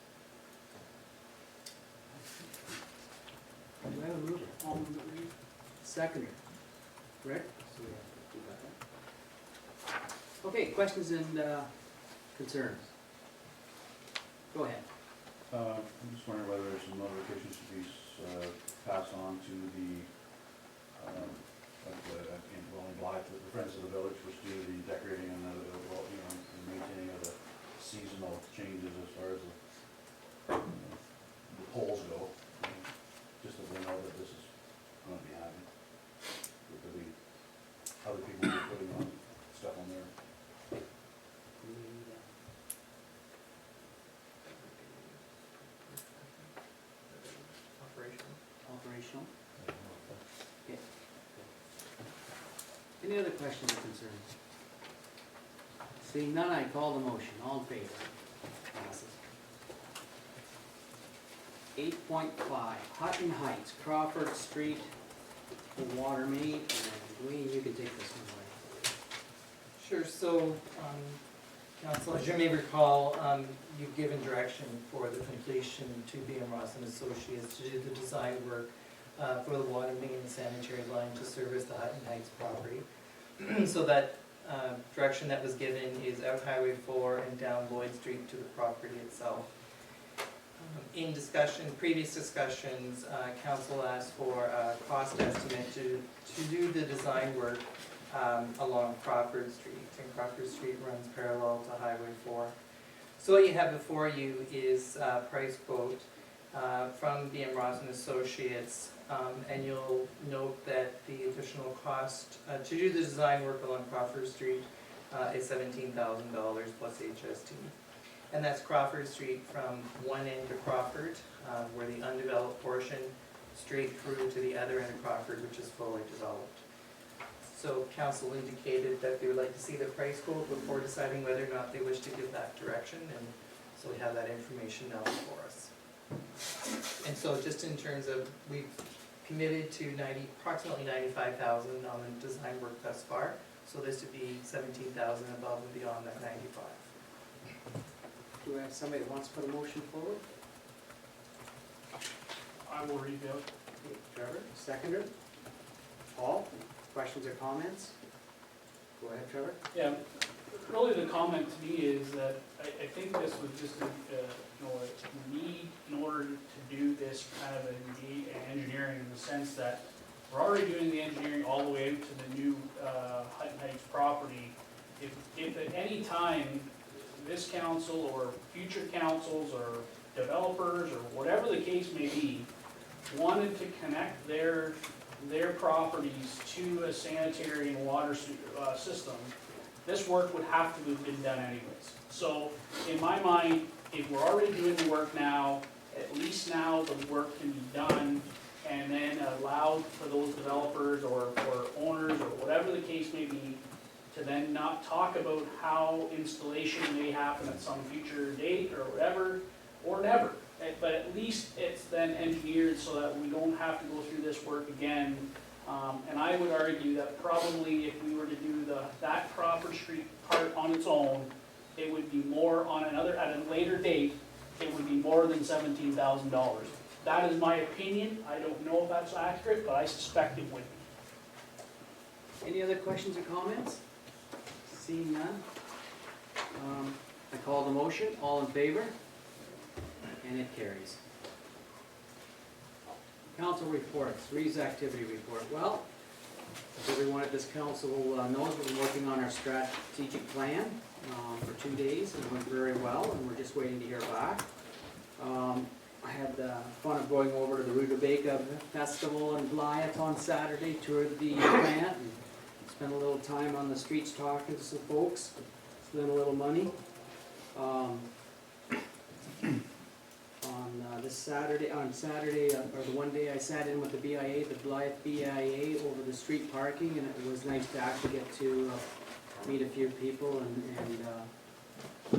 Do I have a mover? I'll move it, Reed. Seconder. Rick? Okay, questions and concerns? Go ahead. I'm just wondering whether some notifications should be passed on to the, the Friends of the Village, which do the decorating and the maintaining of the seasonal changes as far as the poles go. Just that they know that this is going to be happening. There could be other people who are putting on stuff on there. Operational. Okay. Any other questions or concerns? Seeing none, I call the motion. All in favor? Passes. 8.5, Hutton Heights, Crawford Street, water main, and Dwayne, you can take this one away. Sure, so, Council, as you may recall, you've given direction for the completion to B.M. Ross and Associates to do the design work for the water main and sanitary line to service the Hutton Heights property. So that direction that was given is out Highway 4 and down Lloyd Street to the property itself. In discussion, previous discussions, Council asked for a cost estimate to do the design work along Crawford Street, and Crawford Street runs parallel to Highway 4. So what you have before you is a price quote from B.M. Ross and Associates, and you'll note that the additional cost to do the design work along Crawford Street is $17,000 plus HST. And that's Crawford Street from one end of Crawford, where the undeveloped portion, straight through to the other end of Crawford, which is fully developed. So council indicated that they would like to see the price quote before deciding whether or not they wish to give that direction, and so we have that information now before us. And so just in terms of, we've committed to approximately $95,000 on the design work thus far, so this would be $17,000 above and beyond that 95. Do we have somebody that wants to put a motion forward? I will read out. Okay, Trevor, seconder. Paul, questions or comments? Go ahead, Trevor. Yeah, really the comment to me is that I think this was just a need in order to do this kind of engineering, in the sense that we're already doing the engineering all the way to the new Hutton Heights property. If at any time this council or future councils or developers or whatever the case may be, wanted to connect their properties to a sanitary and water system, this work would have to have been done anyways. So in my mind, if we're already doing the work now, at least now the work can be done and then allowed for those developers or owners or whatever the case may be to then not talk about how installation may happen at some future date or whatever, or never. But at least it's then engineered so that we don't have to go through this work again. And I would argue that probably if we were to do that Crawford Street part on its own, it would be more on another, at a later date, it would be more than $17,000. That is my opinion. I don't know if that's accurate, but I suspect it would be. Any other questions or comments? Seeing none. I call the motion. All in favor? And it carries. Council reports, Reeves activity report. Well, as everyone at this council knows, we've been working on our strategic plan for 2 days, and it went very well, and we're just waiting to hear back. I had the fun of going over to the Rutabaga Festival in Blythe on Saturday, toured the plant, and spent a little time on the streets talking to some folks, spent a little money. On Saturday, or the one day I sat in with the BIA, the Blythe BIA, over the street parking, and it was nice to actually get to meet a few people and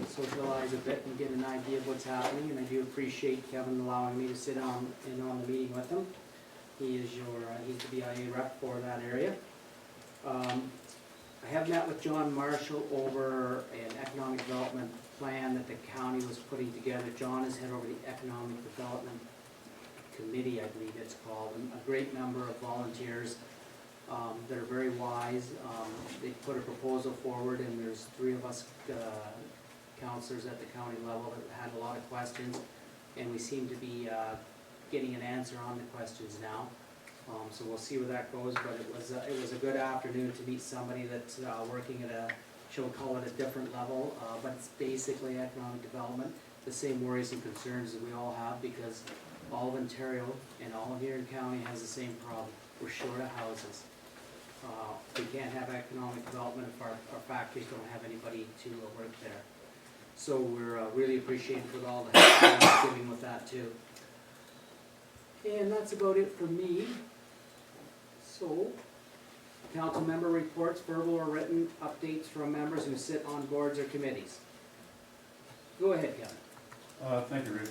socialize a bit and get an idea of what's happening. And I do appreciate Kevin allowing me to sit in on the meeting with him. He's the BIA rep for that area. I have met with John Marshall over an economic development plan that the county was putting together. John is head over the Economic Development Committee, I believe it's called, and a great number of volunteers that are very wise. They put a proposal forward, and there's 3 of us counselors at the county level that had a lot of questions, and we seem to be getting an answer on the questions now. So we'll see where that goes, but it was a good afternoon to meet somebody that's working at a, she'll call it a different level, but it's basically economic development, the same worries and concerns that we all have, because all of Ontario and all of Huron County has the same problem. We're short of houses. We can't have economic development if our factories don't have anybody to work there. So we're really appreciative for all the help that's giving with that too. And that's about it for me. So, council member reports, verbal or written updates from members who sit on boards or committees. Go ahead, Kevin. Thank you, Rick.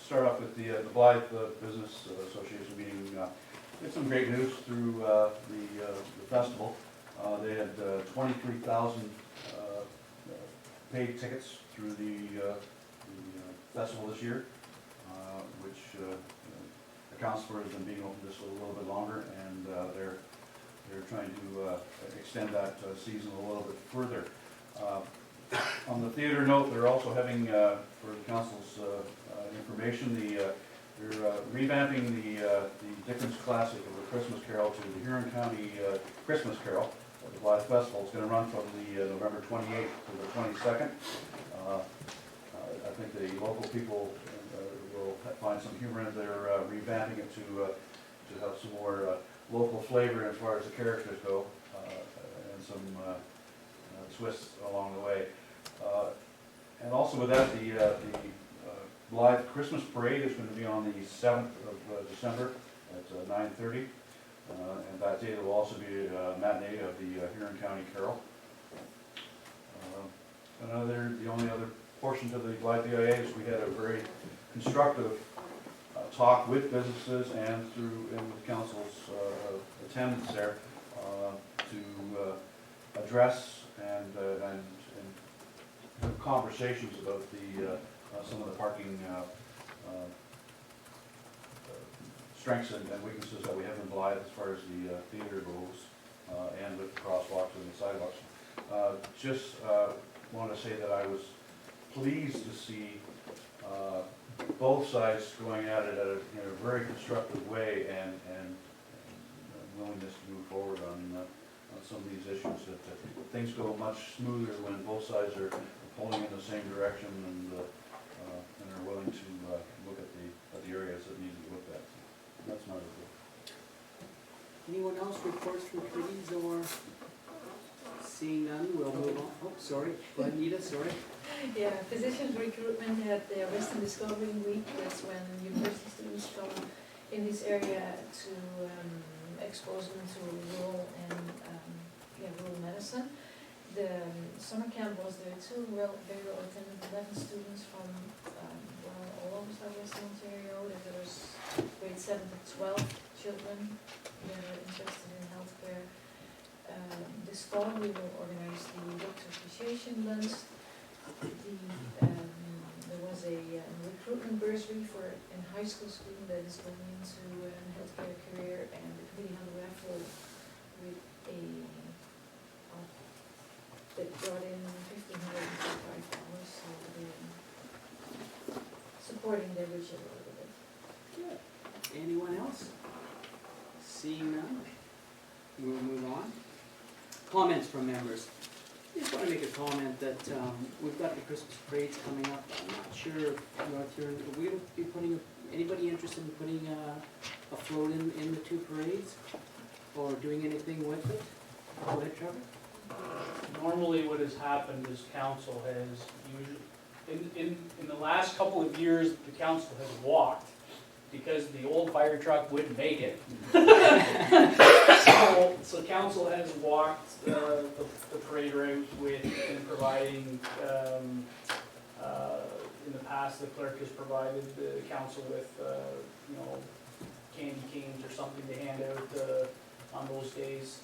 Start off with the Blythe Business Association meeting. We had some great news through the festival. They had 23,000 paid tickets through the festival this year, which accounts for them being open just a little bit longer, and they're trying to extend that season a little bit further. On the theater note, they're also having, for the council's information, they're revamping the Dickens Classic of the Christmas Carol to the Huron County Christmas Carol at the Blythe Festival. It's going to run from the November 28th to the 22nd. I think the local people will find some humor in it. They're revamping it to have some more local flavor as far as the characters go, and some twists along the way. And also with that, the Blythe Christmas Parade is going to be on the 7th of December at 9:30. And that day there will also be a matinee of the Huron County Carol. The only other portion to the Blythe BIA is we had a very constructive talk with businesses and with council's attendance there to address and have conversations about some of the parking strengths and weaknesses that we have in Blythe as far as the theater goes, and with the crosswalks and the sidewalks. Just want to say that I was pleased to see both sides going at it in a very constructive way and willingness to move forward on some of these issues, that things go much smoother when both sides are pulling in the same direction and are willing to look at the areas that need to be looked at. That's my report. Anyone else reports from committees or seeing none, we'll move on. Oh, sorry, go ahead, Nita, sorry. Yeah, physicians recruitment at the Western Discovery Week, that's when university students come in this area to expose them to rural and rural medicine. The summer camp was there too, very well attended, 11 students from all over southwestern Ontario. There was grade 7 to 12 children that are interested in healthcare. This fall we will organize the Doctor Appreciation Lunch. There was a recruitment bursary for a high school student that is going into a healthcare career, and the committee had a raffle with that brought in $1,535, so they're supporting their wish a little bit. Good. Anyone else? Seeing none, we'll move on. Comments from members. I just want to make a comment that we've got the Christmas parades coming up. I'm not sure, North Huron, are we going to be putting, anybody interested in putting a float in the two parades? Or doing anything with it? Go ahead, Trevor. Normally what has happened is council has usually, in the last couple of years, the council has walked because the old fire truck wouldn't make it. So council has walked the parade route with, and providing, in the past, the clerk has provided the council with, candy canes or something to hand out on those days.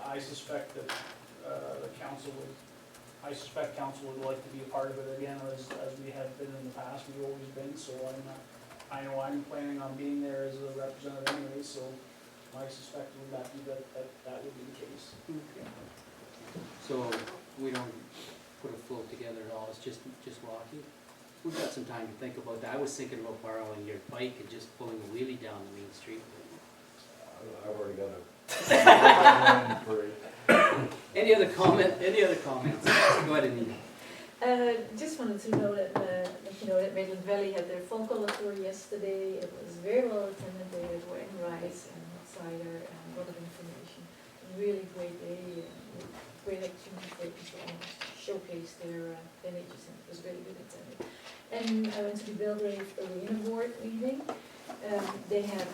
I suspect that council would like to be a part of it again, as we have been in the past. We've always been, so I know I'm planning on being there as a representative anyway, so I suspect that would be the case. Okay. So we don't put a float together at all, it's just walking? We've got some time to think about that. I was thinking about borrowing your bike and just pulling a wheelie down the main street. I've already got a. Any other comments? Go ahead, Anita. Just wanted to know that, that Maitland Valley had their fall color tour yesterday. It was very well attended. They were wearing rice and hot cider and a lot of information. Really great day, great opportunity for people to showcase their natures, and it was really good attended. And I went to the Belgrave Arena Board meeting. They have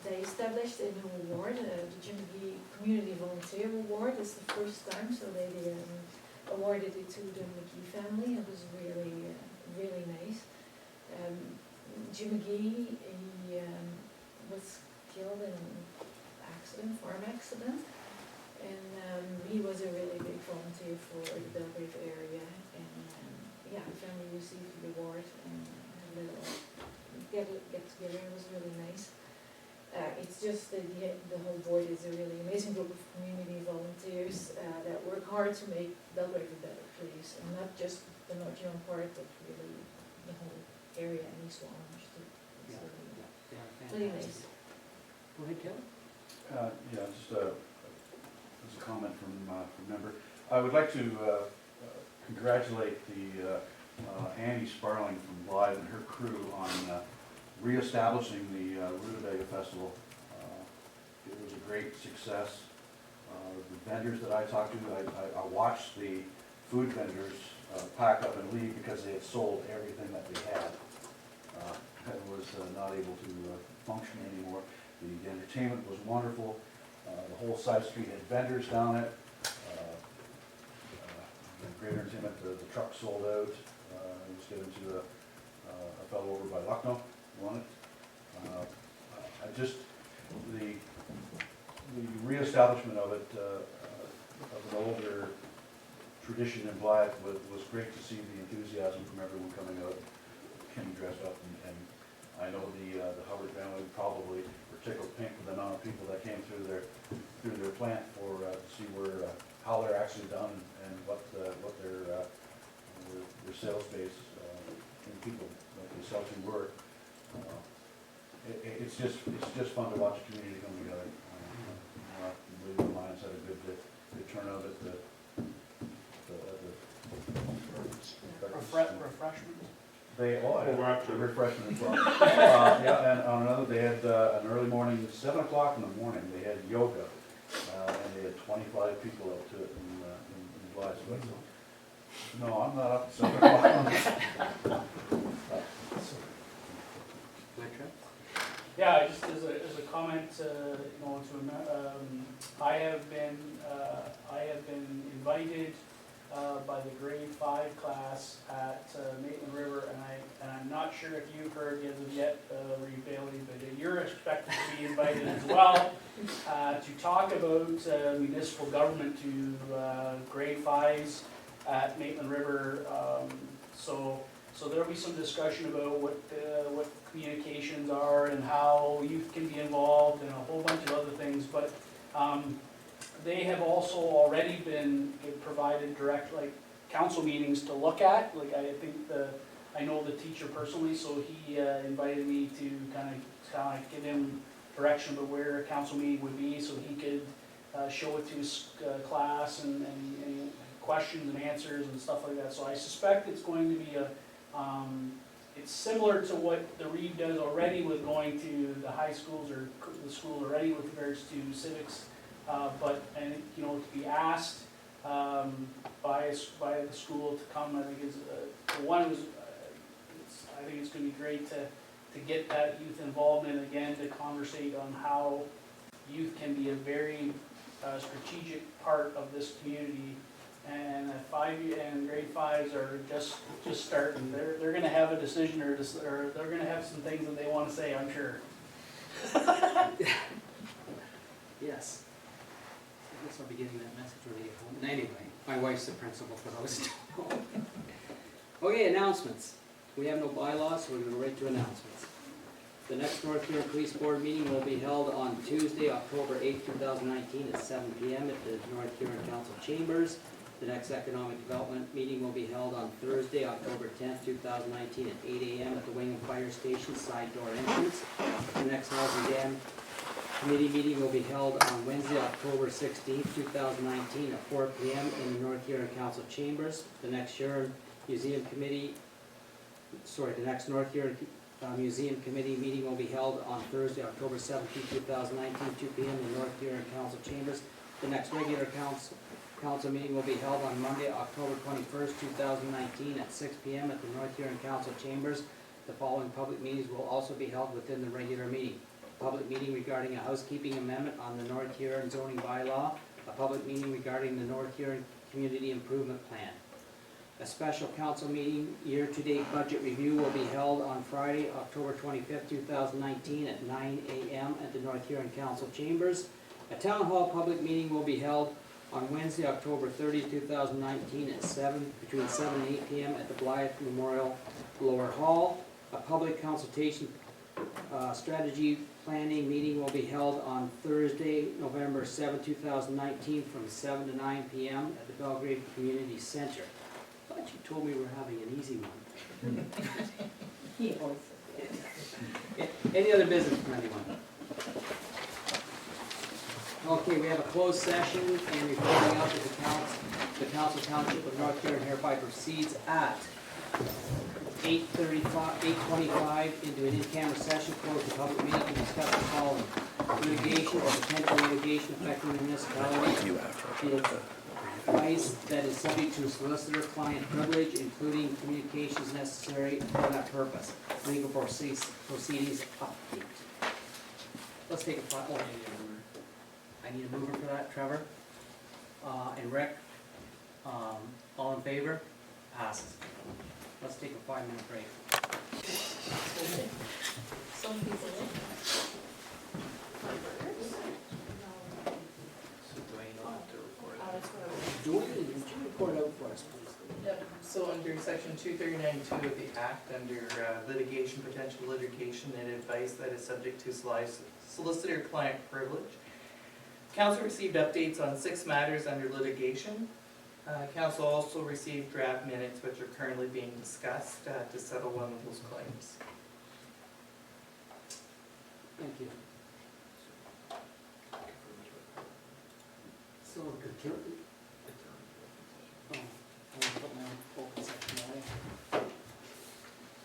they established a new award, the Jim McGee Community Volunteer Award. It's the first time, so they awarded it to the McGee family. It was really, really nice. Jim McGee, he was killed in an farm accident, and he was a really big volunteer for the Belgrave area. And the family received the award and had a little get together. It was really nice. It's just that the whole board is a really amazing group of community volunteers that work hard to make Belgrave a better place, and not just the North Huron part, but really the whole area in East Orange too. It's really nice. Go ahead, Kevin. Just as a comment from a member. I would like to congratulate the Annie Sparling from Blythe and her crew on reestablishing the Rutabaga Festival. It was a great success. The vendors that I talked to, I watched the food vendors pack up and leave because they had sold everything that they had. And was not able to function anymore. The entertainment was wonderful. The whole side street had vendors down it. Great entertainment. The truck sold out. It was given to a fellow over by Lucknow. On it. The reestablishment of it, of an older tradition in Blythe was great to see the enthusiasm from everyone coming out, getting dressed up, and I know the Hubbard family probably were tickled pink with the amount of people that came through their plant for to see how they're actually done and what their sales base and people that they sell to were. it's just fun to watch a community come together. I believe the Lions had a good turnout at the Refreshment? After refreshment as well. Yeah, and on another, they had an early morning, 7 o'clock in the morning, they had yoga, and they had 25 people out to it in July. So I said, no, I'm not up at 7 o'clock. Yeah, just as a comment, I have been invited by the grade 5 class at Maitland River, and I'm not sure if you've heard as of yet, Reeve Bailey, but you're expected to be invited as well to talk about municipal government to grade 5s at Maitland River. So there'll be some discussion about what communications are and how youth can be involved and a whole bunch of other things, but they have also already been provided direct, like, council meetings to look at. Like, I know the teacher personally, so he invited me to kind of give him direction about where a council meeting would be, so he could show it to his class and questions and answers and stuff like that. So I suspect it's going to be it's similar to what the Reeve does already with going to the high schools or the school already with regards to civics. To be asked by the school to come, I think is I think it's going to be great to get that youth involvement again, to conversate on how youth can be a very strategic part of this community. And grade 5s are just starting. They're going to have a decision or they're going to have some things that they want to say, I'm sure. Yes. I guess I'll be getting that message when I get home. And anyway, my wife's the principal for those two. Okay, announcements. We have no bylaws, so we're going to go right to announcements. The next North Huron Police Board meeting will be held on Tuesday, October 8th, 2019 at 7 p.m. at the North Huron Council Chambers. The next Economic Development meeting will be held on Thursday, October 10th, 2019 at 8 a.m. at the Wingham Fire Station side door entrance. The next Housing Dam Committee meeting will be held on Wednesday, October 16th, 2019 at 4 p.m. in the North Huron Council Chambers. The next North Huron Museum Committee meeting will be held on Thursday, October 17th, 2019, 2 p.m. in the North Huron Council Chambers. The next regular council meeting will be held on Monday, October 21st, 2019 at 6 p.m. at the North Huron Council Chambers. The following public meetings will also be held within the regular meeting. A public meeting regarding a housekeeping amendment on the North Huron zoning bylaw. A public meeting regarding the North Huron Community Improvement Plan. A special council meeting, year-to-date budget review will be held on Friday, October 25th, 2019 at 9 a.m. at the North Huron Council Chambers. A town hall public meeting will be held on Wednesday, October 30th, 2019 at between 7 and 8 p.m. at the Blythe Memorial Lower Hall. A public consultation strategy planning meeting will be held on Thursday, November 7th, 2019 from 7 to 9 p.m. at the Belgrade Community Center. I thought you told me we were having an easy one. He always Any other business from anyone? Okay, we have a closed session and reporting out of the Council Township of North Huron hereby proceeds at 8:25 into an in-camera session, close the public meeting to discuss the following: litigation or potential litigation affecting the municipality. Advice that is subject to solicitor-client privilege, including communications necessary for that purpose. Legal proceedings update. Let's take a I need a mover for that, Trevor. And Rick, all in favor? Passes. Let's take a 5-minute break. Some people. Would you report out for us, please? Yep, so under section 239(2) of the Act, under litigation, potential litigation, and advice that is subject to solicitor-client privilege, Council received updates on 6 matters under litigation. Council also received draft minutes which are currently being discussed to settle one of those claims. Thank you. So, continue. Oh, I want to put my own open section away.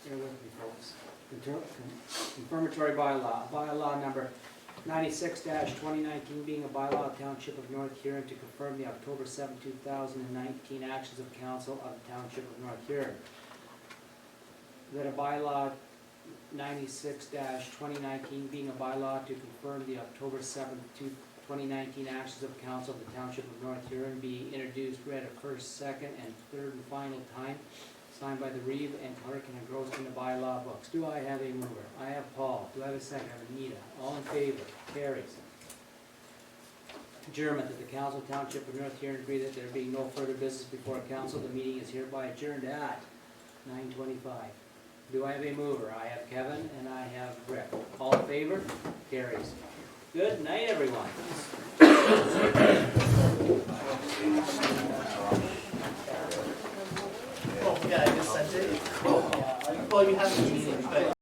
Bear with me, folks. Confirmatory bylaw number 96-2019 being a bylaw of Township of North Huron to confirm the October 7, 2019 actions of council of the Township of North Huron. That a bylaw 96-2019 being a bylaw to confirm the October 7, 2019 actions of council of the Township of North Huron be introduced, read a first, second, and third and final time, signed by the Reeve and clerk and engrossed in the bylaw books. Do I have a mover? I have Paul. Do I have a second? I have Anita. All in favor? Carries. Adjournment that the council of Township of North Huron agree that there being no further business before council, the meeting is hereby adjourned at 9:25. Do I have a mover? I have Kevin and I have Rick. All in favor? Carries. Good night, everyone. Oh, yeah, I just sent it. Well, you have the meeting, but